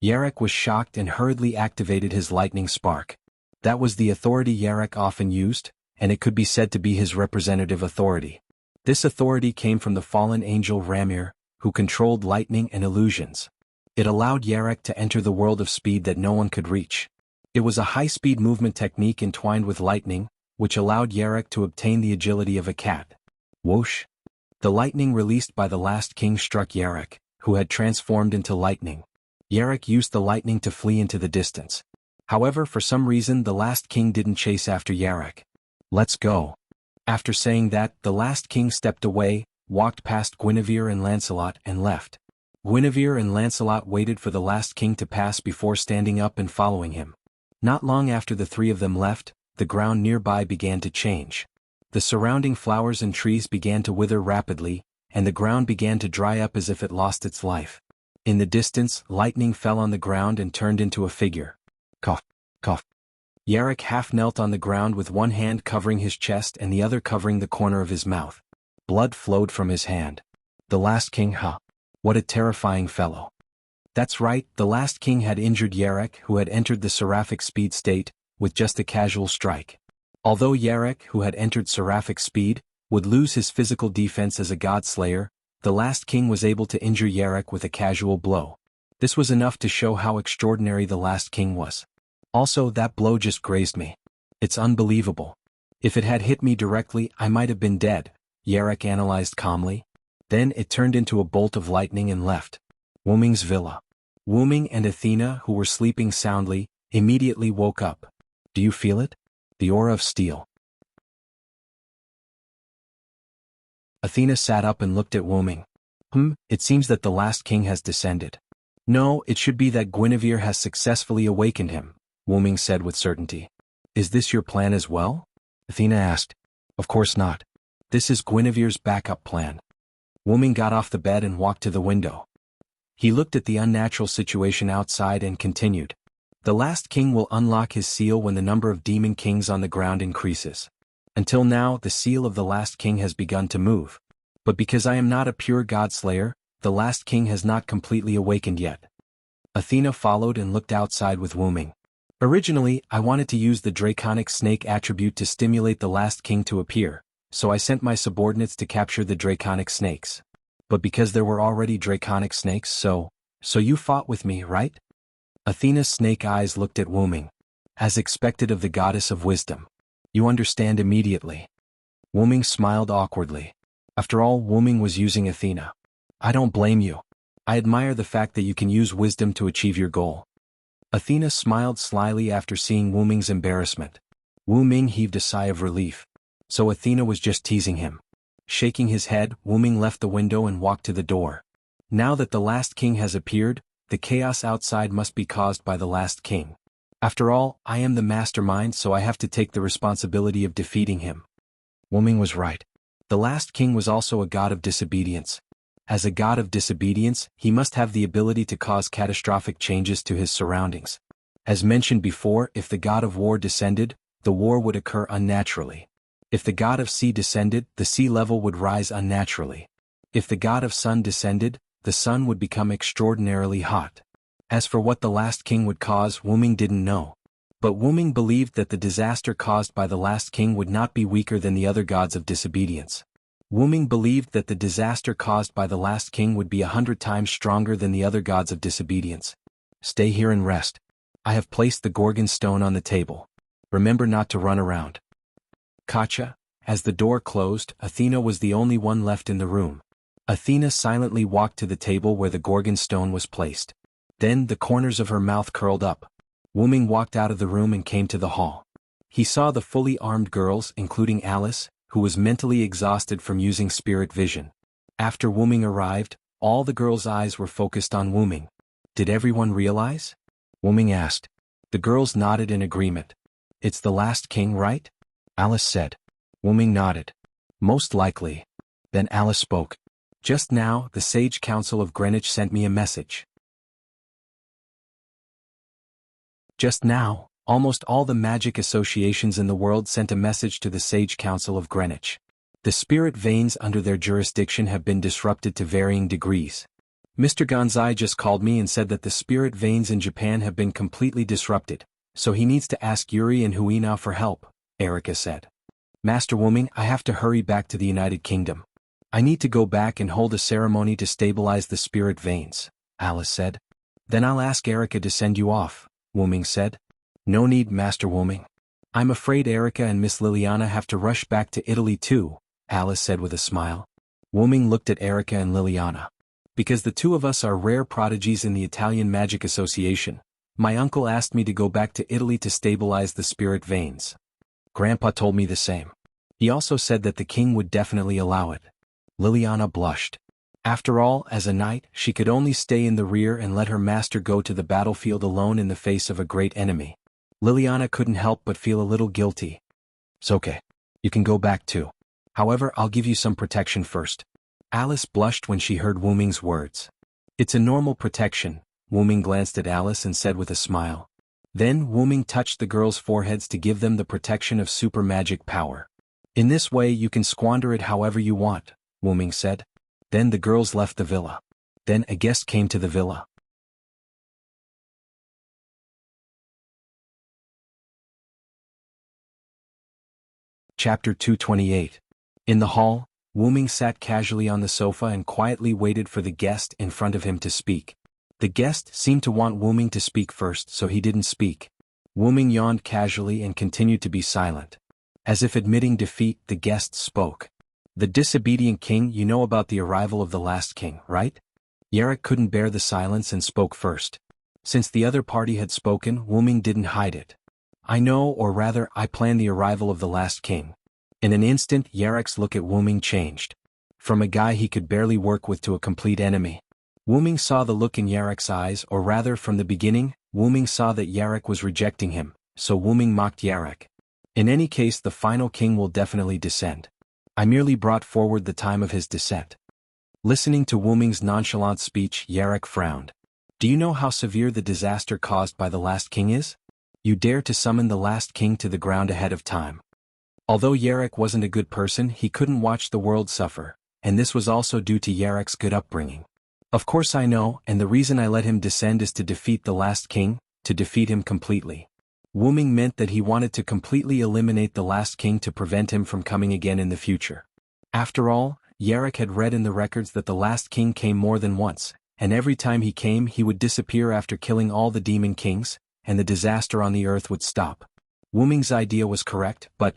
Yarrick was shocked and hurriedly activated his lightning spark. That was the authority Yarrick often used, and it could be said to be his representative authority. This authority came from the fallen angel Ramir, who controlled lightning and illusions. It allowed Yarrick to enter the world of speed that no one could reach. It was a high-speed movement technique entwined with lightning, which allowed Yarrick to obtain the agility of a cat. Whoosh! The lightning released by the last king struck Yarrick, who had transformed into lightning. Yarrick used the lightning to flee into the distance. However, for some reason the last king didn't chase after Yarrick. Let's go. After saying that, the last king stepped away, walked past Guinevere and Lancelot and left. Guinevere and Lancelot waited for the last king to pass before standing up and following him. Not long after the three of them left, the ground nearby began to change. The surrounding flowers and trees began to wither rapidly, and the ground began to dry up as if it lost its life. In the distance, lightning fell on the ground and turned into a figure. Cough, cough. Yarrick half knelt on the ground with one hand covering his chest and the other covering the corner of his mouth. Blood flowed from his hand. The last king, huh? What a terrifying fellow. That's right, the last king had injured Yarek, who had entered the seraphic speed state, with just a casual strike. Although Yarek, who had entered seraphic speed, would lose his physical defense as a god slayer, the last king was able to injure Yarek with a casual blow. This was enough to show how extraordinary the last king was. Also, that blow just grazed me. It's unbelievable. If it had hit me directly, I might have been dead, Yarek analyzed calmly. Then it turned into a bolt of lightning and left Wuming's villa. Wuming and Athena, who were sleeping soundly, immediately woke up. Do you feel it? The aura of steel. Athena sat up and looked at Wuming. It seems that the last king has descended. No, it should be that Guinevere has successfully awakened him, Wuming said with certainty. Is this your plan as well? Athena asked. Of course not. This is Guinevere's backup plan. Wuming got off the bed and walked to the window. He looked at the unnatural situation outside and continued. The last king will unlock his seal when the number of demon kings on the ground increases. Until now, the seal of the last king has begun to move. But because I am not a pure god slayer, the last king has not completely awakened yet. Athena followed and looked outside with Wuming. Originally, I wanted to use the draconic snake attribute to stimulate the last king to appear, so I sent my subordinates to capture the draconic snakes. But because there were already draconic snakes, so you fought with me, right? Athena's snake eyes looked at Wuming. As expected of the goddess of wisdom. You understand immediately. Wuming smiled awkwardly. After all, Wuming was using Athena. I don't blame you. I admire the fact that you can use wisdom to achieve your goal. Athena smiled slyly after seeing Wuming's embarrassment. Wuming heaved a sigh of relief. So Athena was just teasing him. Shaking his head, Wuming left the window and walked to the door. Now that the last king has appeared, the chaos outside must be caused by the last king. After all, I am the mastermind, so I have to take the responsibility of defeating him. Wuming was right. The last king was also a god of disobedience. As a god of disobedience, he must have the ability to cause catastrophic changes to his surroundings. As mentioned before, if the god of war descended, the war would occur unnaturally. If the god of sea descended, the sea level would rise unnaturally. If the god of sun descended, the sun would become extraordinarily hot. As for what the last king would cause, Wuming didn't know. But Wuming believed that the disaster caused by the last king would not be weaker than the other gods of disobedience. Wuming believed that the disaster caused by the last king would be 100 times stronger than the other gods of disobedience. Stay here and rest. I have placed the Gorgon stone on the table. Remember not to run around. Kacha. As the door closed, Athena was the only one left in the room. Athena silently walked to the table where the Gorgon stone was placed. Then the corners of her mouth curled up. Wuming walked out of the room and came to the hall. He saw the fully armed girls, including Alice, who was mentally exhausted from using spirit vision. After Wuming arrived, all the girls' eyes were focused on Wuming. Did everyone realize? Wuming asked. The girls nodded in agreement. It's the last king, right? Alice said. Wuming nodded. Most likely. Then Alice spoke. Just now, the Sage Council of Greenwich sent me a message. Just now, almost all the magic associations in the world sent a message to the Sage Council of Greenwich. The spirit veins under their jurisdiction have been disrupted to varying degrees. Mr. Gonzai just called me and said that the spirit veins in Japan have been completely disrupted, so he needs to ask Yuri and Huina for help, Erica said. Master Wuming, I have to hurry back to the United Kingdom. I need to go back and hold a ceremony to stabilize the spirit veins, Alice said. Then I'll ask Erica to send you off, Wuming said. No need, Master Wuming. I'm afraid Erica and Miss Liliana have to rush back to Italy too, Alice said with a smile. Wuming looked at Erica and Liliana. Because the two of us are rare prodigies in the Italian Magic Association, my uncle asked me to go back to Italy to stabilize the spirit veins. Grandpa told me the same. He also said that the king would definitely allow it. Liliana blushed. After all, as a knight, she could only stay in the rear and let her master go to the battlefield alone in the face of a great enemy. Liliana couldn't help but feel a little guilty. It's okay. You can go back too. However, I'll give you some protection first. Alice blushed when she heard Wuming's words. It's a normal protection, Wuming glanced at Alice and said with a smile. Then Wuming touched the girls' foreheads to give them the protection of super magic power. In this way you can squander it however you want, Wu Ming said. Then the girls left the villa. Then a guest came to the villa. Chapter 228. In the hall, Wu Ming sat casually on the sofa and quietly waited for the guest in front of him to speak. The guest seemed to want Wu Ming to speak first, so he didn't speak. Wu Ming yawned casually and continued to be silent. As if admitting defeat, the guest spoke. The disobedient king, you know about the arrival of the last king, right? Yarek couldn't bear the silence and spoke first. Since the other party had spoken, Wu Ming didn't hide it. I know, or rather, I plan the arrival of the last king. In an instant, Yarek's look at Wu Ming changed. From a guy he could barely work with to a complete enemy. Wu Ming saw the look in Yarek's eyes, or rather, from the beginning, Wu Ming saw that Yarek was rejecting him, so Wu Ming mocked Yarek. In any case, the final king will definitely descend. I merely brought forward the time of his descent. Listening to Wu Ming's nonchalant speech, Yarek frowned. Do you know how severe the disaster caused by the last king is? You dare to summon the last king to the ground ahead of time. Although Yarek wasn't a good person, he couldn't watch the world suffer, and this was also due to Yarek's good upbringing. Of course I know, and the reason I let him descend is to defeat the last king, to defeat him completely. Wu Ming meant that he wanted to completely eliminate the last king to prevent him from coming again in the future. After all, Yarek had read in the records that the last king came more than once, and every time he came he would disappear after killing all the demon kings, and the disaster on the earth would stop. Wu Ming's idea was correct, but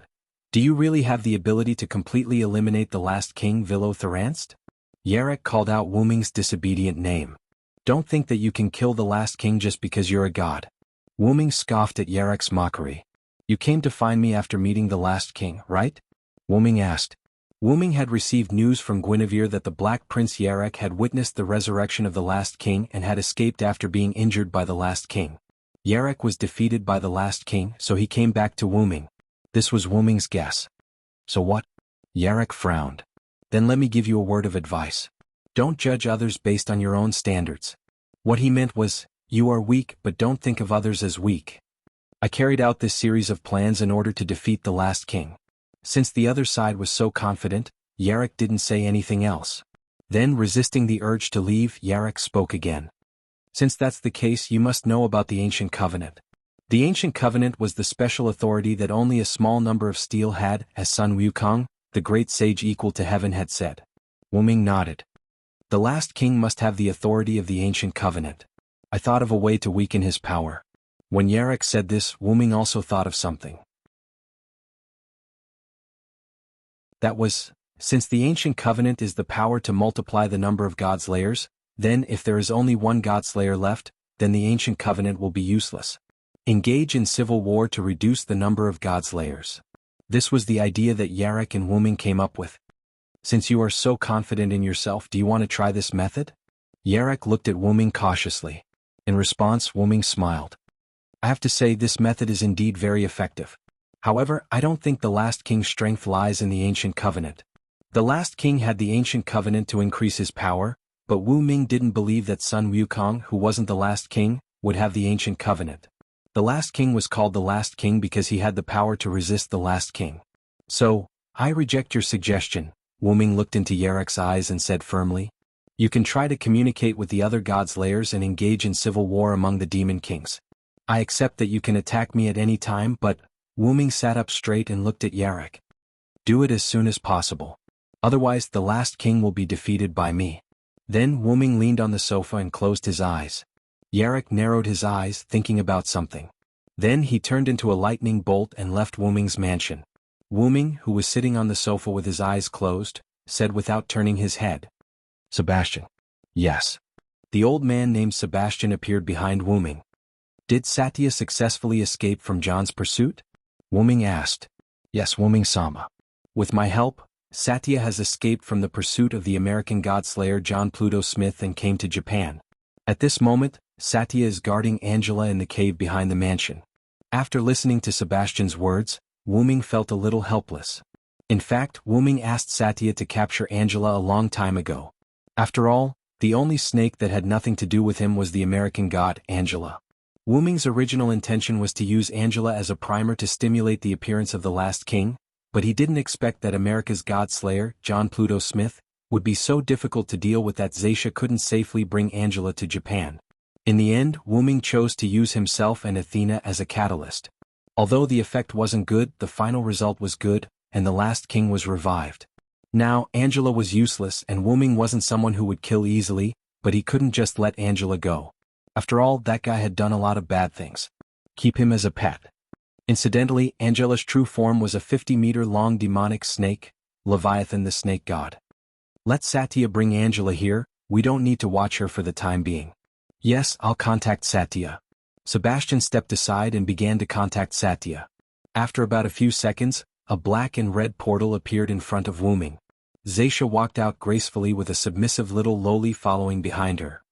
do you really have the ability to completely eliminate the last king, Vilo-Theranst? Yarek called out Wu Ming's disobedient name. Don't think that you can kill the last king just because you're a god. Wu Ming scoffed at Yarek's mockery. You came to find me after meeting the last king, right? Wu Ming asked. Wu Ming had received news from Guinevere that the Black Prince Yarek had witnessed the resurrection of the last king and had escaped after being injured by the last king. Yarek was defeated by the last king, so he came back to Wu Ming. This was Wu Ming's guess. So what? Yarek frowned. Then let me give you a word of advice. Don't judge others based on your own standards. What he meant was, you are weak, but don't think of others as weak. I carried out this series of plans in order to defeat the last king. Since the other side was so confident, Yarek didn't say anything else. Then, resisting the urge to leave, Yarek spoke again. Since that's the case, you must know about the Ancient Covenant. The Ancient Covenant was the special authority that only a small number of steel had, as Sun Wukong, the great sage equal to heaven, had said. Wu Ming nodded. The last king must have the authority of the Ancient Covenant. I thought of a way to weaken his power. When Yarek said this, Wu Ming also thought of something. That was, since the Ancient Covenant is the power to multiply the number of God Slayers, then if there is only one God Slayer left, then the Ancient Covenant will be useless. Engage in civil war to reduce the number of God Slayers. This was the idea that Yarek and Wu Ming came up with. Since you are so confident in yourself, do you want to try this method? Yarek looked at Wu Ming cautiously. In response, Wu Ming smiled. I have to say this method is indeed very effective. However, I don't think the last king's strength lies in the Ancient Covenant. The last king had the Ancient Covenant to increase his power, but Wu Ming didn't believe that Sun Wukong, who wasn't the last king, would have the Ancient Covenant. The last king was called the last king because he had the power to resist the last king. So, I reject your suggestion, Wu Ming looked into Yarek's eyes and said firmly. You can try to communicate with the other God Slayers and engage in civil war among the demon kings. I accept that you can attack me at any time, but, Wu Ming sat up straight and looked at Yarek. Do it as soon as possible. Otherwise the last king will be defeated by me. Then Wu Ming leaned on the sofa and closed his eyes. Yarek narrowed his eyes, thinking about something. Then he turned into a lightning bolt and left Wu Ming's mansion. Wu Ming, who was sitting on the sofa with his eyes closed, said without turning his head. Sebastian. Yes. The old man named Sebastian appeared behind Wu Ming. Did Satya successfully escape from John's pursuit? Wu Ming asked. Yes, Wu Ming-sama. With my help, Satya has escaped from the pursuit of the American God Slayer John Pluto Smith and came to Japan. At this moment, Satya is guarding Angela in the cave behind the mansion. After listening to Sebastian's words, Wu Ming felt a little helpless. In fact, Wu Ming asked Satya to capture Angela a long time ago. After all, the only snake that had nothing to do with him was the American god, Angela. Wu Ming's original intention was to use Angela as a primer to stimulate the appearance of the last king, but he didn't expect that America's God Slayer, John Pluto Smith, would be so difficult to deal with that Zaisha couldn't safely bring Angela to Japan. In the end, Wu-Ming chose to use himself and Athena as a catalyst. Although the effect wasn't good, the final result was good, and the last king was revived. Now, Angela was useless and Wu-Ming wasn't someone who would kill easily, but he couldn't just let Angela go. After all, that guy had done a lot of bad things. Keep him as a pet. Incidentally, Angela's true form was a 50-meter-long demonic snake, Leviathan the snake god. Let Satya bring Angela here, we don't need to watch her for the time being. Yes, I'll contact Satya. Sebastian stepped aside and began to contact Satya. After about a few seconds, a black and red portal appeared in front of Wu-Ming. Zaisha walked out gracefully with a submissive little loli following behind her.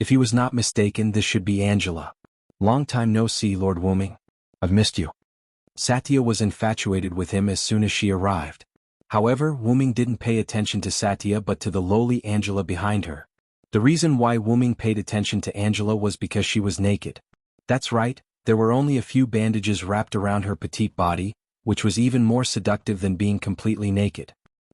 If he was not mistaken, this should be Angela. Long time no see, Lord Wu-Ming. I've missed you. Satya was infatuated with him as soon as she arrived. However, Wu-Ming didn't pay attention to Satya but to the lowly Angela behind her. The reason why Wu-Ming paid attention to Angela was because she was naked. That's right, there were only a few bandages wrapped around her petite body, which was even more seductive than being completely naked.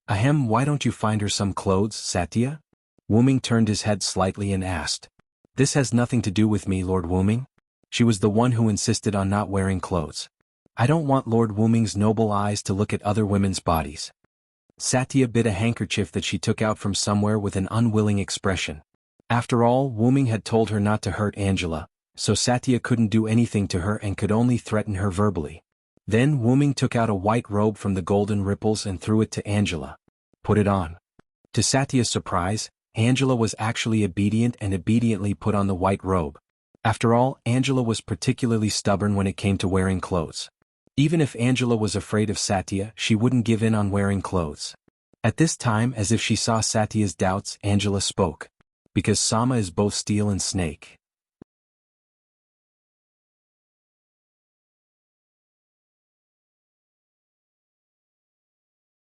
Ahem, why don't you find her some clothes, Satya? Wu-Ming turned his head slightly and asked. This has nothing to do with me, Lord Wu-Ming. She was the one who insisted on not wearing clothes. I don't want Lord Wu-Ming's noble eyes to look at other women's bodies. Satya bit a handkerchief that she took out from somewhere with an unwilling expression. After all, Wu-Ming had told her not to hurt Angela, so Satya couldn't do anything to her and could only threaten her verbally. Then Wu-Ming took out a white robe from the golden ripples and threw it to Angela. Put it on. To Satya's surprise, Angela was actually obedient and obediently put on the white robe. After all, Angela was particularly stubborn when it came to wearing clothes. Even if Angela was afraid of Satya, she wouldn't give in on wearing clothes. At this time, as if she saw Satya's doubts, Angela spoke. Because Sama is both steel and snake.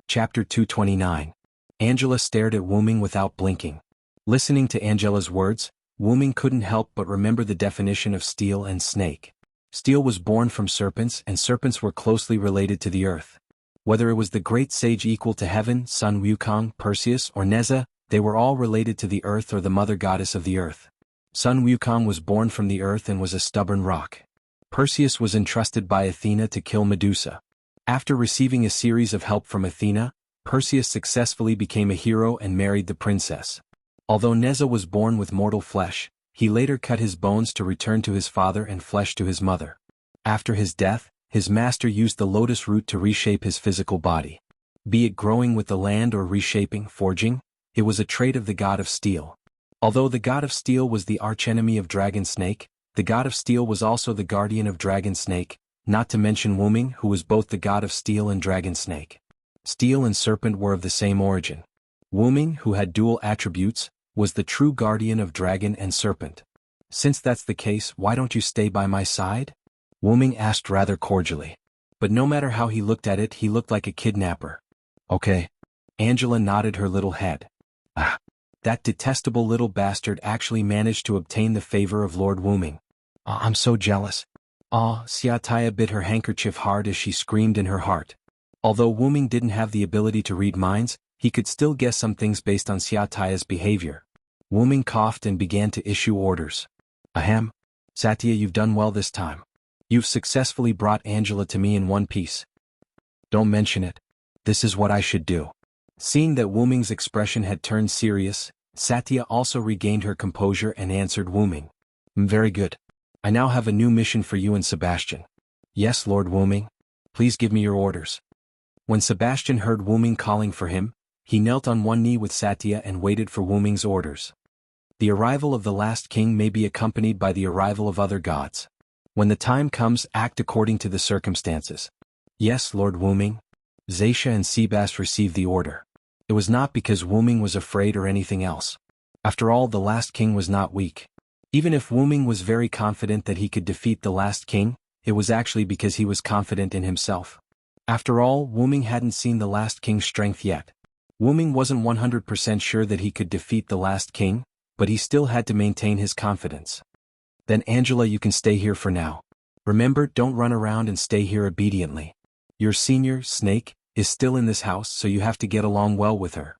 Chapter 229. Angela stared at Wu-Ming without blinking. Listening to Angela's words, Wu-Ming couldn't help but remember the definition of steel and snake. Steel was born from serpents and serpents were closely related to the earth. Whether it was the great sage equal to heaven, Sun Wukong, Perseus, or Neza, they were all related to the earth or the mother goddess of the earth. Sun Wukong was born from the earth and was a stubborn rock. Perseus was entrusted by Athena to kill Medusa. After receiving a series of help from Athena, Perseus successfully became a hero and married the princess. Although Neza was born with mortal flesh, he later cut his bones to return to his father and flesh to his mother. After his death, his master used the lotus root to reshape his physical body. Be it growing with the land or reshaping, forging, it was a trait of the god of steel. Although the god of steel was the archenemy of Dragon Snake, the god of steel was also the guardian of Dragon Snake, not to mention Wu-Ming, who was both the god of steel and Dragon Snake. Steel and serpent were of the same origin. Wu-Ming, who had dual attributes, was the true guardian of dragon and serpent. Since that's the case, why don't you stay by my side? Wu-Ming asked rather cordially. But no matter how he looked at it, he looked like a kidnapper. Okay. Angela nodded her little head. Ah. That detestable little bastard actually managed to obtain the favor of Lord Wu-Ming. I'm so jealous. Xiataya bit her handkerchief hard as she screamed in her heart. Although Wu-Ming didn't have the ability to read minds, he could still guess some things based on Xiataya's behavior. Wu-Ming coughed and began to issue orders. Ahem. Satya, you've done well this time. You've successfully brought Angela to me in one piece. Don't mention it. This is what I should do. Seeing that Wu-Ming's expression had turned serious, Satya also regained her composure and answered Wu-Ming. Very good. I now have a new mission for you and Sebastian. Yes, Lord Wu-Ming. Please give me your orders. When Sebastian heard Wu-Ming calling for him, he knelt on one knee with Satya and waited for Wu-Ming's orders. The arrival of the last king may be accompanied by the arrival of other gods. When the time comes, act according to the circumstances. Yes, Lord Wu-Ming. Zaisha and Sebas received the order. It was not because Wu-Ming was afraid or anything else. After all, the last king was not weak. Even if Wu-Ming was very confident that he could defeat the last king, it was actually because he was confident in himself. After all, Wu-Ming hadn't seen the last king's strength yet. Wu-Ming wasn't 100% sure that he could defeat the last king, but he still had to maintain his confidence. Then Angela, you can stay here for now. Remember, don't run around and stay here obediently. Your senior, Snake, is still in this house, so you have to get along well with her.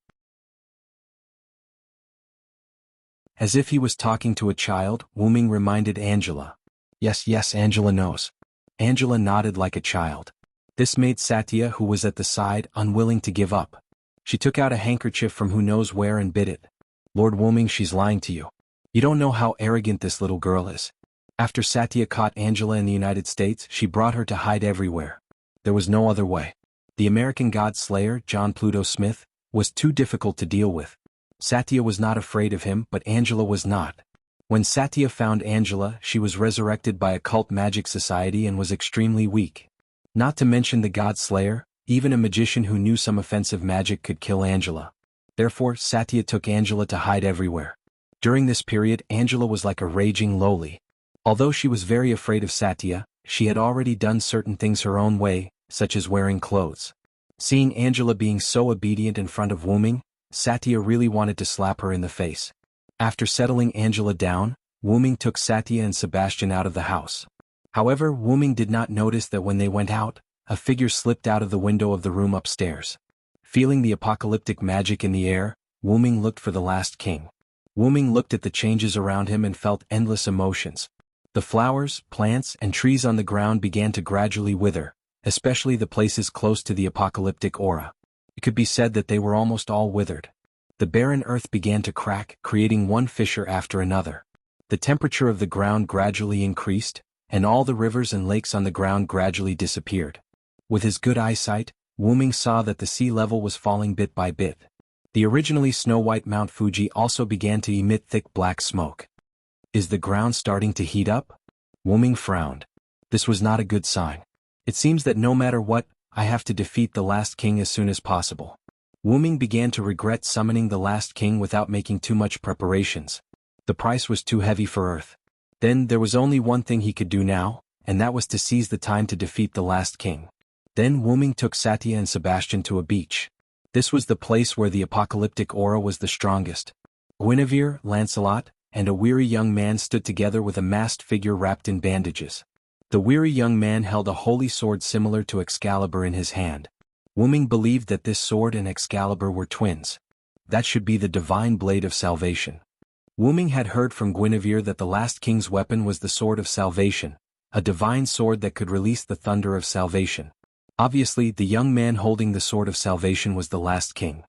As if he was talking to a child, Wu Ming reminded Angela. Yes, Angela knows. Angela nodded like a child. This made Satya, who was at the side, unwilling to give up. She took out a handkerchief from who knows where and bit it. Lord Wu Ming, she's lying to you. You don't know how arrogant this little girl is. After Satya caught Angela in the United States, she brought her to hide everywhere. There was no other way. The American God Slayer, John Pluto Smith, was too difficult to deal with. Satya was not afraid of him, but Angela was not. When Satya found Angela, she was resurrected by a cult magic society and was extremely weak. Not to mention the God Slayer, even a magician who knew some offensive magic could kill Angela. Therefore, Satya took Angela to hide everywhere. During this period, Angela was like a raging loli. Although she was very afraid of Satya, she had already done certain things her own way, such as wearing clothes. Seeing Angela being so obedient in front of Wu Ming, Satya really wanted to slap her in the face. After settling Angela down, Wu Ming took Satya and Sebastian out of the house. However, Wu Ming did not notice that when they went out, a figure slipped out of the window of the room upstairs. Feeling the apocalyptic magic in the air, Wu Ming looked for the last king. Wu Ming looked at the changes around him and felt endless emotions. The flowers, plants, and trees on the ground began to gradually wither, especially the places close to the apocalyptic aura. It could be said that they were almost all withered. The barren earth began to crack, creating one fissure after another. The temperature of the ground gradually increased, and all the rivers and lakes on the ground gradually disappeared. With his good eyesight, Wu Ming saw that the sea level was falling bit by bit. The originally snow-white Mount Fuji also began to emit thick black smoke. Is the ground starting to heat up? Wu Ming frowned. This was not a good sign. It seems that no matter what, I have to defeat the last king as soon as possible. Wu Ming began to regret summoning the last king without making too much preparations. The price was too heavy for Earth. Then there was only one thing he could do now, and that was to seize the time to defeat the last king. Then Wu Ming took Satya and Sebastian to a beach. This was the place where the apocalyptic aura was the strongest. Guinevere, Lancelot, and a weary young man stood together with a masked figure wrapped in bandages. The weary young man held a holy sword similar to Excalibur in his hand. Wu Ming believed that this sword and Excalibur were twins. That should be the divine blade of salvation. Wu Ming had heard from Guinevere that the last king's weapon was the sword of salvation, a divine sword that could release the thunder of salvation. Obviously, the young man holding the sword of salvation was the last king.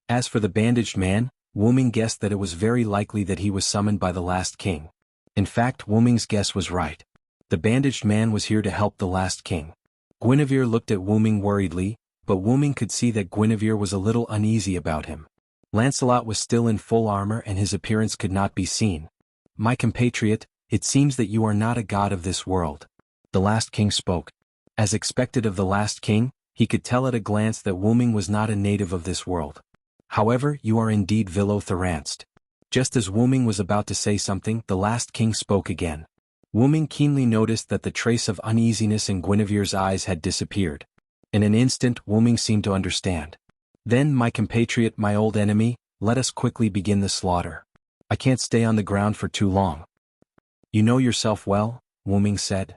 As for the bandaged man, Wu Ming guessed that it was very likely that he was summoned by the last king. In fact, Wu Ming's guess was right. The bandaged man was here to help the last king. Guinevere looked at Wu Ming worriedly, but Wu Ming could see that Guinevere was a little uneasy about him. Lancelot was still in full armor and his appearance could not be seen. My compatriot, it seems that you are not a god of this world. The last king spoke. As expected of the last king, he could tell at a glance that Wu Ming was not a native of this world. However, you are indeed vilo-theranced. Just as Wu Ming was about to say something, the last king spoke again. Wu Ming keenly noticed that the trace of uneasiness in Guinevere's eyes had disappeared. In an instant, Wu Ming seemed to understand. Then, my compatriot, my old enemy, let us quickly begin the slaughter. I can't stay on the ground for too long. You know yourself well, Wu Ming said.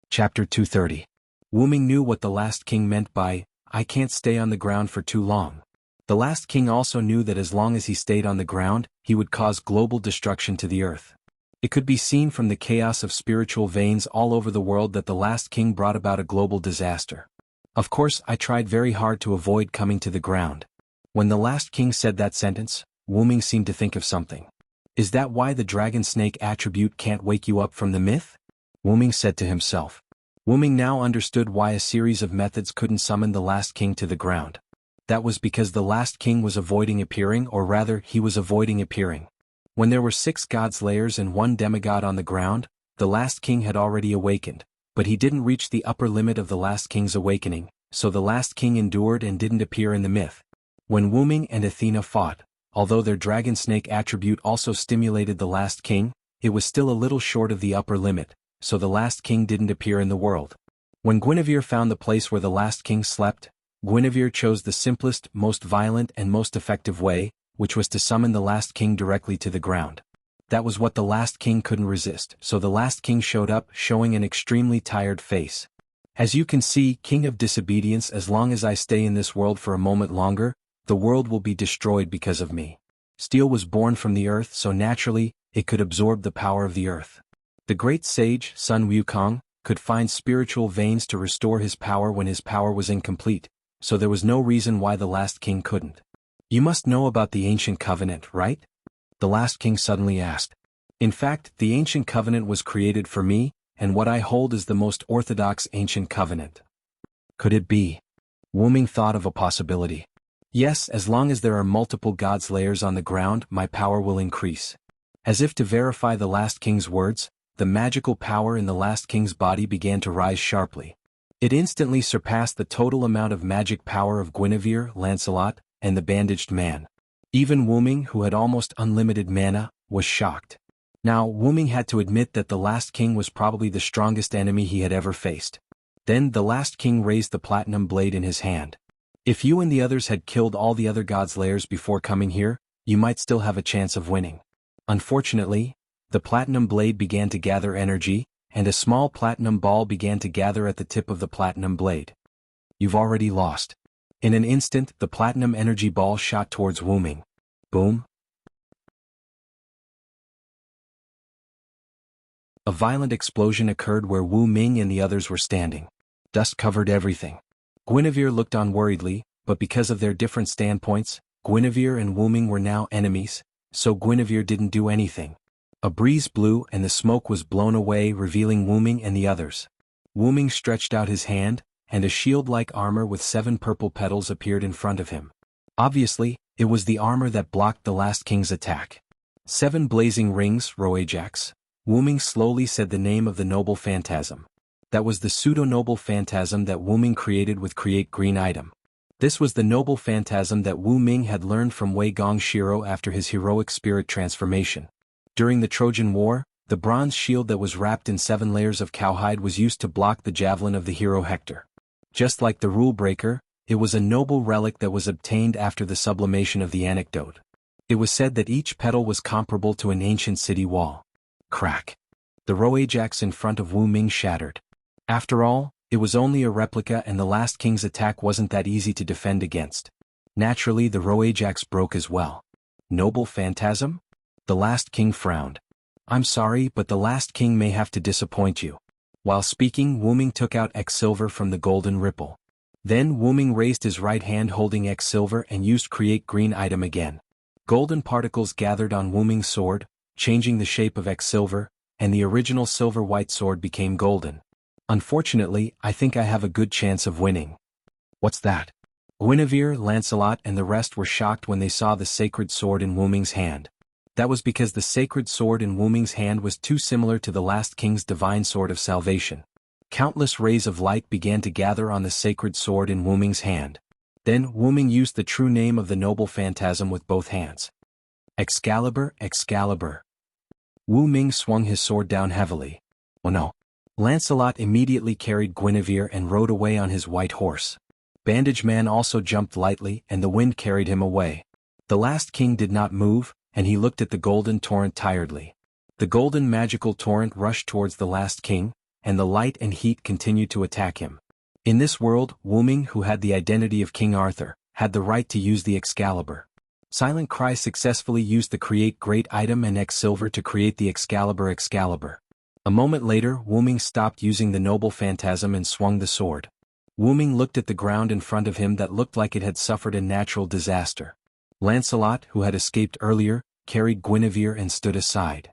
Chapter 230. Wu Ming knew what the last king meant by, I can't stay on the ground for too long. The last king also knew that as long as he stayed on the ground, he would cause global destruction to the earth. It could be seen from the chaos of spiritual veins all over the world that the last king brought about a global disaster. Of course, I tried very hard to avoid coming to the ground. When the last king said that sentence, Wu Ming seemed to think of something. Is that why the dragon snake attribute can't wake you up from the myth? Wu Ming said to himself. Wu Ming now understood why a series of methods couldn't summon the last king to the ground. That was because the last king was avoiding appearing, or rather, he was avoiding appearing. When there were 6 god slayers and 1 demigod on the ground, the last king had already awakened, but he didn't reach the upper limit of the last king's awakening, so the last king endured and didn't appear in the myth. When Wu Ming and Athena fought, although their dragon snake attribute also stimulated the last king, it was still a little short of the upper limit, so the last king didn't appear in the world. When Guinevere found the place where the last king slept, Guinevere chose the simplest, most violent and most effective way, which was to summon the last king directly to the ground. That was what the last king couldn't resist, so the last king showed up, showing an extremely tired face. As you can see, King of Disobedience, as long as I stay in this world for a moment longer, the world will be destroyed because of me. Steel was born from the earth, so naturally, it could absorb the power of the earth. The great sage, Sun Wukong, could find spiritual veins to restore his power when his power was incomplete, so there was no reason why the last king couldn't. You must know about the ancient covenant, right? The last king suddenly asked. In fact, the ancient covenant was created for me, and what I hold is the most orthodox ancient covenant. Could it be? Wu Ming thought of a possibility. Yes, as long as there are multiple gods layers on the ground, my power will increase. As if to verify the last king's words, the magical power in the last king's body began to rise sharply. It instantly surpassed the total amount of magic power of Guinevere, Lancelot, and the bandaged man. Even Wu Ming, who had almost unlimited mana, was shocked. Now, Wu Ming had to admit that the last king was probably the strongest enemy he had ever faced. Then the last king raised the platinum blade in his hand. If you and the others had killed all the other gods' lairs before coming here, you might still have a chance of winning. Unfortunately, the platinum blade began to gather energy, and a small platinum ball began to gather at the tip of the platinum blade. You've already lost. In an instant, the platinum energy ball shot towards Wu Ming. Boom. A violent explosion occurred where Wu Ming and the others were standing. Dust covered everything. Guinevere looked on worriedly, but because of their different standpoints, Guinevere and Wu Ming were now enemies, so Guinevere didn't do anything. A breeze blew and the smoke was blown away, revealing Wu Ming and the others. Wu Ming stretched out his hand, and a shield-like armor with 7 purple petals appeared in front of him. Obviously, it was the armor that blocked the last king's attack. 7 blazing rings, Roajax. Wu Ming slowly said the name of the noble phantasm. That was the pseudo-noble phantasm that Wu Ming created with Create Green item. This was the noble phantasm that Wu Ming had learned from Wei Gong Shiro after his heroic spirit transformation. During the Trojan War, the bronze shield that was wrapped in 7 layers of cowhide was used to block the javelin of the hero Hector. Just like the rule breaker, it was a noble relic that was obtained after the sublimation of the anecdote. It was said that each petal was comparable to an ancient city wall. Crack. The Roajax in front of Wu Ming shattered. After all, it was only a replica and the last king's attack wasn't that easy to defend against. Naturally, the Roajax broke as well. Noble phantasm? The last king frowned. I'm sorry, but the last king may have to disappoint you. While speaking, Wu Ming took out X silver from the golden ripple. Then Wu Ming raised his right hand holding X silver and used Create Green item again. Golden particles gathered on Wu Ming's sword, changing the shape of X silver, and the original silver-white sword became golden. Unfortunately, I think I have a good chance of winning. What's that? Guinevere, Lancelot, and the rest were shocked when they saw the sacred sword in Wu Ming's hand. That was because the sacred sword in Wu Ming's hand was too similar to the last king's divine sword of salvation. Countless rays of light began to gather on the sacred sword in Wu Ming's hand. Then Wu Ming used the true name of the noble phantasm with both hands. Excalibur, Excalibur. Wu Ming swung his sword down heavily. Oh no. Lancelot immediately carried Guinevere and rode away on his white horse. Bandage Man also jumped lightly and the wind carried him away. The last king did not move, and he looked at the golden torrent tiredly. The golden magical torrent rushed towards the last king, and the light and heat continued to attack him. In this world, Wu Ming, who had the identity of King Arthur, had the right to use the Excalibur. Silent Cry successfully used the Create Great item and X Silver to create the Excalibur. A moment later, Wu Ming stopped using the noble phantasm and swung the sword. Wu Ming looked at the ground in front of him that looked like it had suffered a natural disaster. Lancelot, who had escaped earlier, carried Guinevere and stood aside.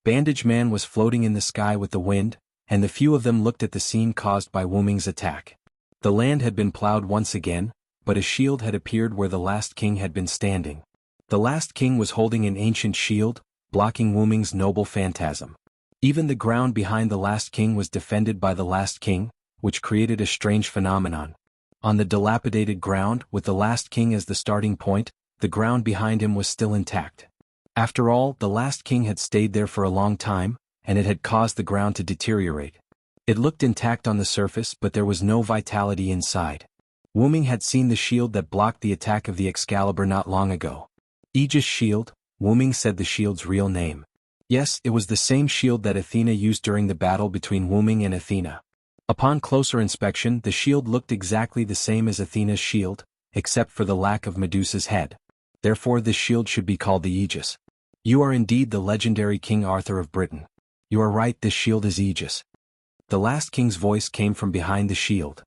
Bandage Man was floating in the sky with the wind, and the few of them looked at the scene caused by Wu Ming's attack. The land had been plowed once again, but a shield had appeared where the last king had been standing. The last king was holding an ancient shield, blocking Wu Ming's noble phantasm. Even the ground behind the last king was defended by the last king, which created a strange phenomenon. On the dilapidated ground, with the last king as the starting point, the ground behind him was still intact. After all, the last king had stayed there for a long time, and it had caused the ground to deteriorate. It looked intact on the surface, but there was no vitality inside. Wu Ming had seen the shield that blocked the attack of the Excalibur not long ago. Aegis Shield, Wu Ming said the shield's real name. Yes, it was the same shield that Athena used during the battle between Wu Ming and Athena. Upon closer inspection, the shield looked exactly the same as Athena's shield, except for the lack of Medusa's head. Therefore this shield should be called the Aegis. You are indeed the legendary King Arthur of Britain. You are right, this shield is Aegis. The last king's voice came from behind the shield.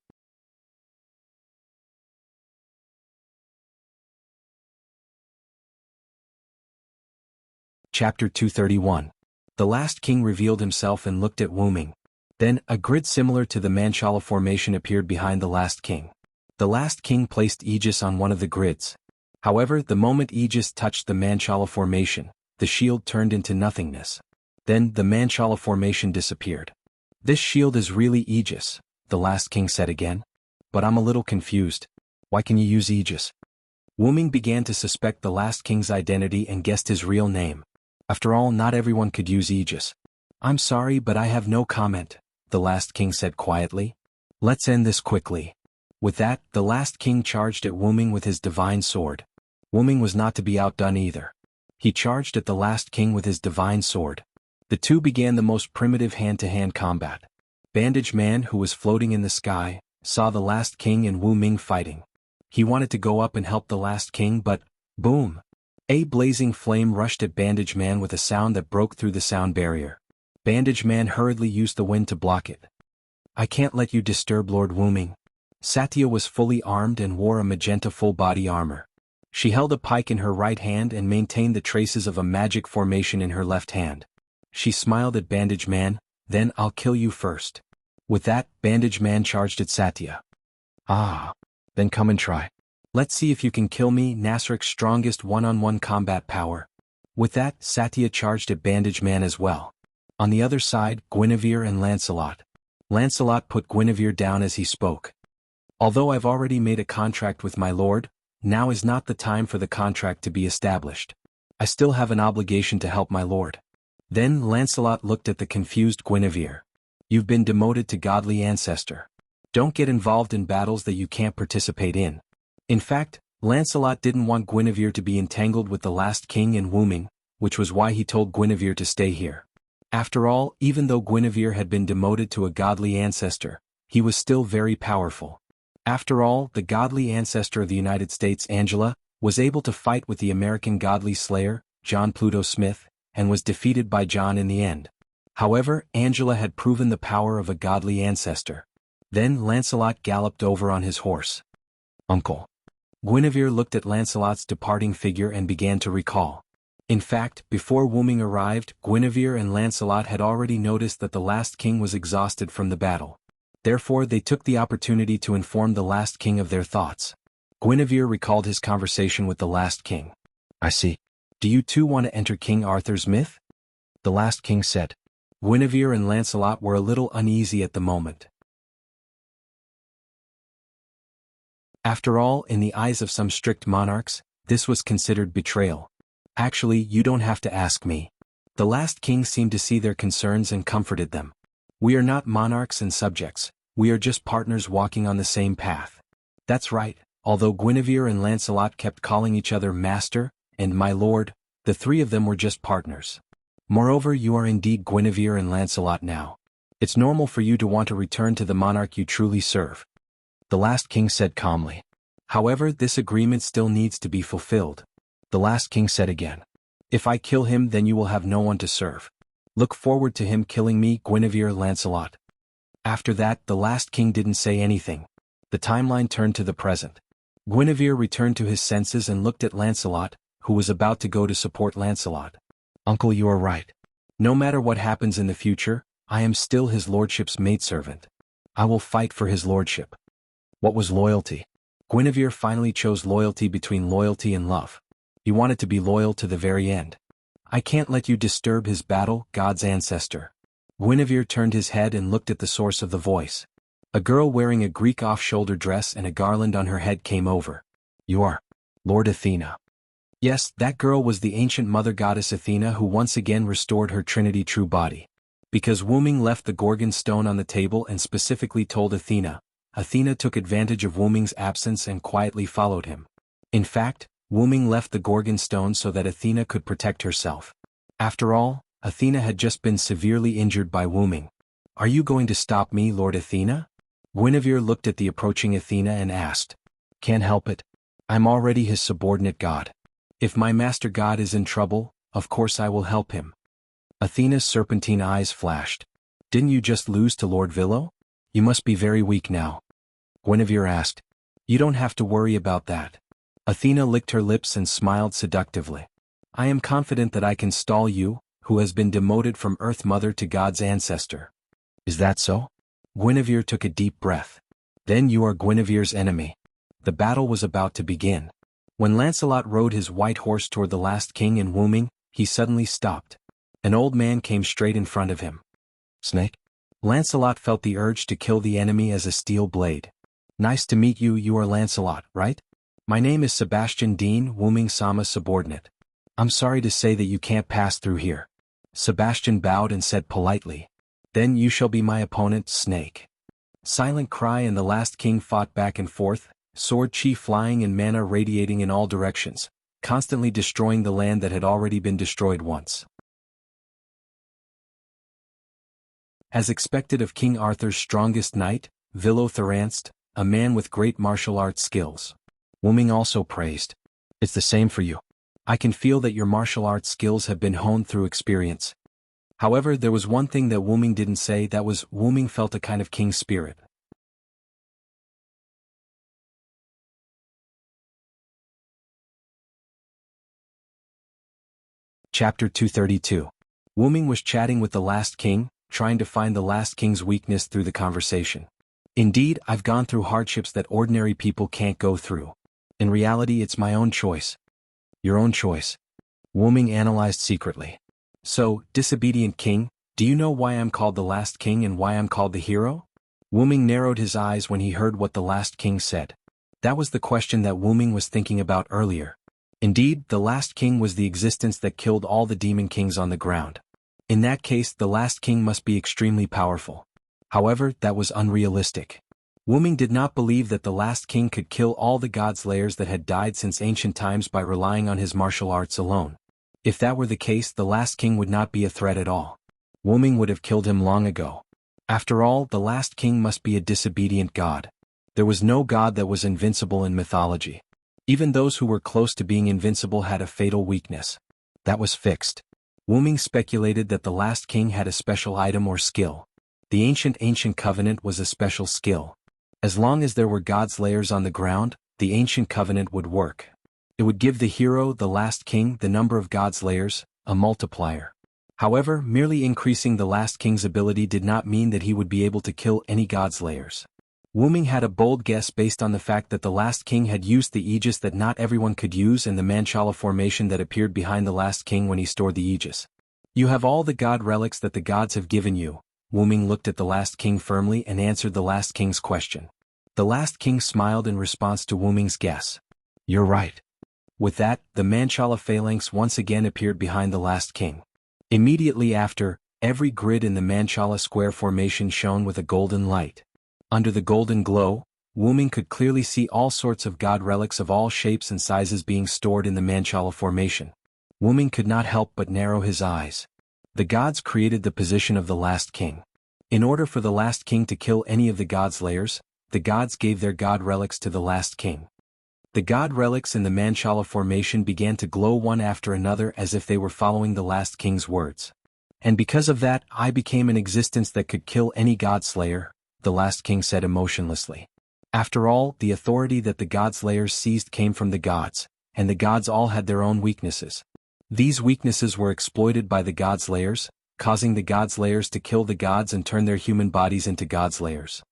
Chapter 231. The last king revealed himself and looked at Wu Ming. Then, a grid similar to the Manchala formation appeared behind the last king. The last king placed Aegis on one of the grids. However, the moment Aegis touched the Manchala formation, the shield turned into nothingness. Then, the Manchala formation disappeared. This shield is really Aegis, the last king said again. But I'm a little confused. Why can you use Aegis? Wu Ming began to suspect the last king's identity and guessed his real name. After all, not everyone could use Aegis. I'm sorry, but I have no comment, the last king said quietly. Let's end this quickly. With that, the last king charged at Wu Ming with his divine sword. Wu Ming was not to be outdone either. He charged at the last king with his divine sword. The two began the most primitive hand-to-hand combat. Bandage Man, who was floating in the sky, saw the last king and Wu Ming fighting. He wanted to go up and help the last king, but, boom! A blazing flame rushed at Bandage Man with a sound that broke through the sound barrier. Bandage Man hurriedly used the wind to block it. I can't let you disturb Lord Wu Ming. Satya was fully armed and wore a magenta full-body armor. She held a pike in her right hand and maintained the traces of a magic formation in her left hand. She smiled at Bandage Man, then I'll kill you first. With that, Bandage Man charged at Satya. Ah. Then come and try. Let's see if you can kill me, Nasrik's strongest one-on-one combat power. With that, Satya charged at Bandage Man as well. On the other side, Guinevere and Lancelot. Lancelot put Guinevere down as he spoke. Although I've already made a contract with my lord, now is not the time for the contract to be established. I still have an obligation to help my lord. Then Lancelot looked at the confused Guinevere. You've been demoted to godly ancestor. Don't get involved in battles that you can't participate in. In fact, Lancelot didn't want Guinevere to be entangled with the last king and Wu Ming, which was why he told Guinevere to stay here. After all, even though Guinevere had been demoted to a godly ancestor, he was still very powerful. After all, the godly ancestor of the United States, Angela, was able to fight with the American godly slayer, John Pluto Smith, and was defeated by John in the end. However, Angela had proven the power of a godly ancestor. Then Lancelot galloped over on his horse. Uncle. Guinevere looked at Lancelot's departing figure and began to recall. In fact, before Wu Ming arrived, Guinevere and Lancelot had already noticed that the last king was exhausted from the battle. Therefore they took the opportunity to inform the last king of their thoughts. Guinevere recalled his conversation with the last king. I see. Do you two want to enter King Arthur's myth? The last king said. Guinevere and Lancelot were a little uneasy at the moment. After all, in the eyes of some strict monarchs, this was considered betrayal. Actually, you don't have to ask me. The last king seemed to see their concerns and comforted them. We are not monarchs and subjects, we are just partners walking on the same path. That's right, although Guinevere and Lancelot kept calling each other master and my lord, the three of them were just partners. Moreover, you are indeed Guinevere and Lancelot now. It's normal for you to want to return to the monarch you truly serve. The last king said calmly. However, this agreement still needs to be fulfilled. The last king said again. If I kill him, then you will have no one to serve. Look forward to him killing me, Guinevere, Lancelot. After that, the last king didn't say anything. The timeline turned to the present. Guinevere returned to his senses and looked at Lancelot, who was about to go to support Lancelot. Uncle, you are right. No matter what happens in the future, I am still his lordship's maidservant. I will fight for his lordship. What was loyalty? Guinevere finally chose loyalty between loyalty and love. He wanted to be loyal to the very end. I can't let you disturb his battle, God's ancestor. Guinevere turned his head and looked at the source of the voice. A girl wearing a Greek off-shoulder dress and a garland on her head came over. You are Lord Athena. Yes, that girl was the ancient mother goddess Athena who once again restored her Trinity true body. Because Wu Ming left the Gorgon stone on the table and specifically told Athena, Athena took advantage of Wuming's absence and quietly followed him. In fact, Wuming left the Gorgon stone so that Athena could protect herself. After all, Athena had just been severely injured by Wuming. "Are you going to stop me, Lord Athena?" Guinevere looked at the approaching Athena and asked. "Can't help it. I'm already his subordinate god. If my master god is in trouble, of course I will help him." Athena's serpentine eyes flashed. "Didn't you just lose to Lord Villo? You must be very weak now." Guinevere asked. "You don't have to worry about that." Athena licked her lips and smiled seductively. "I am confident that I can stall you, who has been demoted from Earth Mother to God's ancestor." "Is that so?" Guinevere took a deep breath. "Then you are Guinevere's enemy." The battle was about to begin. When Lancelot rode his white horse toward the last king in Wuming, he suddenly stopped. An old man came straight in front of him. "Snake?" Lancelot felt the urge to kill the enemy as a steel blade. "Nice to meet you. You are Lancelot, right?" "My name is Sebastian Dean, Wuming-sama's subordinate. I'm sorry to say that you can't pass through here." Sebastian bowed and said politely. "Then you shall be my opponent, Snake." Silent Cry and the last king fought back and forth, sword chi flying and mana radiating in all directions, constantly destroying the land that had already been destroyed once. As expected of King Arthur's strongest knight, Villothoranst, a man with great martial arts skills. Wuming also praised. "It's the same for you. I can feel that your martial arts skills have been honed through experience." However, there was one thing that Wuming didn't say, that was, Wuming felt a kind of king spirit. Chapter 232. Wuming was chatting with the last king, trying to find the last king's weakness through the conversation. "Indeed, I've gone through hardships that ordinary people can't go through. In reality, it's my own choice." "Your own choice?" Wuming analyzed secretly. "So, disobedient king, do you know why I'm called the last king and why I'm called the hero?" Wuming narrowed his eyes when he heard what the last king said. That was the question that Wuming was thinking about earlier. Indeed, the last king was the existence that killed all the demon kings on the ground. In that case, the last king must be extremely powerful. However, that was unrealistic. Wuming did not believe that the last king could kill all the god slayers that had died since ancient times by relying on his martial arts alone. If that were the case, the last king would not be a threat at all. Wuming would have killed him long ago. After all, the last king must be a disobedient god. There was no god that was invincible in mythology. Even those who were close to being invincible had a fatal weakness. That was fixed. Wuming speculated that the last king had a special item or skill. The ancient covenant was a special skill. As long as there were god slayers on the ground, the ancient covenant would work. It would give the hero, the last king, the number of god slayers, a multiplier. However, merely increasing the last king's ability did not mean that he would be able to kill any god slayers. Wuming had a bold guess based on the fact that the last king had used the aegis that not everyone could use and the Manchala formation that appeared behind the last king when he stored the aegis. "You have all the god relics that the gods have given you." Wuming looked at the last king firmly and answered the last king's question. The last king smiled in response to Wuming's guess. "You're right." With that, the Manchala phalanx once again appeared behind the last king. Immediately after, every grid in the Manchala square formation shone with a golden light. Under the golden glow, Wuming could clearly see all sorts of god relics of all shapes and sizes being stored in the Manchala formation. Wuming could not help but narrow his eyes. The gods created the position of the last king. In order for the last king to kill any of the god slayers, the gods gave their god relics to the last king. The god relics in the Manchala formation began to glow one after another as if they were following the last king's words. "And because of that, I became an existence that could kill any god slayer," the last king said emotionlessly. After all, the authority that the god slayers seized came from the gods, and the gods all had their own weaknesses. These weaknesses were exploited by the god slayers, causing the god slayers to kill the gods and turn their human bodies into god slayers.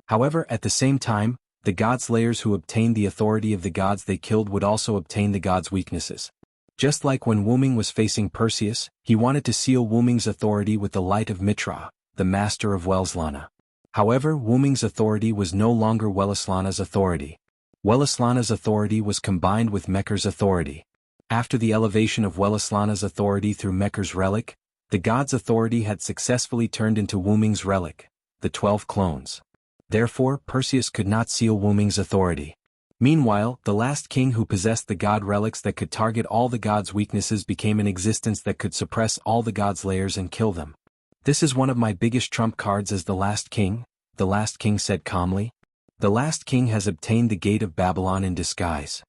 However, at the same time, the god slayers who obtained the authority of the gods they killed would also obtain the gods' weaknesses. Just like when Wuming was facing Perseus, he wanted to seal Wuming's authority with the light of Mitra, the master of Welslana. However, Wuming's authority was no longer Welslana's authority. Welslana's authority was combined with Meker's authority. After the elevation of Welslana's authority through Meker's relic, The god's authority had successfully turned into Wuming's relic, the 12 clones. Therefore, Perseus could not seal Wuming's authority. Meanwhile, the last king who possessed the god relics that could target all the god's weaknesses became an existence that could suppress all the god's layers and kill them. This is one of my biggest trump cards as the last king, the last king said calmly. The last king has obtained the gate of Babylon in disguise.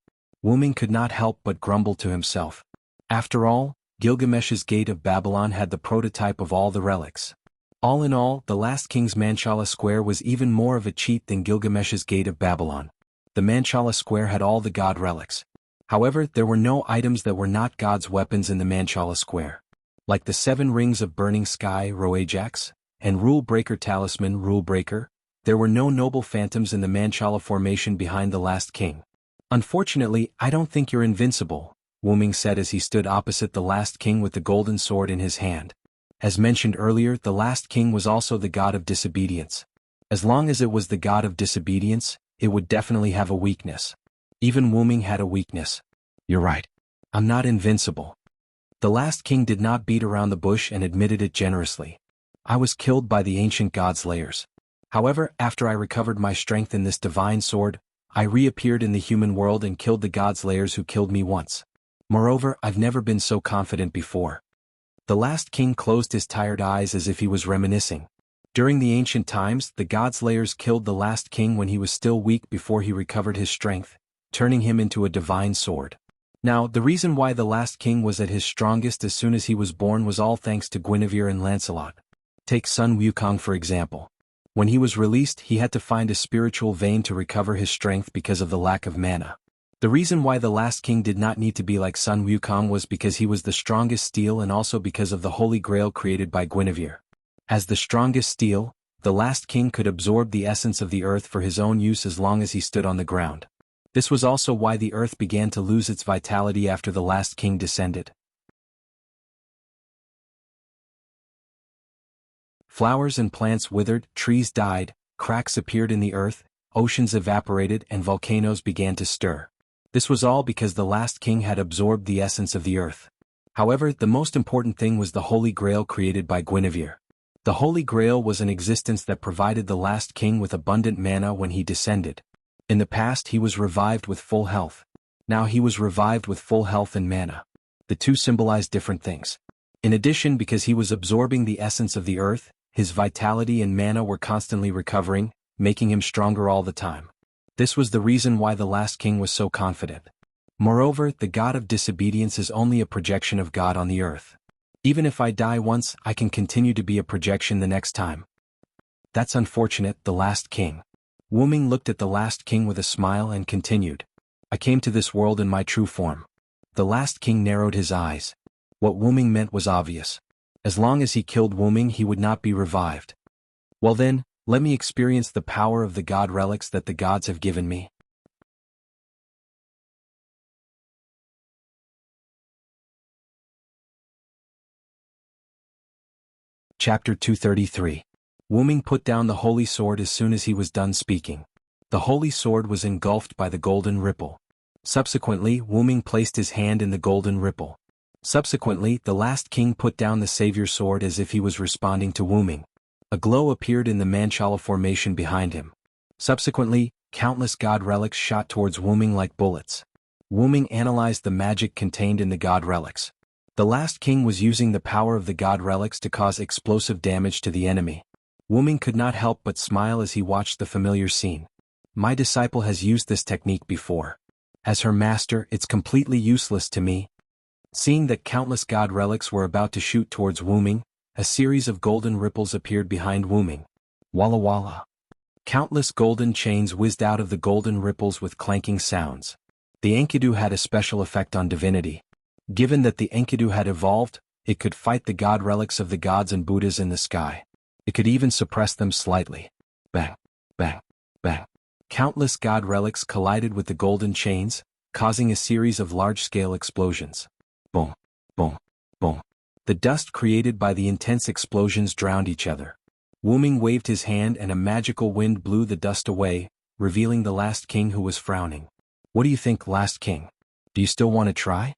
Wuming could not help but grumble to himself. After all, Gilgamesh's gate of Babylon had the prototype of all the relics. All in all, the last king's Manchala square was even more of a cheat than Gilgamesh's gate of Babylon. The Manchala square had all the god relics. However, there were no items that were not god's weapons in the Manchala square. Like the 7 rings of burning sky, Roajax, and Rule Breaker talisman, Rule Breaker, there were no noble phantoms in the Manchala formation behind the last king. Unfortunately, I don't think you're invincible, Wuming said as he stood opposite the last king with the golden sword in his hand. As mentioned earlier, the last king was also the god of disobedience. As long as it was the god of disobedience, it would definitely have a weakness. Even Wuming had a weakness. You're right. I'm not invincible. The last king did not beat around the bush and admitted it generously. I was killed by the ancient god's layers. However, after I recovered my strength in this divine sword, I reappeared in the human world and killed the god's layers who killed me once. Moreover, I've never been so confident before. The last king closed his tired eyes as if he was reminiscing. During the ancient times, the god's layers killed the last king when he was still weak before he recovered his strength, turning him into a divine sword. Now, the reason why the last king was at his strongest as soon as he was born was all thanks to Guinevere and Lancelot. Take Sun Wukong for example. When he was released, he had to find a spiritual vein to recover his strength because of the lack of mana. The reason why the last king did not need to be like Sun Wukong was because he was the strongest steel and also because of the holy grail created by Guinevere. As the strongest steel, the last king could absorb the essence of the earth for his own use as long as he stood on the ground. This was also why the earth began to lose its vitality after the last king descended. Flowers and plants withered, trees died, cracks appeared in the earth, oceans evaporated and volcanoes began to stir. This was all because the last king had absorbed the essence of the earth. However, the most important thing was the Holy Grail created by Guinevere. The Holy Grail was an existence that provided the last king with abundant mana when he descended. In the past he was revived with full health. Now he was revived with full health and mana. The two symbolized different things. In addition, because he was absorbing the essence of the earth, his vitality and mana were constantly recovering, making him stronger all the time. This was the reason why the last king was so confident. Moreover, the god of disobedience is only a projection of God on the earth. Even if I die once, I can continue to be a projection the next time. That's unfortunate, the last king. Wuming looked at the last king with a smile and continued. I came to this world in my true form. The last king narrowed his eyes. What Wuming meant was obvious. As long as he killed Wuming, he would not be revived. Well then, let me experience the power of the god relics that the gods have given me. Chapter 233. Wuming put down the holy sword as soon as he was done speaking. The holy sword was engulfed by the golden ripple. Subsequently, Wuming placed his hand in the golden ripple. Subsequently, the last king put down the savior sword as if he was responding to Wuming. A glow appeared in the Manchala formation behind him. Subsequently, countless god relics shot towards Wuming like bullets. Wuming analyzed the magic contained in the god relics. The last king was using the power of the god relics to cause explosive damage to the enemy. Wuming could not help but smile as he watched the familiar scene. My disciple has used this technique before. As her master, it's completely useless to me. Seeing that countless god relics were about to shoot towards Wuming, a series of golden ripples appeared behind Wuming. Walla walla. Countless golden chains whizzed out of the golden ripples with clanking sounds. The Enkidu had a special effect on divinity. Given that the Enkidu had evolved, it could fight the god relics of the gods and Buddhas in the sky. It could even suppress them slightly. Bang, bang, bang. Countless god relics collided with the golden chains, causing a series of large-scale explosions. Boom, boom, boom. The dust created by the intense explosions drowned each other. Wuming waved his hand and a magical wind blew the dust away, revealing the last king who was frowning. What do you think, last king? Do you still want to try?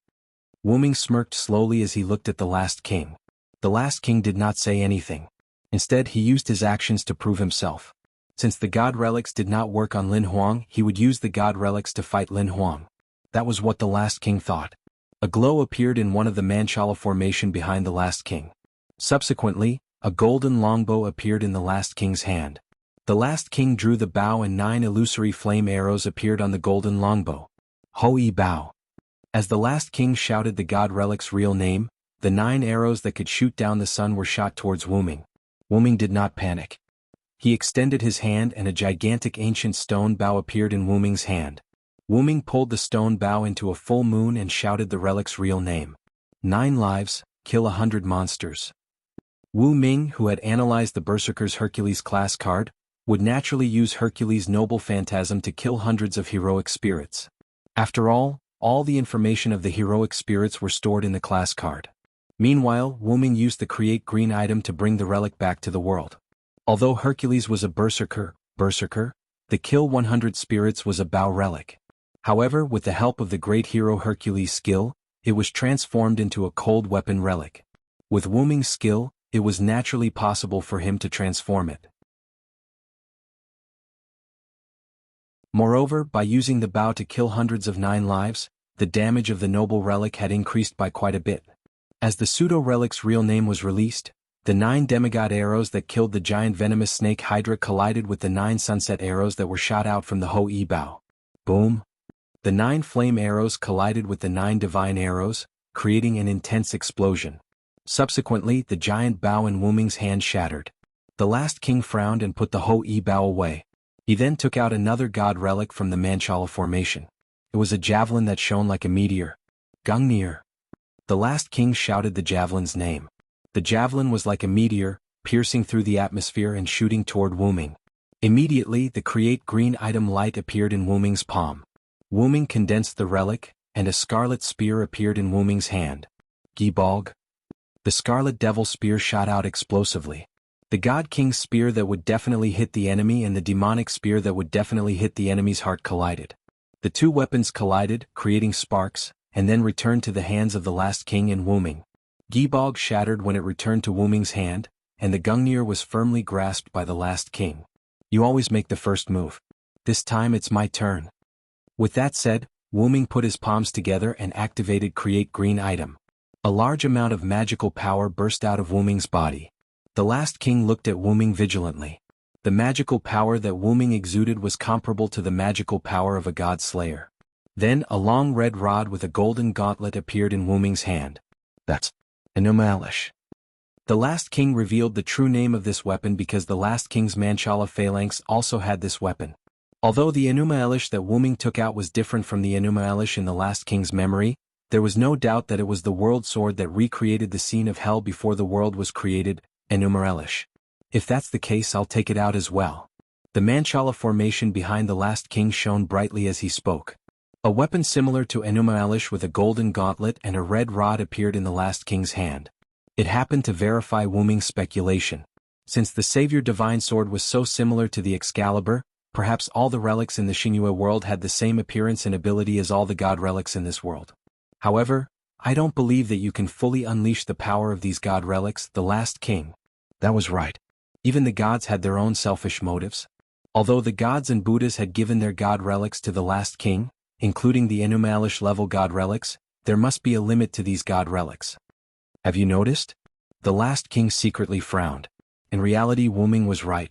Wuming smirked slowly as he looked at the last king. The last king did not say anything. Instead, he used his actions to prove himself. Since the god relics did not work on Lin Huang, he would use the god relics to fight Lin Huang. That was what the last king thought. A glow appeared in one of the Manchala formation behind the last king. Subsequently, a golden longbow appeared in the last king's hand. The last king drew the bow and 9 illusory flame arrows appeared on the golden longbow. Hoi Bao. As the last king shouted the god relic's real name, the 9 arrows that could shoot down the sun were shot towards Wuming. Wuming did not panic. He extended his hand and a gigantic ancient stone bow appeared in Wuming's hand. Wuming pulled the stone bow into a full moon and shouted the relic's real name. 9 lives, kill 100 monsters. Wu Ming, who had analyzed the Berserker's Hercules class card, would naturally use Hercules' noble phantasm to kill hundreds of heroic spirits. After all the information of the heroic spirits were stored in the class card. Meanwhile, Wu Ming used the create green item to bring the relic back to the world. Although Hercules was a berserker, the kill 100 spirits was a Bao relic. However, with the help of the great hero Hercules' skill, it was transformed into a cold weapon relic. With Wu Ming's skill, it was naturally possible for him to transform it. Moreover, by using the bow to kill hundreds of 9 lives, the damage of the noble relic had increased by quite a bit. As the pseudo-relic's real name was released, the 9 demigod arrows that killed the giant venomous snake Hydra collided with the 9 sunset arrows that were shot out from the Hoi Bao. Boom! The 9 flame arrows collided with the 9 divine arrows, creating an intense explosion. Subsequently, the giant bow in Wu Ming's hand shattered. The last king frowned and put the Hoi Bao away. He then took out another god relic from the Manchala formation. It was a javelin that shone like a meteor. Gungnir. The last king shouted the javelin's name. The javelin was like a meteor, piercing through the atmosphere and shooting toward Wu Ming. Immediately, the create green item light appeared in Wu Ming's palm. Wu Ming condensed the relic, and a scarlet spear appeared in Wu Ming's hand. Gibalg. The scarlet devil spear shot out explosively. The God King's spear that would definitely hit the enemy and the demonic spear that would definitely hit the enemy's heart collided. The 2 weapons collided, creating sparks, and then returned to the hands of the last king and Wu Ming. Gibalg shattered when it returned to Wu Ming's hand, and the Gungnir was firmly grasped by the last king. You always make the first move. This time it's my turn. With that said, Wu Ming put his palms together and activated create green item. A large amount of magical power burst out of Wu Ming's body. The last king looked at Wu Ming vigilantly. The magical power that Wu Ming exuded was comparable to the magical power of a god slayer. Then a long red rod with a golden gauntlet appeared in Wu Ming's hand. That's Immortality. The last king revealed the true name of this weapon because the last king's Manchala phalanx also had this weapon. Although the Immortality that Wu Ming took out was different from the Immortality in the last king's memory, there was no doubt that it was the world sword that recreated the scene of hell before the world was created, Immortality. If that's the case, I'll take it out as well. The Manchala formation behind the last king shone brightly as he spoke. A weapon similar to Immortality with a golden gauntlet and a red rod appeared in the last king's hand. It happened to verify Wu Ming's speculation. Since the Savior Divine Sword was so similar to the Excalibur, perhaps all the relics in the Xinhua world had the same appearance and ability as all the god relics in this world. However, I don't believe that you can fully unleash the power of these god relics, the last king. That was right. Even the gods had their own selfish motives. Although the gods and Buddhas had given their god relics to the last king, including the Immortality level god relics, there must be a limit to these god relics. Have you noticed? The last king secretly frowned. In reality, Wu Ming was right.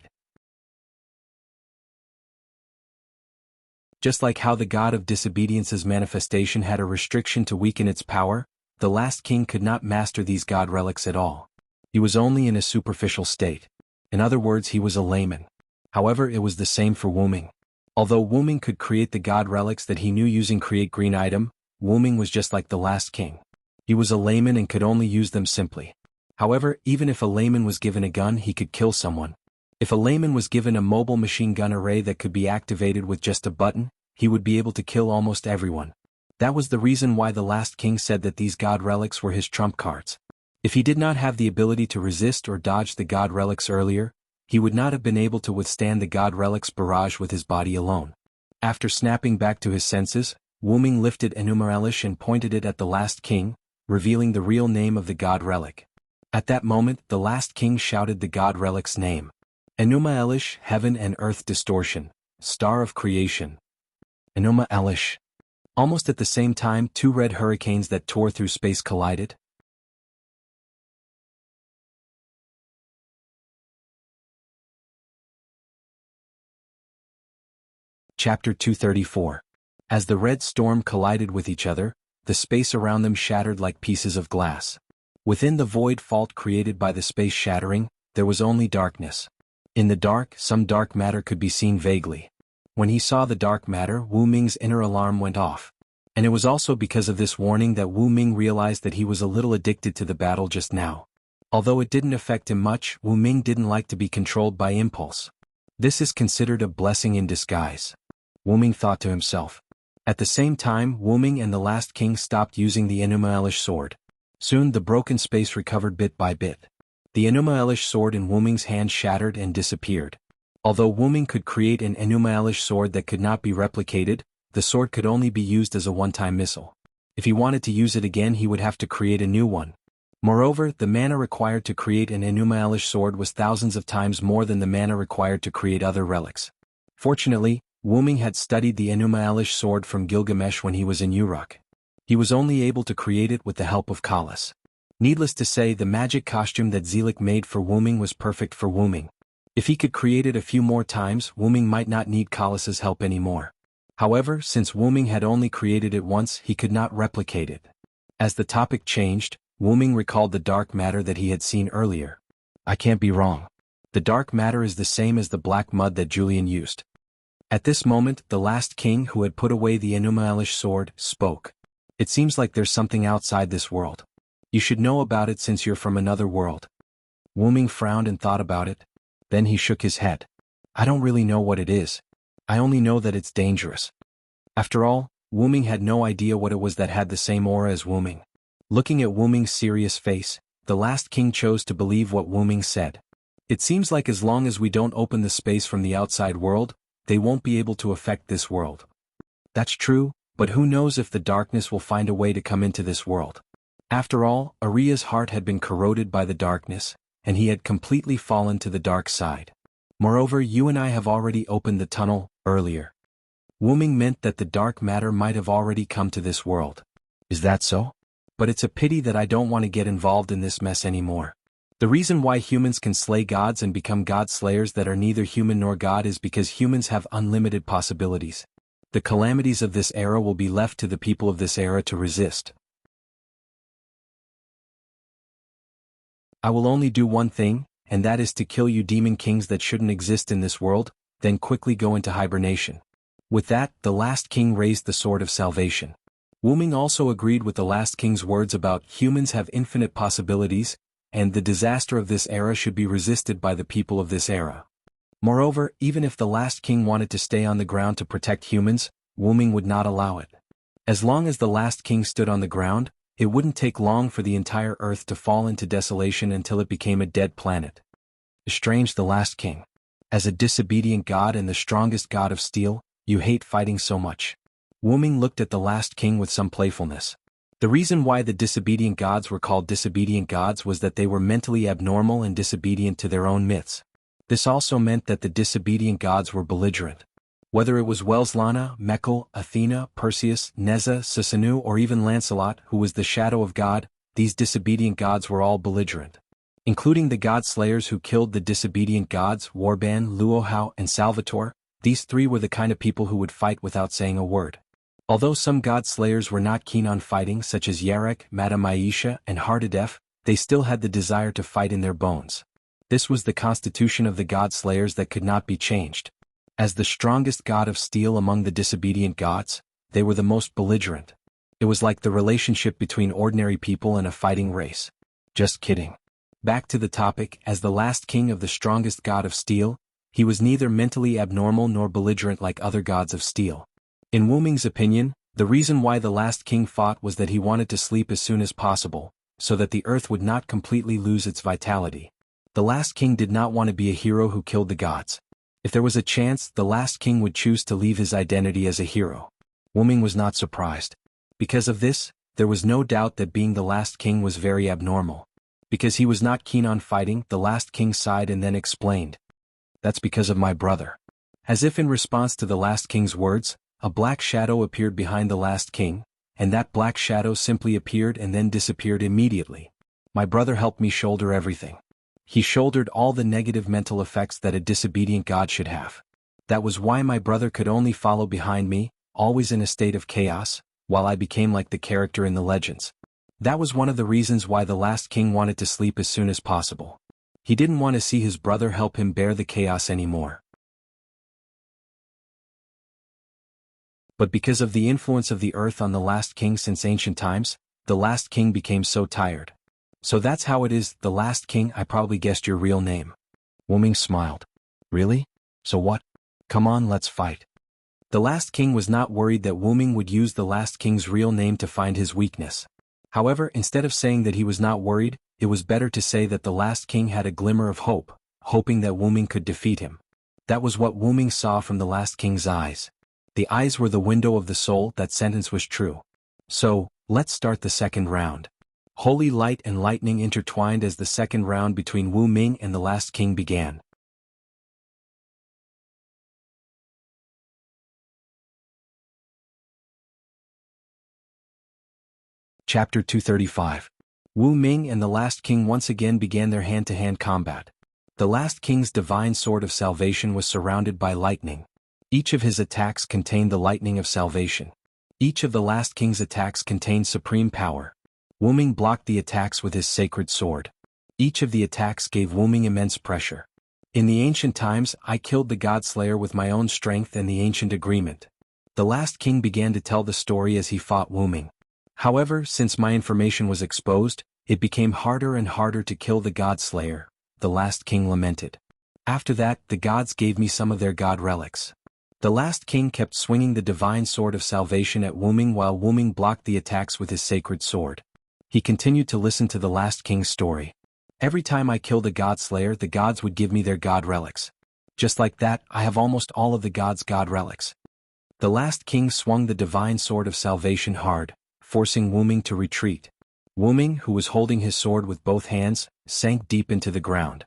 Just like how the god of disobedience's manifestation had a restriction to weaken its power, the last king could not master these god relics at all. He was only in a superficial state. In other words, he was a layman. However, it was the same for Wu Ming. Although Wu Ming could create the god relics that he knew using create green item, Wu Ming was just like the last king. He was a layman and could only use them simply. However, even if a layman was given a gun, he could kill someone. If a layman was given a mobile machine gun array that could be activated with just a button, he would be able to kill almost everyone. That was the reason why the last king said that these god relics were his trump cards. If he did not have the ability to resist or dodge the god relics earlier, he would not have been able to withstand the god relic's barrage with his body alone. After snapping back to his senses, Wu Ming lifted Immortality and pointed it at the last king, revealing the real name of the god relic. At that moment, the last king shouted the god relic's name. Enuma Elish, heaven and earth distortion, star of creation. Enuma Elish. Almost at the same time, two red hurricanes that tore through space collided. Chapter 234. As the red storm collided with each other, the space around them shattered like pieces of glass. Within the void fault created by the space shattering, there was only darkness. In the dark, some dark matter could be seen vaguely. When he saw the dark matter, Wu Ming's inner alarm went off. And it was also because of this warning that Wu Ming realized that he was a little addicted to the battle just now. Although it didn't affect him much, Wu Ming didn't like to be controlled by impulse. This is considered a blessing in disguise. Wu Ming thought to himself. At the same time, Wu Ming and the last king stopped using the Enuma Elish sword. Soon the broken space recovered bit by bit. The Enuma Elish sword in Wu Ming's hand shattered and disappeared. Although Wu Ming could create an Enuma Elish sword that could not be replicated, the sword could only be used as a one-time missile. If he wanted to use it again, he would have to create a new one. Moreover, the mana required to create an Enuma Elish sword was thousands of times more than the mana required to create other relics. Fortunately, Wu Ming had studied the Enuma Elish sword from Gilgamesh when he was in Uruk. He was only able to create it with the help of Kalas. Needless to say, the magic costume that Zelik made for Wu Ming was perfect for Wu Ming. If he could create it a few more times, Wu Ming might not need Kalas's help anymore. However, since Wu Ming had only created it once, he could not replicate it. As the topic changed, Wu Ming recalled the dark matter that he had seen earlier. I can't be wrong. The dark matter is the same as the black mud that Julian used. At this moment, the last king who had put away the Enuma Elish sword, spoke. It seems like there's something outside this world. You should know about it since you're from another world. Wu Ming frowned and thought about it. Then he shook his head. I don't really know what it is. I only know that it's dangerous. After all, Wu Ming had no idea what it was that had the same aura as Wu Ming. Looking at Wu Ming's serious face, the last king chose to believe what Wu Ming said. It seems like as long as we don't open the space from the outside world, they won't be able to affect this world. That's true, but who knows if the darkness will find a way to come into this world. After all, Aria's heart had been corroded by the darkness, and he had completely fallen to the dark side. Moreover, you and I have already opened the tunnel, earlier. Wu Ming meant that the dark matter might have already come to this world. Is that so? But it's a pity that I don't want to get involved in this mess anymore. The reason why humans can slay gods and become god slayers that are neither human nor god is because humans have unlimited possibilities. The calamities of this era will be left to the people of this era to resist. I will only do one thing, and that is to kill you demon kings that shouldn't exist in this world, then quickly go into hibernation. With that, the last king raised the sword of salvation. Wu Ming also agreed with the last king's words about humans have infinite possibilities, and the disaster of this era should be resisted by the people of this era. Moreover, even if the last king wanted to stay on the ground to protect humans, Wu Ming would not allow it. As long as the last king stood on the ground, it wouldn't take long for the entire earth to fall into desolation until it became a dead planet. Strange, the last king. As a disobedient god and the strongest god of steel, you hate fighting so much. Wu Ming looked at the last king with some playfulness. The reason why the disobedient gods were called disobedient gods was that they were mentally abnormal and disobedient to their own myths. This also meant that the disobedient gods were belligerent. Whether it was Welslana, Mekhl, Athena, Perseus, Neza, Susanu, or even Lancelot, who was the shadow of God, these disobedient gods were all belligerent. Including the god slayers who killed the disobedient gods, Warban, Luohao, and Salvatore, these three were the kind of people who would fight without saying a word. Although some god slayers were not keen on fighting, such as Yarek, Madame Aisha, and Hardadef, they still had the desire to fight in their bones. This was the constitution of the god slayers that could not be changed. As the strongest god of steel among the disobedient gods, they were the most belligerent. It was like the relationship between ordinary people and a fighting race. Just kidding. Back to the topic, as the last king of the strongest god of steel, he was neither mentally abnormal nor belligerent like other gods of steel. In Wu Ming's opinion, the reason why the last king fought was that he wanted to sleep as soon as possible, so that the earth would not completely lose its vitality. The last king did not want to be a hero who killed the gods. If there was a chance, the last king would choose to leave his identity as a hero. Wu Ming was not surprised. Because of this, there was no doubt that being the last king was very abnormal. Because he was not keen on fighting, the last king sighed and then explained. That's because of my brother. As if in response to the last king's words, a black shadow appeared behind the last king, and that black shadow simply appeared and then disappeared immediately. My brother helped me shoulder everything. He shouldered all the negative mental effects that a disobedient god should have. That was why my brother could only follow behind me, always in a state of chaos, while I became like the character in the legends. That was one of the reasons why the last king wanted to sleep as soon as possible. He didn't want to see his brother help him bear the chaos anymore. But because of the influence of the earth on the last king since ancient times, the last king became so tired. So that's how it is, the last king. I probably guessed your real name. Wuming smiled. Really? So what? Come on, let's fight. The last king was not worried that Wuming would use the last king's real name to find his weakness. However, instead of saying that he was not worried, it was better to say that the last king had a glimmer of hope, hoping that Wuming could defeat him. That was what Wuming saw from the last king's eyes. The eyes were the window of the soul. That sentence was true. So, let's start the second round. Holy light and lightning intertwined as the second round between Wu Ming and the last king began. Chapter 235. Wu Ming and the last king once again began their hand-to-hand combat. The last king's divine sword of salvation was surrounded by lightning. Each of his attacks contained the lightning of salvation. Each of the last king's attacks contained supreme power. Wu Ming blocked the attacks with his sacred sword. Each of the attacks gave Wu Ming immense pressure. In the ancient times, I killed the Godslayer with my own strength and the ancient agreement. The last king began to tell the story as he fought Wu Ming. However, since my information was exposed, it became harder and harder to kill the Godslayer, the last king lamented. After that, the gods gave me some of their god relics. The last king kept swinging the divine sword of salvation at Wu Ming while Wu Ming blocked the attacks with his sacred sword. He continued to listen to the last king's story. Every time I killed a Godslayer, the gods would give me their god relics. Just like that, I have almost all of the gods' god relics. The last king swung the divine sword of salvation hard, forcing Wu Ming to retreat. Wu Ming, who was holding his sword with both hands, sank deep into the ground.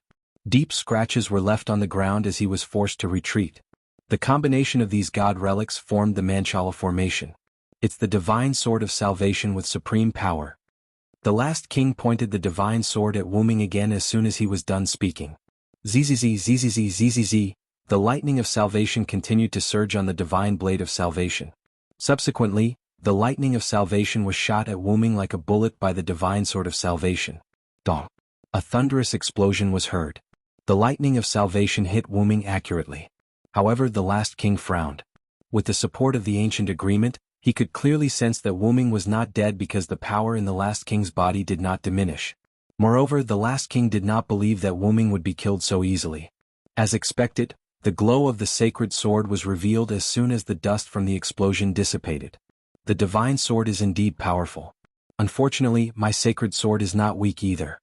Deep scratches were left on the ground as he was forced to retreat. The combination of these god relics formed the Manchala formation. It's the divine sword of salvation with supreme power. The last king pointed the divine sword at Wu Ming again as soon as he was done speaking. Zzz, the lightning of salvation continued to surge on the divine blade of salvation. Subsequently, the lightning of salvation was shot at Wu Ming like a bullet by the divine sword of salvation. Dong. A thunderous explosion was heard. The lightning of salvation hit Wu Ming accurately. However, the last king frowned. With the support of the ancient agreement, he could clearly sense that Wu Ming was not dead because the power in the last king's body did not diminish. Moreover, the last king did not believe that Wu Ming would be killed so easily. As expected, the glow of the sacred sword was revealed as soon as the dust from the explosion dissipated. The divine sword is indeed powerful. Unfortunately, my sacred sword is not weak either.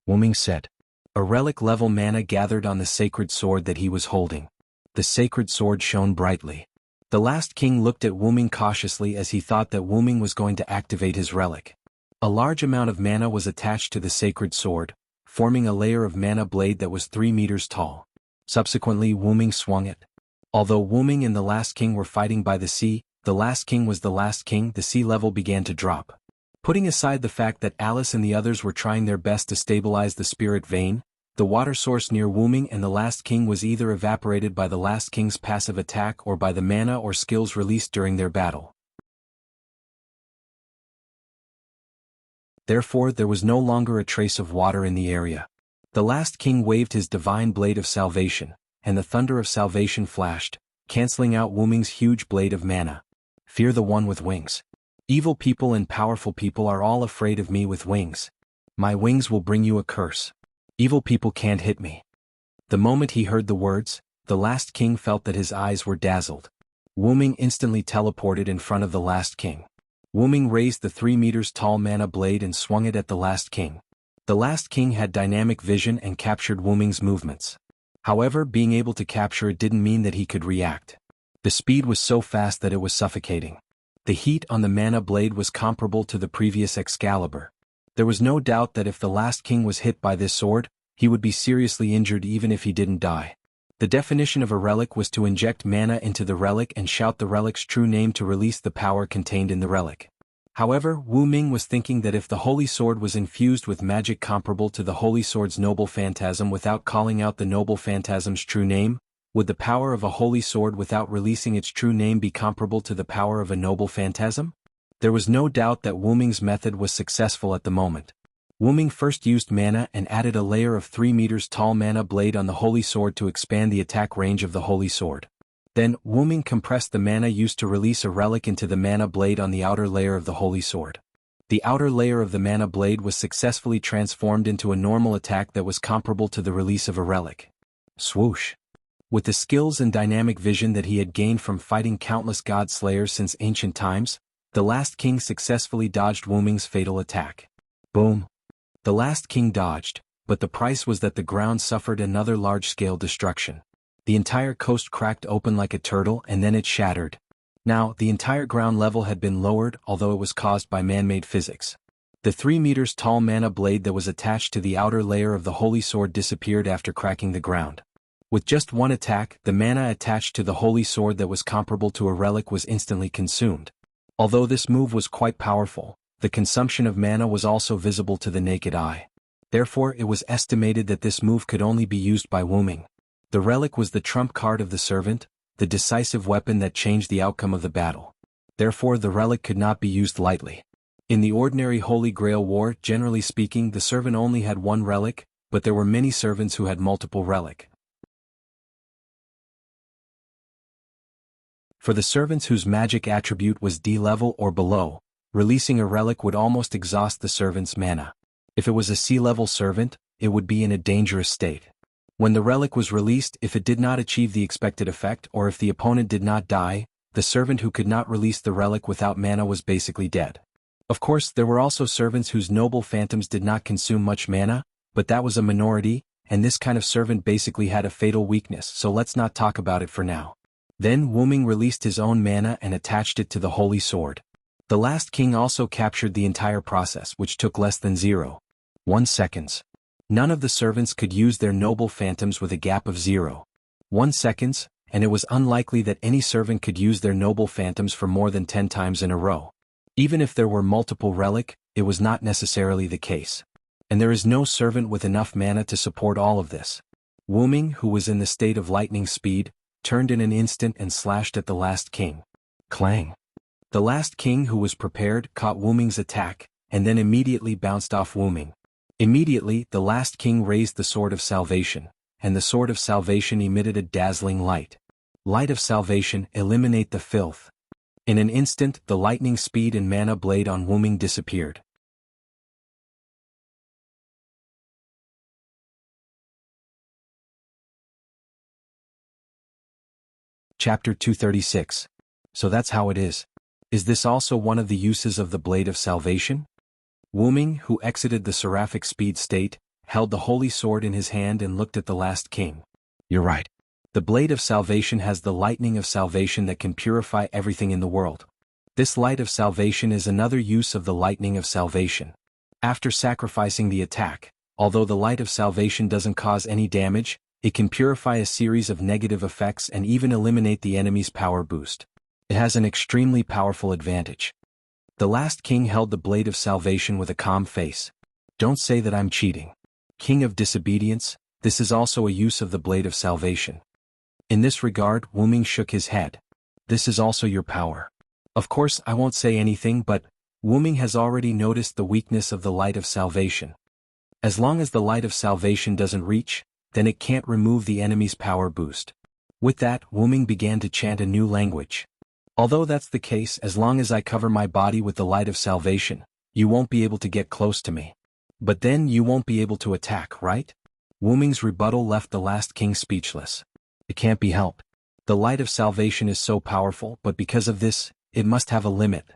Wu Ming said. A relic-level mana gathered on the sacred sword that he was holding. The sacred sword shone brightly. The last king looked at Wu Ming cautiously as he thought that Wu Ming was going to activate his relic. A large amount of mana was attached to the sacred sword, forming a layer of mana blade that was 3 meters tall. Subsequently, Wu Ming swung it. Although Wu Ming and the last king were fighting by the sea, the last king was the last king. The sea level began to drop. Putting aside the fact that Alice and the others were trying their best to stabilize the spirit vein, the water source near Wu Ming and the last king was either evaporated by the last king's passive attack or by the mana or skills released during their battle. Therefore, there was no longer a trace of water in the area. The last king waved his divine blade of salvation, and the thunder of salvation flashed, canceling out Wu Ming's huge blade of mana. Fear the one with wings. Evil people and powerful people are all afraid of me with wings. My wings will bring you a curse. Evil people can't hit me. The moment he heard the words, the last king felt that his eyes were dazzled. Wu Ming instantly teleported in front of the last king. Wu Ming raised the 3 meters tall mana blade and swung it at the last king. The last king had dynamic vision and captured Wu Ming's movements. However, being able to capture it didn't mean that he could react. The speed was so fast that it was suffocating. The heat on the mana blade was comparable to the previous Excalibur. There was no doubt that if the last king was hit by this sword, he would be seriously injured even if he didn't die. The definition of a relic was to inject mana into the relic and shout the relic's true name to release the power contained in the relic. However, Wu Ming was thinking that if the holy sword was infused with magic comparable to the holy sword's noble phantasm without calling out the noble phantasm's true name, would the power of a holy sword without releasing its true name be comparable to the power of a noble phantasm? There was no doubt that Wu Ming's method was successful at the moment. Wu Ming first used mana and added a layer of 3 meters tall mana blade on the holy sword to expand the attack range of the holy sword. Then, Wu Ming compressed the mana used to release a relic into the mana blade on the outer layer of the holy sword. The outer layer of the mana blade was successfully transformed into a normal attack that was comparable to the release of a relic. Swoosh! With the skills and dynamic vision that he had gained from fighting countless god slayers since ancient times, the last king successfully dodged Wu Ming's fatal attack. Boom! The last king dodged, but the price was that the ground suffered another large-scale destruction. The entire coast cracked open like a turtle and then it shattered. Now, the entire ground level had been lowered, although it was caused by man-made physics. The 3 meters tall mana blade that was attached to the outer layer of the holy sword disappeared after cracking the ground. With just one attack, the mana attached to the holy sword that was comparable to a relic was instantly consumed. Although this move was quite powerful, the consumption of mana was also visible to the naked eye. Therefore, it was estimated that this move could only be used by Wu Ming. The relic was the trump card of the servant, the decisive weapon that changed the outcome of the battle. Therefore, the relic could not be used lightly. In the ordinary Holy Grail War, generally speaking, the servant only had one relic, but there were many servants who had multiple relics. For the servants whose magic attribute was D level or below, releasing a relic would almost exhaust the servant's mana. If it was a C-level servant, it would be in a dangerous state. When the relic was released, if it did not achieve the expected effect or if the opponent did not die, the servant who could not release the relic without mana was basically dead. Of course, there were also servants whose noble phantoms did not consume much mana, but that was a minority, and this kind of servant basically had a fatal weakness, so let's not talk about it for now. Then Wu Ming released his own mana and attached it to the holy sword. The last king also captured the entire process, which took less than 0.1 seconds. None of the servants could use their noble phantoms with a gap of 0.1 seconds, and it was unlikely that any servant could use their noble phantoms for more than 10 times in a row. Even if there were multiple relic, it was not necessarily the case. And there is no servant with enough mana to support all of this. Wu Ming, who was in the state of lightning speed, turned in an instant and slashed at the last king. Clang! The last king, who was prepared, caught Wu Ming's attack, and then immediately bounced off Wu Ming. Immediately, the last king raised the Sword of Salvation, and the Sword of Salvation emitted a dazzling light. Light of Salvation, eliminate the filth. In an instant, the lightning speed and mana blade on Wu Ming disappeared. Chapter 236. So that's how it is. Is this also one of the uses of the Blade of Salvation? Wu Ming, who exited the seraphic speed state, held the holy sword in his hand and looked at the last king. You're right. The Blade of Salvation has the lightning of salvation that can purify everything in the world. This light of salvation is another use of the lightning of salvation. After sacrificing the attack, although the light of salvation doesn't cause any damage, it can purify a series of negative effects and even eliminate the enemy's power boost. It has an extremely powerful advantage. The last king held the Blade of Salvation with a calm face. Don't say that I'm cheating. King of Disobedience, this is also a use of the Blade of Salvation. In this regard, Wu Ming shook his head. This is also your power. Of course, I won't say anything, but Wu Ming has already noticed the weakness of the Light of Salvation. As long as the Light of Salvation doesn't reach, then it can't remove the enemy's power boost. With that, Wu Ming began to chant a new language. Although that's the case, as long as I cover my body with the Light of Salvation, you won't be able to get close to me. But then you won't be able to attack, right? Wu Ming's rebuttal left the last king speechless. It can't be helped. The Light of Salvation is so powerful, but because of this, it must have a limit.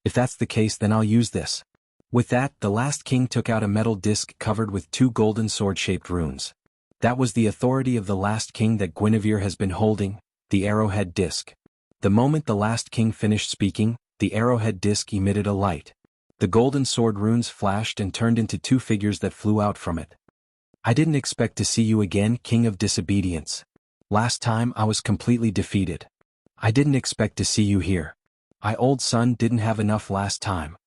If that's the case, then I'll use this. With that, the last king took out a metal disc covered with 2 golden sword-shaped runes. That was the authority of the last king that Guinevere has been holding, the arrowhead disc. The moment the last king finished speaking, the arrowhead disc emitted a light. The golden sword runes flashed and turned into two figures that flew out from it. I didn't expect to see you again, King of Disobedience. Last time I was completely defeated. I didn't expect to see you here. Old son didn't have enough last time.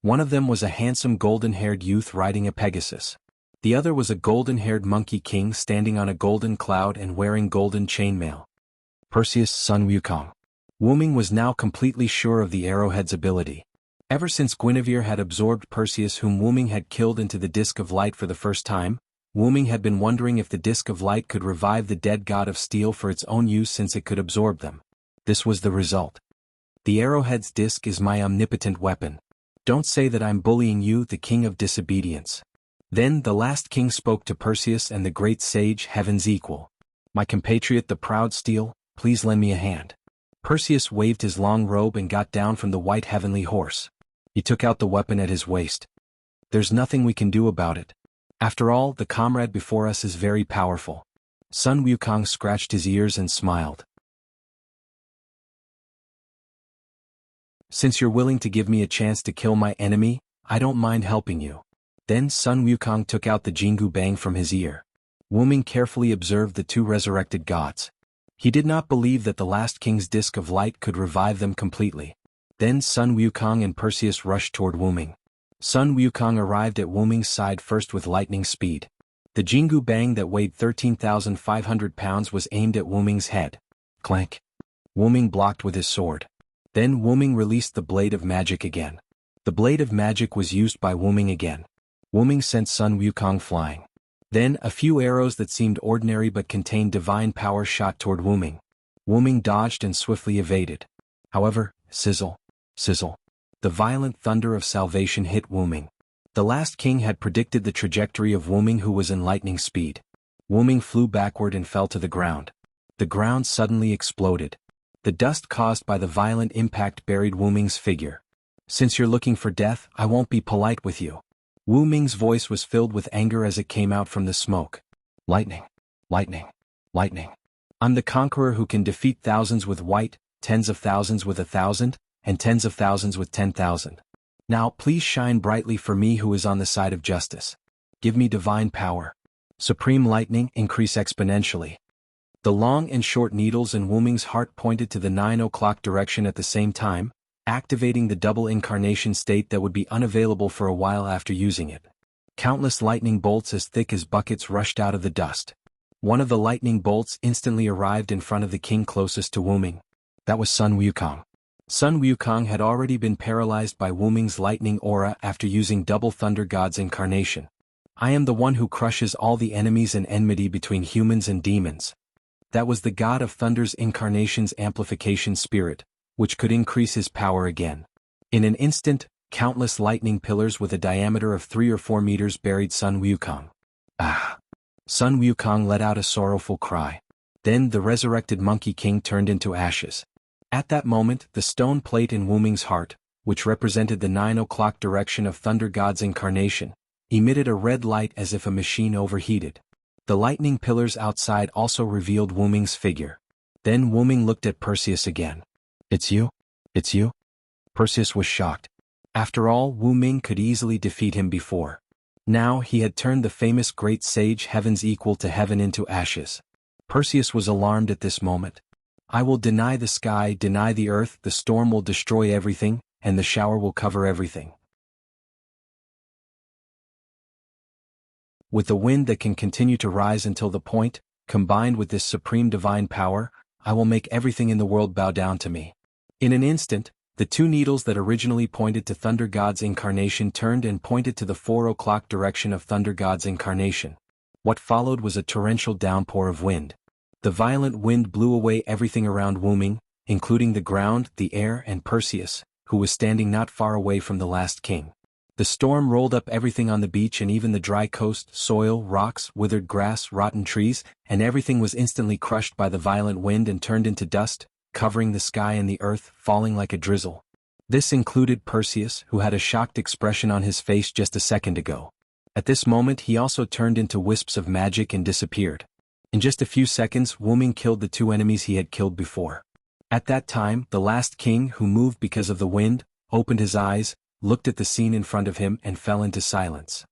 One of them was a handsome golden-haired youth riding a Pegasus. The other was a golden-haired monkey king standing on a golden cloud and wearing golden chainmail. Perseus' son Wukong. Wuming was now completely sure of the arrowhead's ability. Ever since Guinevere had absorbed Perseus, whom Wuming had killed, into the Disc of Light for the first time, Wuming had been wondering if the Disc of Light could revive the dead god of steel for its own use, since it could absorb them. This was the result. The arrowhead's disc is my omnipotent weapon. Don't say that I'm bullying you, the King of Disobedience. Then the last king spoke to Perseus and the great sage, Heaven's equal. My compatriot the proud steel, please lend me a hand. Perseus waved his long robe and got down from the white heavenly horse. He took out the weapon at his waist. There's nothing we can do about it. After all, the comrade before us is very powerful. Sun Wukong scratched his ears and smiled. Since you're willing to give me a chance to kill my enemy, I don't mind helping you. Then Sun Wukong took out the Jianghu bang from his ear. Wuming carefully observed the two resurrected gods. He did not believe that the last king's disc of light could revive them completely. Then Sun Wukong and Perseus rushed toward Wuming. Sun Wukong arrived at Wuming's side first with lightning speed. The Jianghu bang that weighed 13,500 pounds was aimed at Wuming's head. Clank. Wuming blocked with his sword. Then Wuming released the blade of magic again. The blade of magic was used by Wuming again. Wuming sent Sun Wukong flying. Then a few arrows that seemed ordinary but contained divine power shot toward Wuming. Wuming dodged and swiftly evaded. However, sizzle, sizzle. The violent thunder of salvation hit Wuming. The last king had predicted the trajectory of Wuming, who was in lightning speed. Wuming flew backward and fell to the ground. The ground suddenly exploded. The dust caused by the violent impact buried Wuming's figure. Since you're looking for death, I won't be polite with you. Wuming's voice was filled with anger as it came out from the smoke. Lightning, lightning, lightning. I'm the conqueror who can defeat thousands with white, tens of thousands with 1,000, and tens of thousands with 10,000. Now please shine brightly for me, who is on the side of justice. Give me divine power. Supreme lightning, increase exponentially. The long and short needles in Wuming's heart pointed to the 9 o'clock direction at the same time, activating the double incarnation state that would be unavailable for a while after using it. Countless lightning bolts as thick as buckets rushed out of the dust. One of the lightning bolts instantly arrived in front of the king closest to Wuming. That was Sun Wukong. Sun Wukong had already been paralyzed by Wuming's lightning aura after using Double Thunder God's incarnation. I am the one who crushes all the enemies and enmity between humans and demons. That was the God of Thunder's incarnation's amplification spirit, which could increase his power again. In an instant, countless lightning pillars with a diameter of 3 or 4 meters buried Sun Wukong. Ah! Sun Wukong let out a sorrowful cry. Then the resurrected Monkey King turned into ashes. At that moment, the stone plate in Wuming's heart, which represented the 9 o'clock direction of Thunder God's incarnation, emitted a red light as if a machine overheated. The lightning pillars outside also revealed Wuming's figure. Then Wuming looked at Perseus again. It's you? It's you? Perseus was shocked. After all, Wuming could easily defeat him before. Now he had turned the famous great sage Heaven's equal to heaven into ashes. Perseus was alarmed at this moment. I will deny the sky, deny the earth, the storm will destroy everything, and the shower will cover everything. With the wind that can continue to rise until the point, combined with this supreme divine power, I will make everything in the world bow down to me. In an instant, the two needles that originally pointed to Thunder God's incarnation turned and pointed to the 4 o'clock direction of Thunder God's incarnation. What followed was a torrential downpour of wind. The violent wind blew away everything around Wuming, including the ground, the air, and Perseus, who was standing not far away from the last king. The storm rolled up everything on the beach and even the dry coast, soil, rocks, withered grass, rotten trees, and everything was instantly crushed by the violent wind and turned into dust, covering the sky and the earth, falling like a drizzle. This included Perseus, who had a shocked expression on his face just a second ago. At this moment he also turned into wisps of magic and disappeared. In just a few seconds, Wuming killed the two enemies he had killed before. At that time, the last king, who moved because of the wind, opened his eyes, looked at the scene in front of him and fell into silence.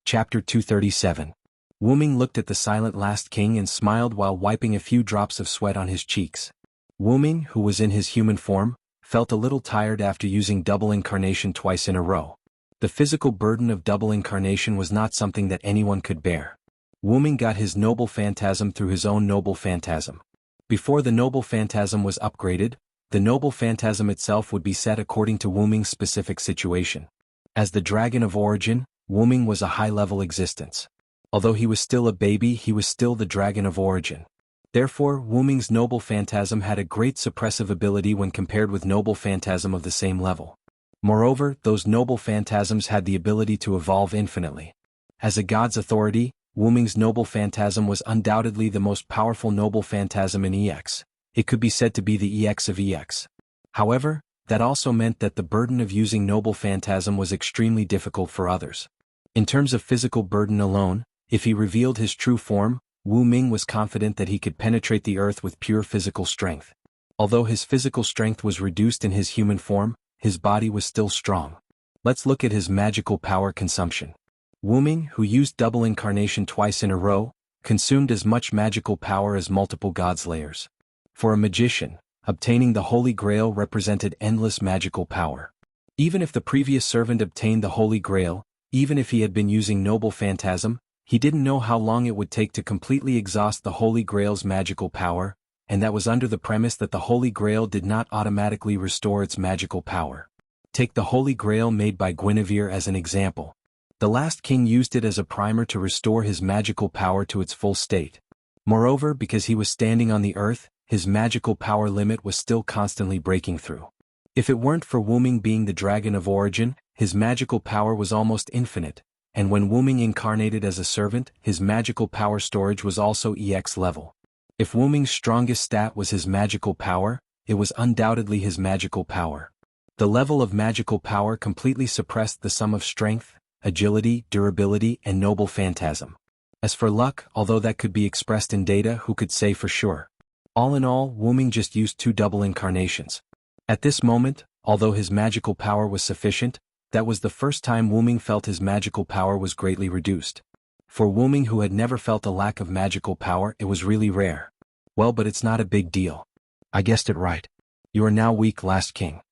Chapter 237. Wu Ming looked at the silent last king and smiled while wiping a few drops of sweat on his cheeks. Wu Ming, who was in his human form, felt a little tired after using double incarnation twice in a row. The physical burden of double incarnation was not something that anyone could bear. Wu Ming got his noble phantasm through his own noble phantasm. Before the noble phantasm was upgraded, the noble phantasm itself would be set according to Wu Ming's specific situation. As the dragon of origin, Wu Ming was a high-level existence. Although he was still a baby, he was still the dragon of origin. Therefore, Wu Ming's noble phantasm had a great suppressive ability when compared with noble phantasm of the same level. Moreover, those noble phantasms had the ability to evolve infinitely. As a god's authority, Wu Ming's noble phantasm was undoubtedly the most powerful noble phantasm in EX. It could be said to be the EX of EX. However, that also meant that the burden of using noble phantasm was extremely difficult for others. In terms of physical burden alone, if he revealed his true form, Wu Ming was confident that he could penetrate the earth with pure physical strength. Although his physical strength was reduced in his human form, his body was still strong. Let's look at his magical power consumption. Wu Ming, who used double incarnation twice in a row, consumed as much magical power as multiple gods' layers. For a magician, obtaining the Holy Grail represented endless magical power. Even if the previous servant obtained the Holy Grail, even if he had been using noble phantasm, he didn't know how long it would take to completely exhaust the Holy Grail's magical power, and that was under the premise that the Holy Grail did not automatically restore its magical power. Take the Holy Grail made by Guinevere as an example. The last king used it as a primer to restore his magical power to its full state. Moreover, because he was standing on the earth, his magical power limit was still constantly breaking through. If it weren't for Wu Ming being the dragon of origin, his magical power was almost infinite, and when Wu Ming incarnated as a servant, his magical power storage was also EX level. If Wu Ming's strongest stat was his magical power, it was undoubtedly his magical power. The level of magical power completely suppressed the sum of strength, agility, durability, and noble phantasm. As for luck, although that could be expressed in data, who could say for sure? All in all, Wu Ming just used 2 double incarnations. At this moment, although his magical power was sufficient, that was the first time Wu Ming felt his magical power was greatly reduced. For Wu Ming, who had never felt a lack of magical power, it was really rare. Well, but it's not a big deal. I guessed it right. You are now weak, last king.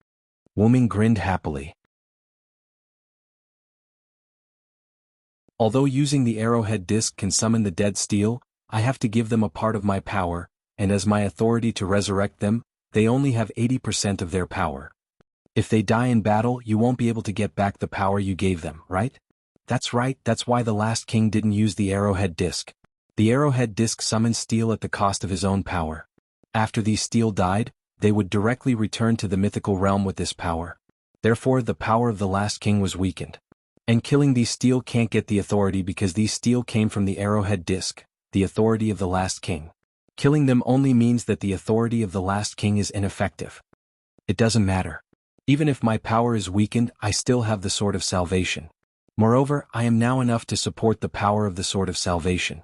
Wu Ming grinned happily. Although using the arrowhead disc can summon the dead steel, I have to give them a part of my power, and as my authority to resurrect them, they only have 80% of their power. If they die in battle, you won't be able to get back the power you gave them, right? That's right, that's why the last king didn't use the arrowhead disc. The arrowhead disc summoned steel at the cost of his own power. After these steel died, they would directly return to the mythical realm with this power. Therefore, the power of the last king was weakened. And killing these steel can't get the authority because these steel came from the arrowhead disc, the authority of the last king. Killing them only means that the authority of the last king is ineffective. It doesn't matter. Even if my power is weakened, I still have the Sword of Salvation. Moreover, I am now enough to support the power of the Sword of Salvation.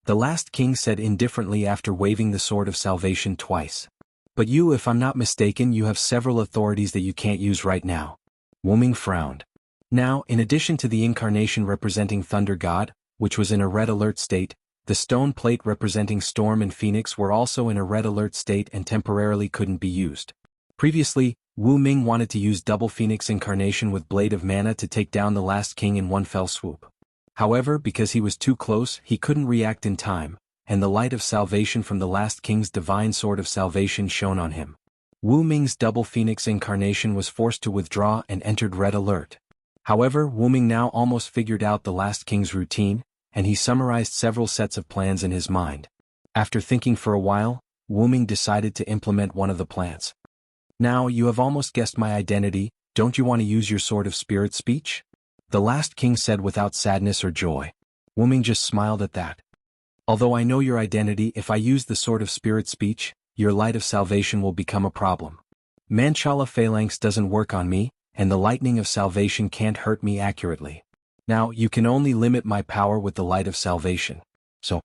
The last king said indifferently after waving the Sword of Salvation twice. But you, if I'm not mistaken, you have several authorities that you can't use right now. Wu Ming frowned. Now, in addition to the incarnation representing Thunder God, which was in a red alert state, the stone plate representing Storm and Phoenix were also in a red alert state and temporarily couldn't be used. Previously, Wu Ming wanted to use double Phoenix incarnation with Blade of Mana to take down the last king in one fell swoop. However, because he was too close, he couldn't react in time, and the light of salvation from the last king's divine Sword of Salvation shone on him. Wu Ming's double Phoenix incarnation was forced to withdraw and entered red alert. However, Wu Ming now almost figured out the last king's routine, and he summarized several sets of plans in his mind. After thinking for a while, Wu Ming decided to implement one of the plans. Now, you have almost guessed my identity, don't you want to use your Sword of Spirit speech? The last king said without sadness or joy. Wu Ming just smiled at that. Although I know your identity, if I use the Sword of Spirit speech, your light of salvation will become a problem. Manchala Phalanx doesn't work on me, and the lightning of salvation can't hurt me accurately. Now, you can only limit my power with the light of salvation. So,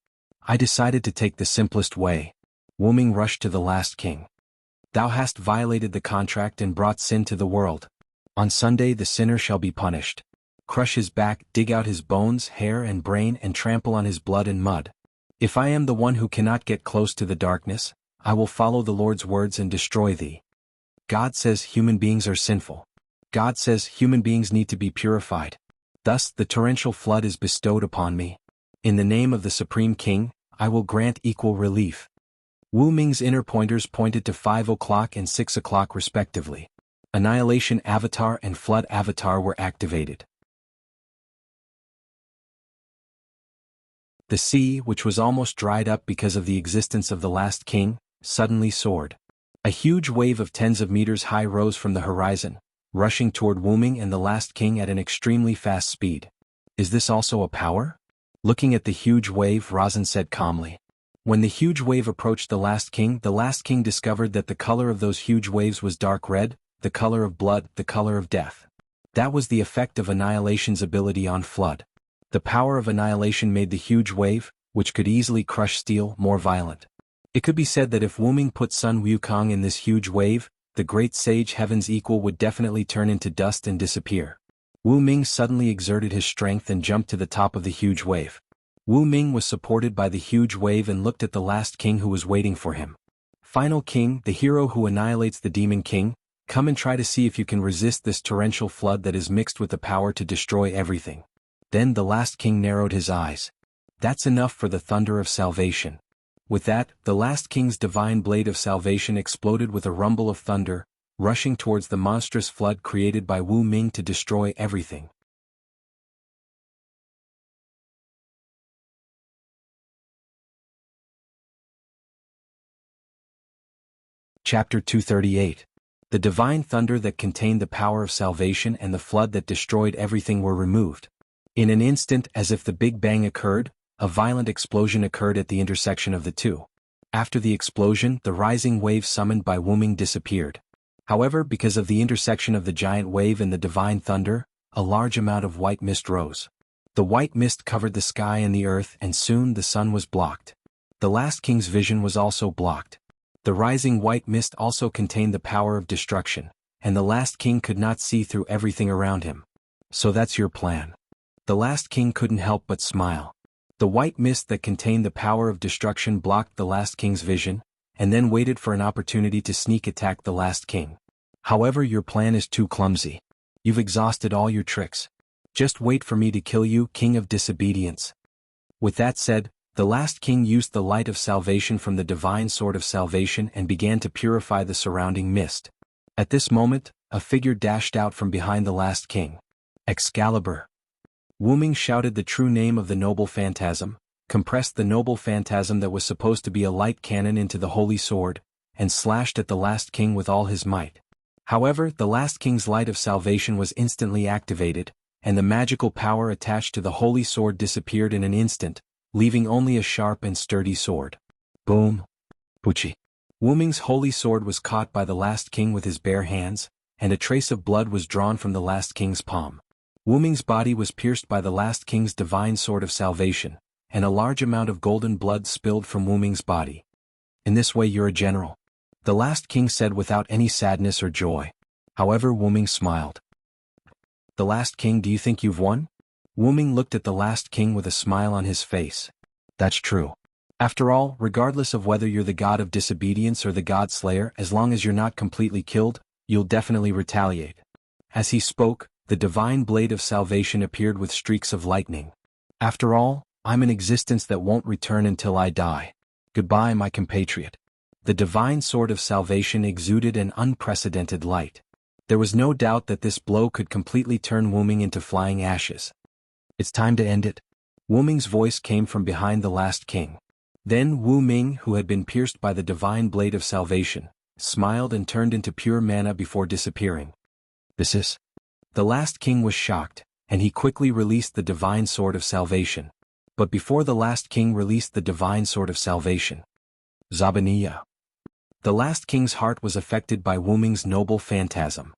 I decided to take the simplest way. Wu Ming rushed to the last king. Thou hast violated the contract and brought sin to the world. On Sunday the sinner shall be punished. Crush his back, dig out his bones, hair and brain and trample on his blood and mud. If I am the one who cannot get close to the darkness, I will follow the Lord's words and destroy thee. God says human beings are sinful. God says human beings need to be purified. Thus the torrential flood is bestowed upon me. In the name of the Supreme King, I will grant equal relief. Wu Ming's inner pointers pointed to 5 o'clock and 6 o'clock respectively. Annihilation Avatar and Flood Avatar were activated. The sea, which was almost dried up because of the existence of the last king, suddenly soared. A huge wave of tens of meters high rose from the horizon, rushing toward Wu Ming and the last king at an extremely fast speed. Is this also a power? Looking at the huge wave, Razan said calmly. When the huge wave approached the last king discovered that the color of those huge waves was dark red, the color of blood, the color of death. That was the effect of Annihilation's ability on Flood. The power of Annihilation made the huge wave, which could easily crush steel, more violent. It could be said that if Wu Ming put Sun Wukong in this huge wave, the great sage Heaven's equal would definitely turn into dust and disappear. Wu Ming suddenly exerted his strength and jumped to the top of the huge wave. Wu Ming was supported by the huge wave and looked at the last king who was waiting for him. Final king, the hero who annihilates the demon king, come and try to see if you can resist this torrential flood that is mixed with the power to destroy everything. Then the last king narrowed his eyes. That's enough for the thunder of salvation. With that, the last king's divine blade of salvation exploded with a rumble of thunder, rushing towards the monstrous flood created by Wu Ming to destroy everything. Chapter 238. The divine thunder that contained the power of salvation and the flood that destroyed everything were removed. In an instant, as if the Big Bang occurred, a violent explosion occurred at the intersection of the two. After the explosion, the rising wave summoned by Wu Ming disappeared. However, because of the intersection of the giant wave and the divine thunder, a large amount of white mist rose. The white mist covered the sky and the earth, and soon the sun was blocked. The last king's vision was also blocked. The rising white mist also contained the power of destruction, and the last king could not see through everything around him. So that's your plan. The last king couldn't help but smile. The white mist that contained the power of destruction blocked the last king's vision, and then waited for an opportunity to sneak attack the last king. However, your plan is too clumsy. You've exhausted all your tricks. Just wait for me to kill you, king of disobedience. With that said, the last king used the light of salvation from the divine sword of salvation and began to purify the surrounding mist. At this moment, a figure dashed out from behind the last king. Excalibur. Wu Ming shouted the true name of the noble phantasm, compressed the noble phantasm that was supposed to be a light cannon into the holy sword, and slashed at the last king with all his might. However, the last king's light of salvation was instantly activated, and the magical power attached to the holy sword disappeared in an instant, leaving only a sharp and sturdy sword. Boom. Puchi. Wu Ming's holy sword was caught by the last king with his bare hands, and a trace of blood was drawn from the last king's palm. Wu Ming's body was pierced by the last king's divine sword of salvation, and a large amount of golden blood spilled from Wu Ming's body. In this way you're a general, the last king said without any sadness or joy. However, Wu Ming smiled. The last king, do you think you've won? Wu Ming looked at the last king with a smile on his face. That's true. After all, regardless of whether you're the god of disobedience or the god slayer, as long as you're not completely killed, you'll definitely retaliate. As he spoke, the divine blade of salvation appeared with streaks of lightning. After all, I'm an existence that won't return until I die. Goodbye, my compatriot. The divine sword of salvation exuded an unprecedented light. There was no doubt that this blow could completely turn Wu Ming into flying ashes. It's time to end it. Wu Ming's voice came from behind the last king. Then Wu Ming, who had been pierced by the divine blade of salvation, smiled and turned into pure mana before disappearing. This is... The last king was shocked, and he quickly released the divine sword of salvation. But before the last king released the divine sword of salvation, Zabaniya. The last king's heart was affected by Wu Ming's noble phantasm.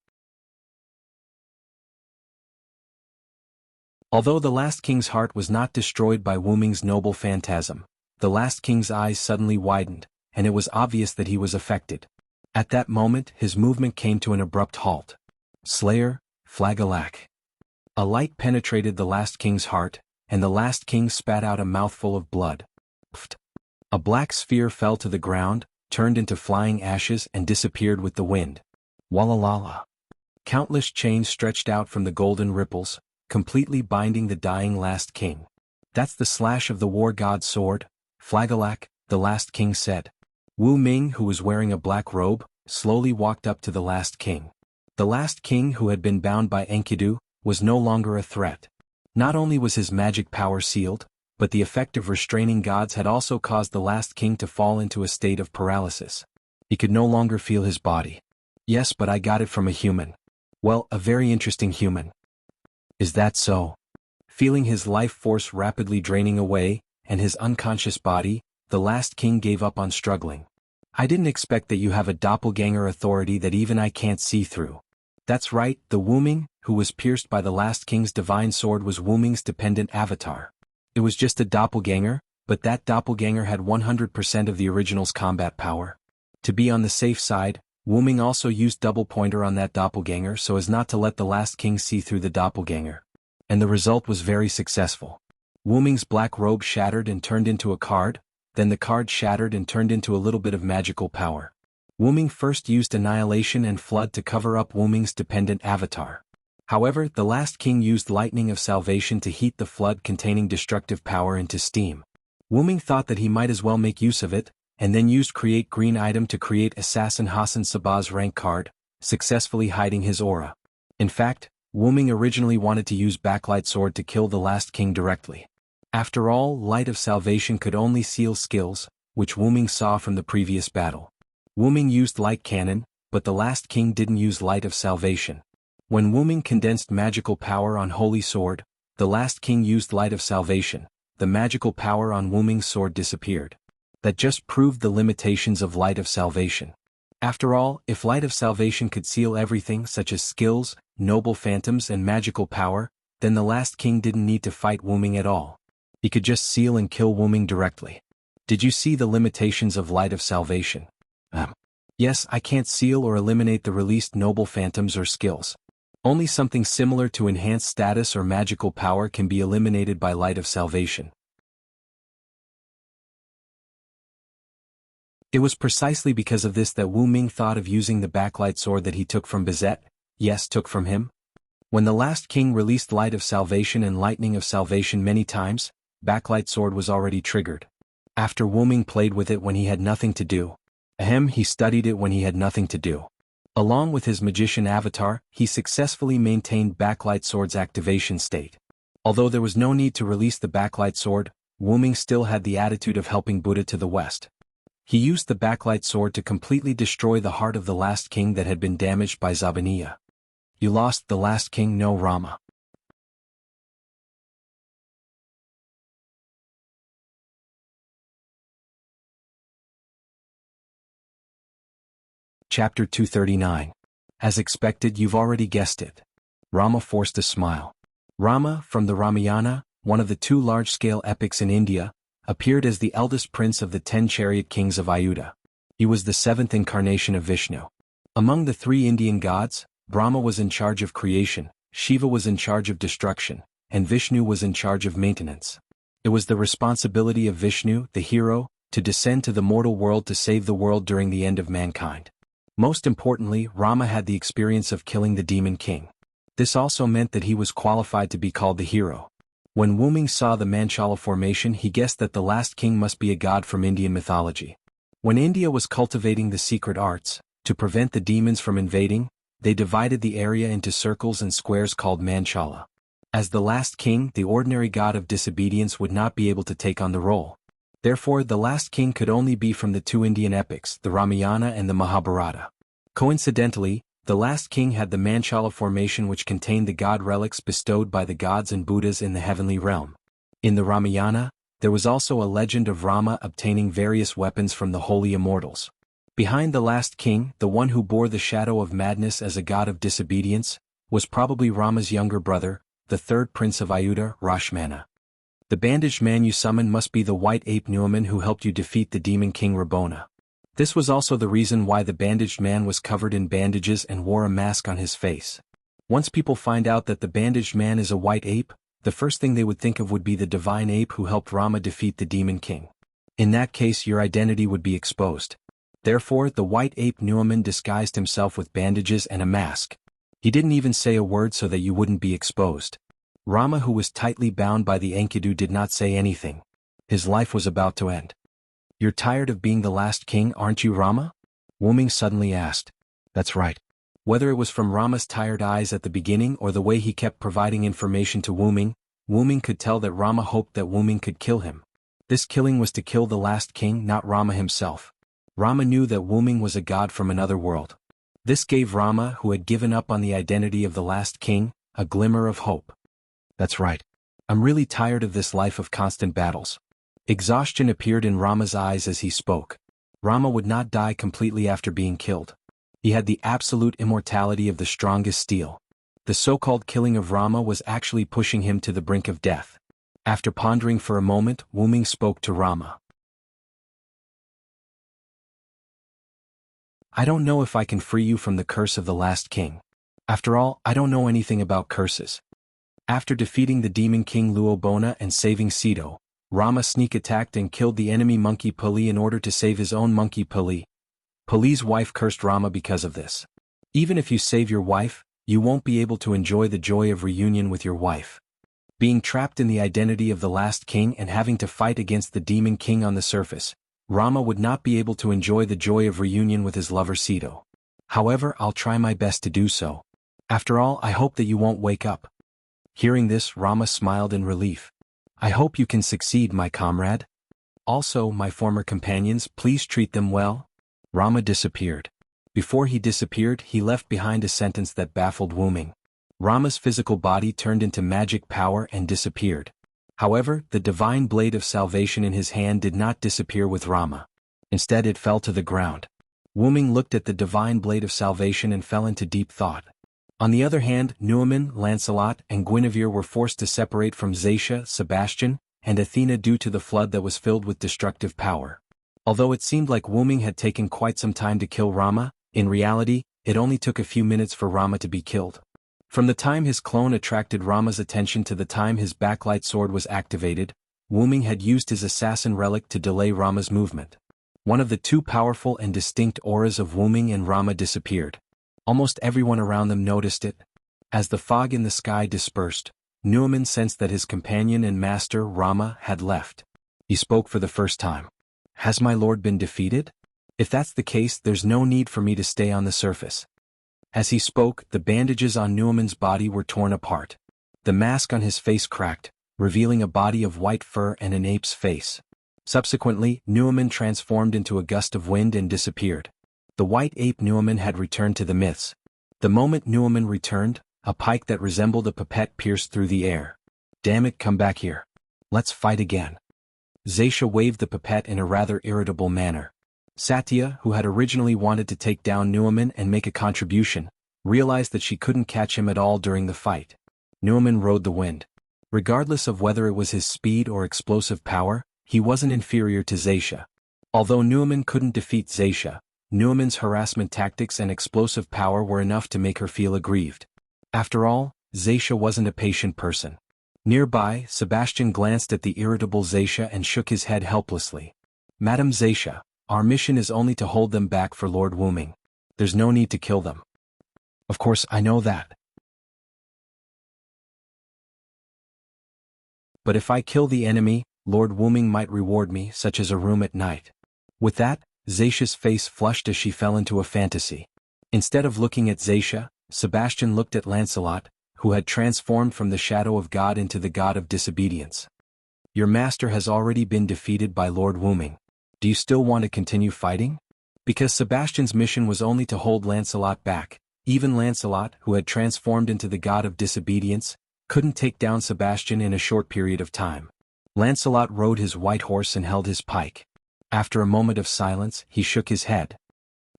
Although the last king's heart was not destroyed by Wu Ming's noble phantasm, the last king's eyes suddenly widened, and it was obvious that he was affected. At that moment his movement came to an abrupt halt. Slayer, Flagalak. A light penetrated the last king's heart, and the last king spat out a mouthful of blood. Pfft. A black sphere fell to the ground, turned into flying ashes and disappeared with the wind. Wallalala. Countless chains stretched out from the golden ripples, completely binding the dying last king. That's the slash of the war god's sword, Flagalak, the last king said. Wu Ming, who was wearing a black robe, slowly walked up to the last king. The last king, who had been bound by Enkidu, was no longer a threat. Not only was his magic power sealed, but the effect of restraining gods had also caused the last king to fall into a state of paralysis. He could no longer feel his body. Yes, but I got it from a human. Well, a very interesting human. Is that so? Feeling his life force rapidly draining away, and his unconscious body, the last king gave up on struggling. I didn't expect that you have a doppelganger authority that even I can't see through. That's right, the Wu Ming, who was pierced by the last king's divine sword, was Wu Ming's dependent avatar. It was just a doppelganger, but that doppelganger had 100% of the original's combat power. To be on the safe side, Wu Ming also used double pointer on that doppelganger so as not to let the last king see through the doppelganger. And the result was very successful. Wu Ming's black robe shattered and turned into a card, then the card shattered and turned into a little bit of magical power. Wu Ming first used Annihilation and Flood to cover up Wu Ming's dependent avatar. However, the last king used Lightning of Salvation to heat the flood containing destructive power into steam. Wu Ming thought that he might as well make use of it, and then used Create Green item to create Assassin Hassan Sabah's rank card, successfully hiding his aura. In fact, Wu Ming originally wanted to use Backlight Sword to kill the last king directly. After all, Light of Salvation could only seal skills, which Wu Ming saw from the previous battle. Wu Ming used Light Cannon, but the last king didn't use Light of Salvation. When Wu Ming condensed magical power on Holy Sword, the last king used Light of Salvation. The magical power on Wu Ming's sword disappeared. That just proved the limitations of Light of Salvation. After all, if Light of Salvation could seal everything such as skills, noble phantoms and magical power, then the last king didn't need to fight Wu Ming at all. He could just seal and kill Wu Ming directly. Did you see the limitations of Light of Salvation? Yes, I can't seal or eliminate the released noble phantoms or skills. Only something similar to enhanced status or magical power can be eliminated by Light of Salvation. It was precisely because of this that Wu Ming thought of using the backlight sword that he took from Bizet, yes, took from him. When the last king released Light of Salvation and Lightning of Salvation many times, backlight sword was already triggered. After Wu Ming played with it when he had nothing to do. He studied it when he had nothing to do. Along with his magician avatar, he successfully maintained backlight sword's activation state. Although there was no need to release the backlight sword, Wu Ming still had the attitude of helping Buddha to the west. He used the backlight sword to completely destroy the heart of the last king that had been damaged by Zabaniya. You lost the last king, no Rama. Chapter 239. As expected, you've already guessed it. Rama forced a smile. Rama, from the Ramayana, one of the two large-scale epics in India, appeared as the eldest prince of the 10 chariot kings of Ayudha. He was the 7th incarnation of Vishnu. Among the 3 Indian gods, Brahma was in charge of creation, Shiva was in charge of destruction, and Vishnu was in charge of maintenance. It was the responsibility of Vishnu, the hero, to descend to the mortal world to save the world during the end of mankind. Most importantly, Rama had the experience of killing the demon king. This also meant that he was qualified to be called the hero. When Wu Ming saw the Manchala formation, he guessed that the last king must be a god from Indian mythology. When India was cultivating the secret arts, to prevent the demons from invading, they divided the area into circles and squares called Manchala. As the last king, the ordinary god of disobedience would not be able to take on the role. Therefore, the last king could only be from the 2 Indian epics, the Ramayana and the Mahabharata. Coincidentally, the last king had the Manchala formation, which contained the god relics bestowed by the gods and Buddhas in the heavenly realm. In the Ramayana, there was also a legend of Rama obtaining various weapons from the holy immortals. Behind the last king, the one who bore the shadow of madness as a god of disobedience, was probably Rama's younger brother, the 3rd prince of Ayudha, Rashmana. The bandaged man you summoned must be the white ape Nuaman who helped you defeat the demon king Rabona. This was also the reason why the bandaged man was covered in bandages and wore a mask on his face. Once people find out that the bandaged man is a white ape, the first thing they would think of would be the divine ape who helped Rama defeat the demon king. In that case your identity would be exposed. Therefore the white ape Nuaman disguised himself with bandages and a mask. He didn't even say a word so that you wouldn't be exposed. Rama, who was tightly bound by the Enkidu, did not say anything. His life was about to end. "You're tired of being the last king, aren't you, Rama?" Wuming suddenly asked. "That's right." Whether it was from Rama's tired eyes at the beginning or the way he kept providing information to Wuming could tell that Rama hoped that Wuming could kill him. This killing was to kill the last king, not Rama himself. Rama knew that Wuming was a god from another world. This gave Rama, who had given up on the identity of the last king, a glimmer of hope. "That's right. I'm really tired of this life of constant battles." Exhaustion appeared in Rama's eyes as he spoke. Rama would not die completely after being killed. He had the absolute immortality of the strongest steel. The so-called killing of Rama was actually pushing him to the brink of death. After pondering for a moment, Wuming spoke to Rama. "I don't know if I can free you from the curse of the last king. After all, I don't know anything about curses." After defeating the demon king Luobona and saving Sito, Rama sneak attacked and killed the enemy monkey Pali in order to save his own monkey Pali. Pali's wife cursed Rama because of this. Even if you save your wife, you won't be able to enjoy the joy of reunion with your wife. Being trapped in the identity of the last king and having to fight against the demon king on the surface, Rama would not be able to enjoy the joy of reunion with his lover Sito. However, I'll try my best to do so. After all, I hope that you won't wake up. Hearing this, Rama smiled in relief. "I hope you can succeed, my comrade. Also, my former companions, please treat them well." Rama disappeared. Before he disappeared, he left behind a sentence that baffled Wuming. Rama's physical body turned into magic power and disappeared. However, the divine blade of salvation in his hand did not disappear with Rama. Instead, it fell to the ground. Wuming looked at the divine blade of salvation and fell into deep thought. On the other hand, Nuaman, Lancelot, and Guinevere were forced to separate from Zacia, Sebastian, and Athena due to the flood that was filled with destructive power. Although it seemed like Wuming had taken quite some time to kill Rama, in reality, it only took a few minutes for Rama to be killed. From the time his clone attracted Rama's attention to the time his backlight sword was activated, Wuming had used his assassin relic to delay Rama's movement. One of the two powerful and distinct auras of Wuming and Rama disappeared. Almost everyone around them noticed it. As the fog in the sky dispersed, Nuaman sensed that his companion and master Rama had left. He spoke for the first time. "Has my lord been defeated? If that's the case, there's no need for me to stay on the surface." As he spoke, the bandages on Nuaman's body were torn apart. The mask on his face cracked, revealing a body of white fur and an ape's face. Subsequently, Nuaman transformed into a gust of wind and disappeared. The white ape Nuaman had returned to the myths. The moment Nuaman returned, a pike that resembled a pipette pierced through the air. "Damn it, come back here. Let's fight again." Zacia waved the pipette in a rather irritable manner. Satya, who had originally wanted to take down Nuaman and make a contribution, realized that she couldn't catch him at all during the fight. Nuaman rode the wind. Regardless of whether it was his speed or explosive power, he wasn't inferior to Zacia. Although Nuaman couldn't defeat Zacia, Nuaman's harassment tactics and explosive power were enough to make her feel aggrieved. After all, Zacia wasn't a patient person. Nearby, Sebastian glanced at the irritable Zacia and shook his head helplessly. "Madam Zacia, our mission is only to hold them back for Lord Wuming. There's no need to kill them." "Of course, I know that. But if I kill the enemy, Lord Wuming might reward me, such as a room at night." With that, Zacia's face flushed as she fell into a fantasy. Instead of looking at Zacia, Sebastian looked at Lancelot, who had transformed from the shadow of God into the god of disobedience. "Your master has already been defeated by Lord Wuming. Do you still want to continue fighting?" Because Sebastian's mission was only to hold Lancelot back, even Lancelot, who had transformed into the god of disobedience, couldn't take down Sebastian in a short period of time. Lancelot rode his white horse and held his pike. After a moment of silence, he shook his head.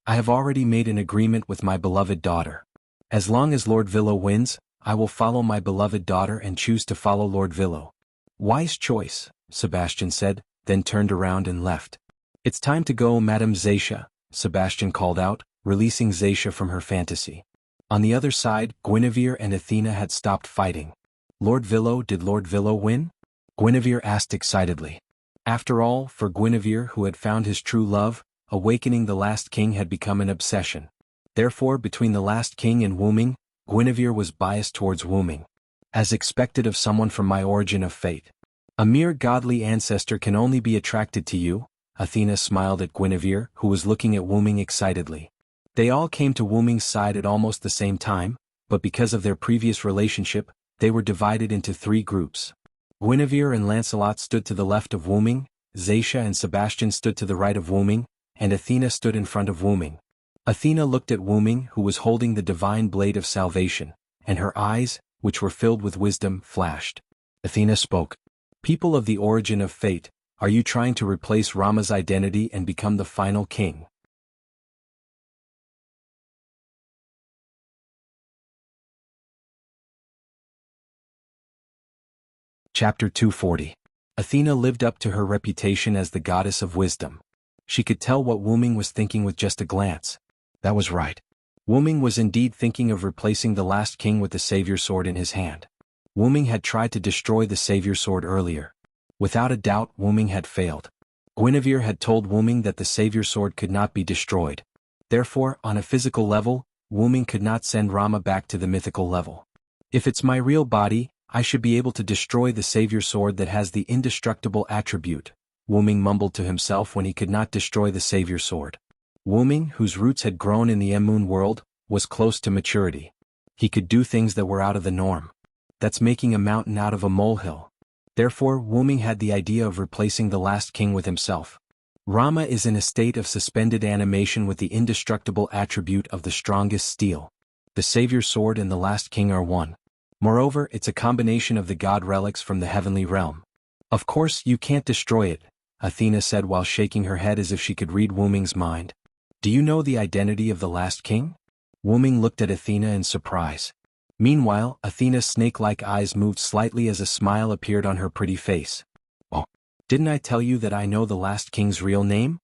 "I have already made an agreement with my beloved daughter. As long as Lord Villo wins, I will follow my beloved daughter and choose to follow Lord Villo. Wise choice, Sebastian said, then turned around and left. It's time to go, Madame Zaisha, Sebastian called out, releasing Zaisha from her fantasy. On the other side, Guinevere and Athena had stopped fighting. Did Lord Villo win? Guinevere asked excitedly. After all, for Guinevere, who had found his true love, awakening the last king had become an obsession. Therefore, between the last king and Wu Ming, Guinevere was biased towards Wu Ming. As expected of someone from my origin of fate. A mere godly ancestor can only be attracted to you, Athena smiled at Guinevere, who was looking at Wu Ming excitedly. They all came to Wu Ming's side at almost the same time, but because of their previous relationship, they were divided into 3 groups. Guinevere and Lancelot stood to the left of Wu Ming, Zaisha and Sebastian stood to the right of Wu Ming, and Athena stood in front of Wu Ming. Athena looked at Wu Ming, who was holding the divine blade of salvation, and her eyes, which were filled with wisdom, flashed. Athena spoke. People of the origin of fate, are you trying to replace Rama's identity and become the final king? Chapter 240. Athena lived up to her reputation as the goddess of wisdom. She could tell what Wu Ming was thinking with just a glance. That was right. Wu Ming was indeed thinking of replacing the last king with the savior sword in his hand. Wu Ming had tried to destroy the savior sword earlier. Without a doubt, Wu Ming had failed. Guinevere had told Wu Ming that the savior sword could not be destroyed. Therefore, on a physical level, Wu Ming could not send Rama back to the mythical level. If it's my real body, I should be able to destroy the savior sword that has the indestructible attribute, Wu Ming mumbled to himself when he could not destroy the savior sword. Wu Ming, whose roots had grown in the Moon world, was close to maturity. He could do things that were out of the norm. That's making a mountain out of a molehill. Therefore, Wu Ming had the idea of replacing the last king with himself. Rama is in a state of suspended animation with the indestructible attribute of the strongest steel. The savior sword and the last king are one. Moreover, it's a combination of the god relics from the heavenly realm. Of course, you can't destroy it, Athena said while shaking her head as if she could read Wu Ming's mind. Do you know the identity of the last king? Wu Ming looked at Athena in surprise. Meanwhile, Athena's snake-like eyes moved slightly as a smile appeared on her pretty face. Oh, didn't I tell you that I know the last king's real name?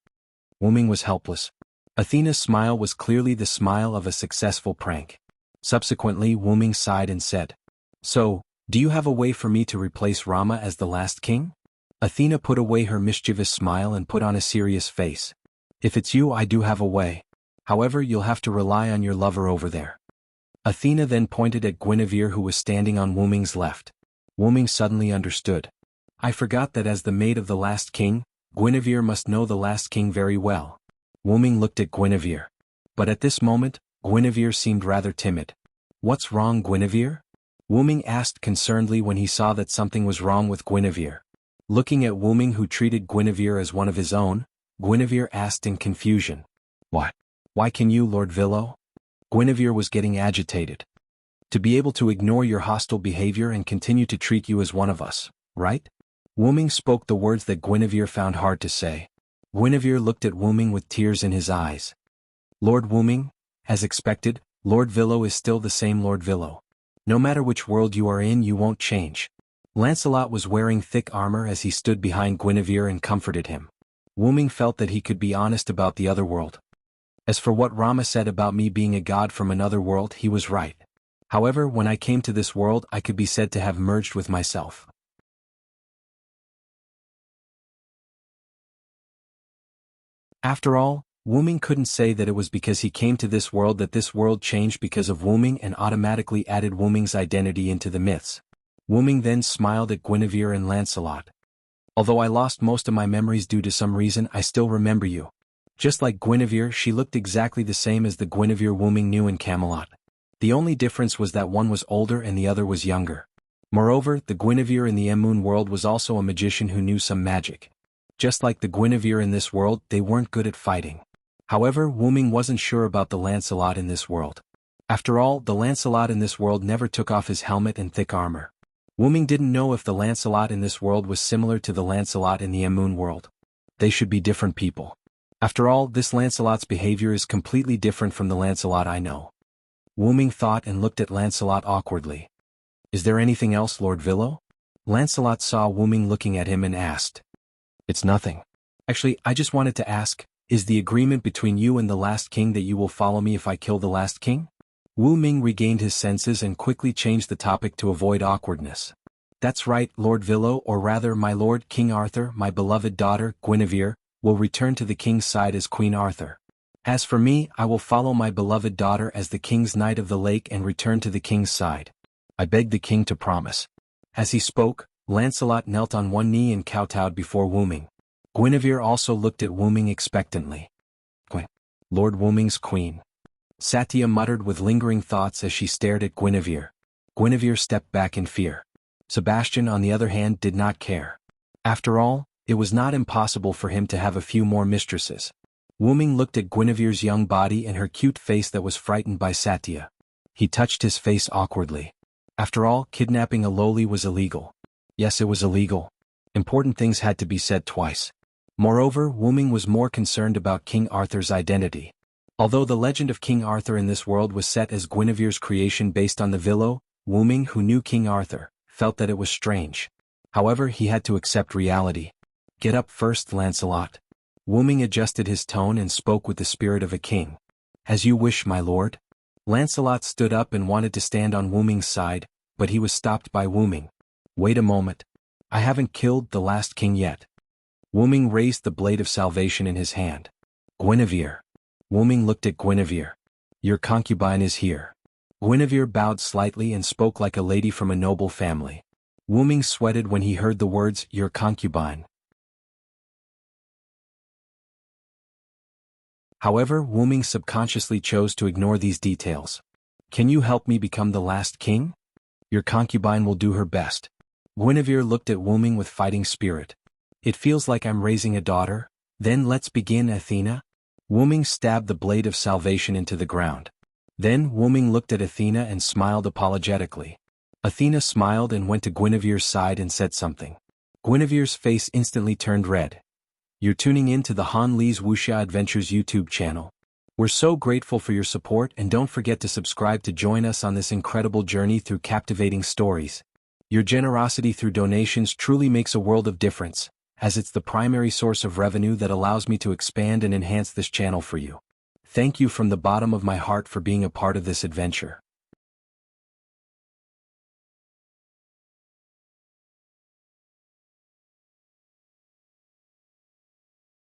Wu Ming was helpless. Athena's smile was clearly the smile of a successful prank. Subsequently, Wu Ming sighed and said, So, do you have a way for me to replace Rama as the last king? Athena put away her mischievous smile and put on a serious face. If it's you, I do have a way. However, you'll have to rely on your lover over there. Athena then pointed at Guinevere, who was standing on Wu Ming's left. Wu Ming suddenly understood. I forgot that as the maid of the last king, Guinevere must know the last king very well. Wu Ming looked at Guinevere. But at this moment, Guinevere seemed rather timid. What's wrong, Guinevere? Wu Ming asked concernedly when he saw that something was wrong with Guinevere. Looking at Wu Ming, who treated Guinevere as one of his own, Guinevere asked in confusion. What? Why can you, Lord Villo? Guinevere was getting agitated. To be able to ignore your hostile behavior and continue to treat you as one of us, right? Wu Ming spoke the words that Guinevere found hard to say. Guinevere looked at Wu Ming with tears in his eyes. Lord Wu Ming, as expected, Lord Villo is still the same Lord Villo. No matter which world you are in, you won't change. Lancelot was wearing thick armor as he stood behind Guinevere and comforted him. Wu Ming felt that he could be honest about the other world. As for what Rama said about me being a god from another world, he was right. However, when I came to this world, I could be said to have merged with myself. After all, Wu Ming couldn't say that it was because he came to this world that this world changed because of Wu Ming and automatically added Wu Ming's identity into the myths. Wu Ming then smiled at Guinevere and Lancelot. Although I lost most of my memories due to some reason, I still remember you. Just like Guinevere, she looked exactly the same as the Guinevere Wu Ming knew in Camelot. The only difference was that one was older and the other was younger. Moreover, the Guinevere in the Moon world was also a magician who knew some magic. Just like the Guinevere in this world, they weren't good at fighting. However, Wu Ming wasn't sure about the Lancelot in this world. After all, the Lancelot in this world never took off his helmet and thick armor. Wu Ming didn't know if the Lancelot in this world was similar to the Lancelot in the Moon world. They should be different people. After all, this Lancelot's behavior is completely different from the Lancelot I know. Wu Ming thought and looked at Lancelot awkwardly. Is there anything else, Lord Villo? Lancelot saw Wu Ming looking at him and asked. It's nothing. Actually, I just wanted to ask, is the agreement between you and the last king that you will follow me if I kill the last king? Wu Ming regained his senses and quickly changed the topic to avoid awkwardness. That's right, Lord Villo, or rather my lord King Arthur, my beloved daughter, Guinevere, will return to the king's side as Queen Arthur. As for me, I will follow my beloved daughter as the king's knight of the lake and return to the king's side. I beg the king to promise. As he spoke, Lancelot knelt on one knee and kowtowed before Wu Ming. Guinevere also looked at Wu Ming expectantly. Lord Wu Ming's queen. Satya muttered with lingering thoughts as she stared at Guinevere. Guinevere stepped back in fear. Sebastian, on the other hand, did not care. After all, it was not impossible for him to have a few more mistresses. Wu Ming looked at Guinevere's young body and her cute face that was frightened by Satya. He touched his face awkwardly. After all, kidnapping a lowly was illegal. Yes, it was illegal. Important things had to be said twice. Moreover, Wu Ming was more concerned about King Arthur's identity. Although the legend of King Arthur in this world was set as Guinevere's creation based on the Villo, Wu Ming, who knew King Arthur, felt that it was strange. However, he had to accept reality. Get up first, Lancelot. Wu Ming adjusted his tone and spoke with the spirit of a king. As you wish, my lord. Lancelot stood up and wanted to stand on Wu Ming's side, but he was stopped by Wu Ming. Wait a moment. I haven't killed the last king yet. Wu Ming raised the blade of salvation in his hand. Guinevere. Wu Ming looked at Guinevere. Your concubine is here. Guinevere bowed slightly and spoke like a lady from a noble family. Wu Ming sweated when he heard the words, your concubine. However, Wu Ming subconsciously chose to ignore these details. Can you help me become the last king? Your concubine will do her best. Guinevere looked at Wu Ming with fighting spirit. It feels like I'm raising a daughter. Then let's begin, Athena. Wu Ming stabbed the blade of salvation into the ground. Then Wu Ming looked at Athena and smiled apologetically. Athena smiled and went to Guinevere's side and said something. Guinevere's face instantly turned red. You're tuning in to the Han Li's Wuxia Adventures YouTube channel. We're so grateful for your support, and don't forget to subscribe to join us on this incredible journey through captivating stories. Your generosity through donations truly makes a world of difference, as it's the primary source of revenue that allows me to expand and enhance this channel for you. Thank you from the bottom of my heart for being a part of this adventure.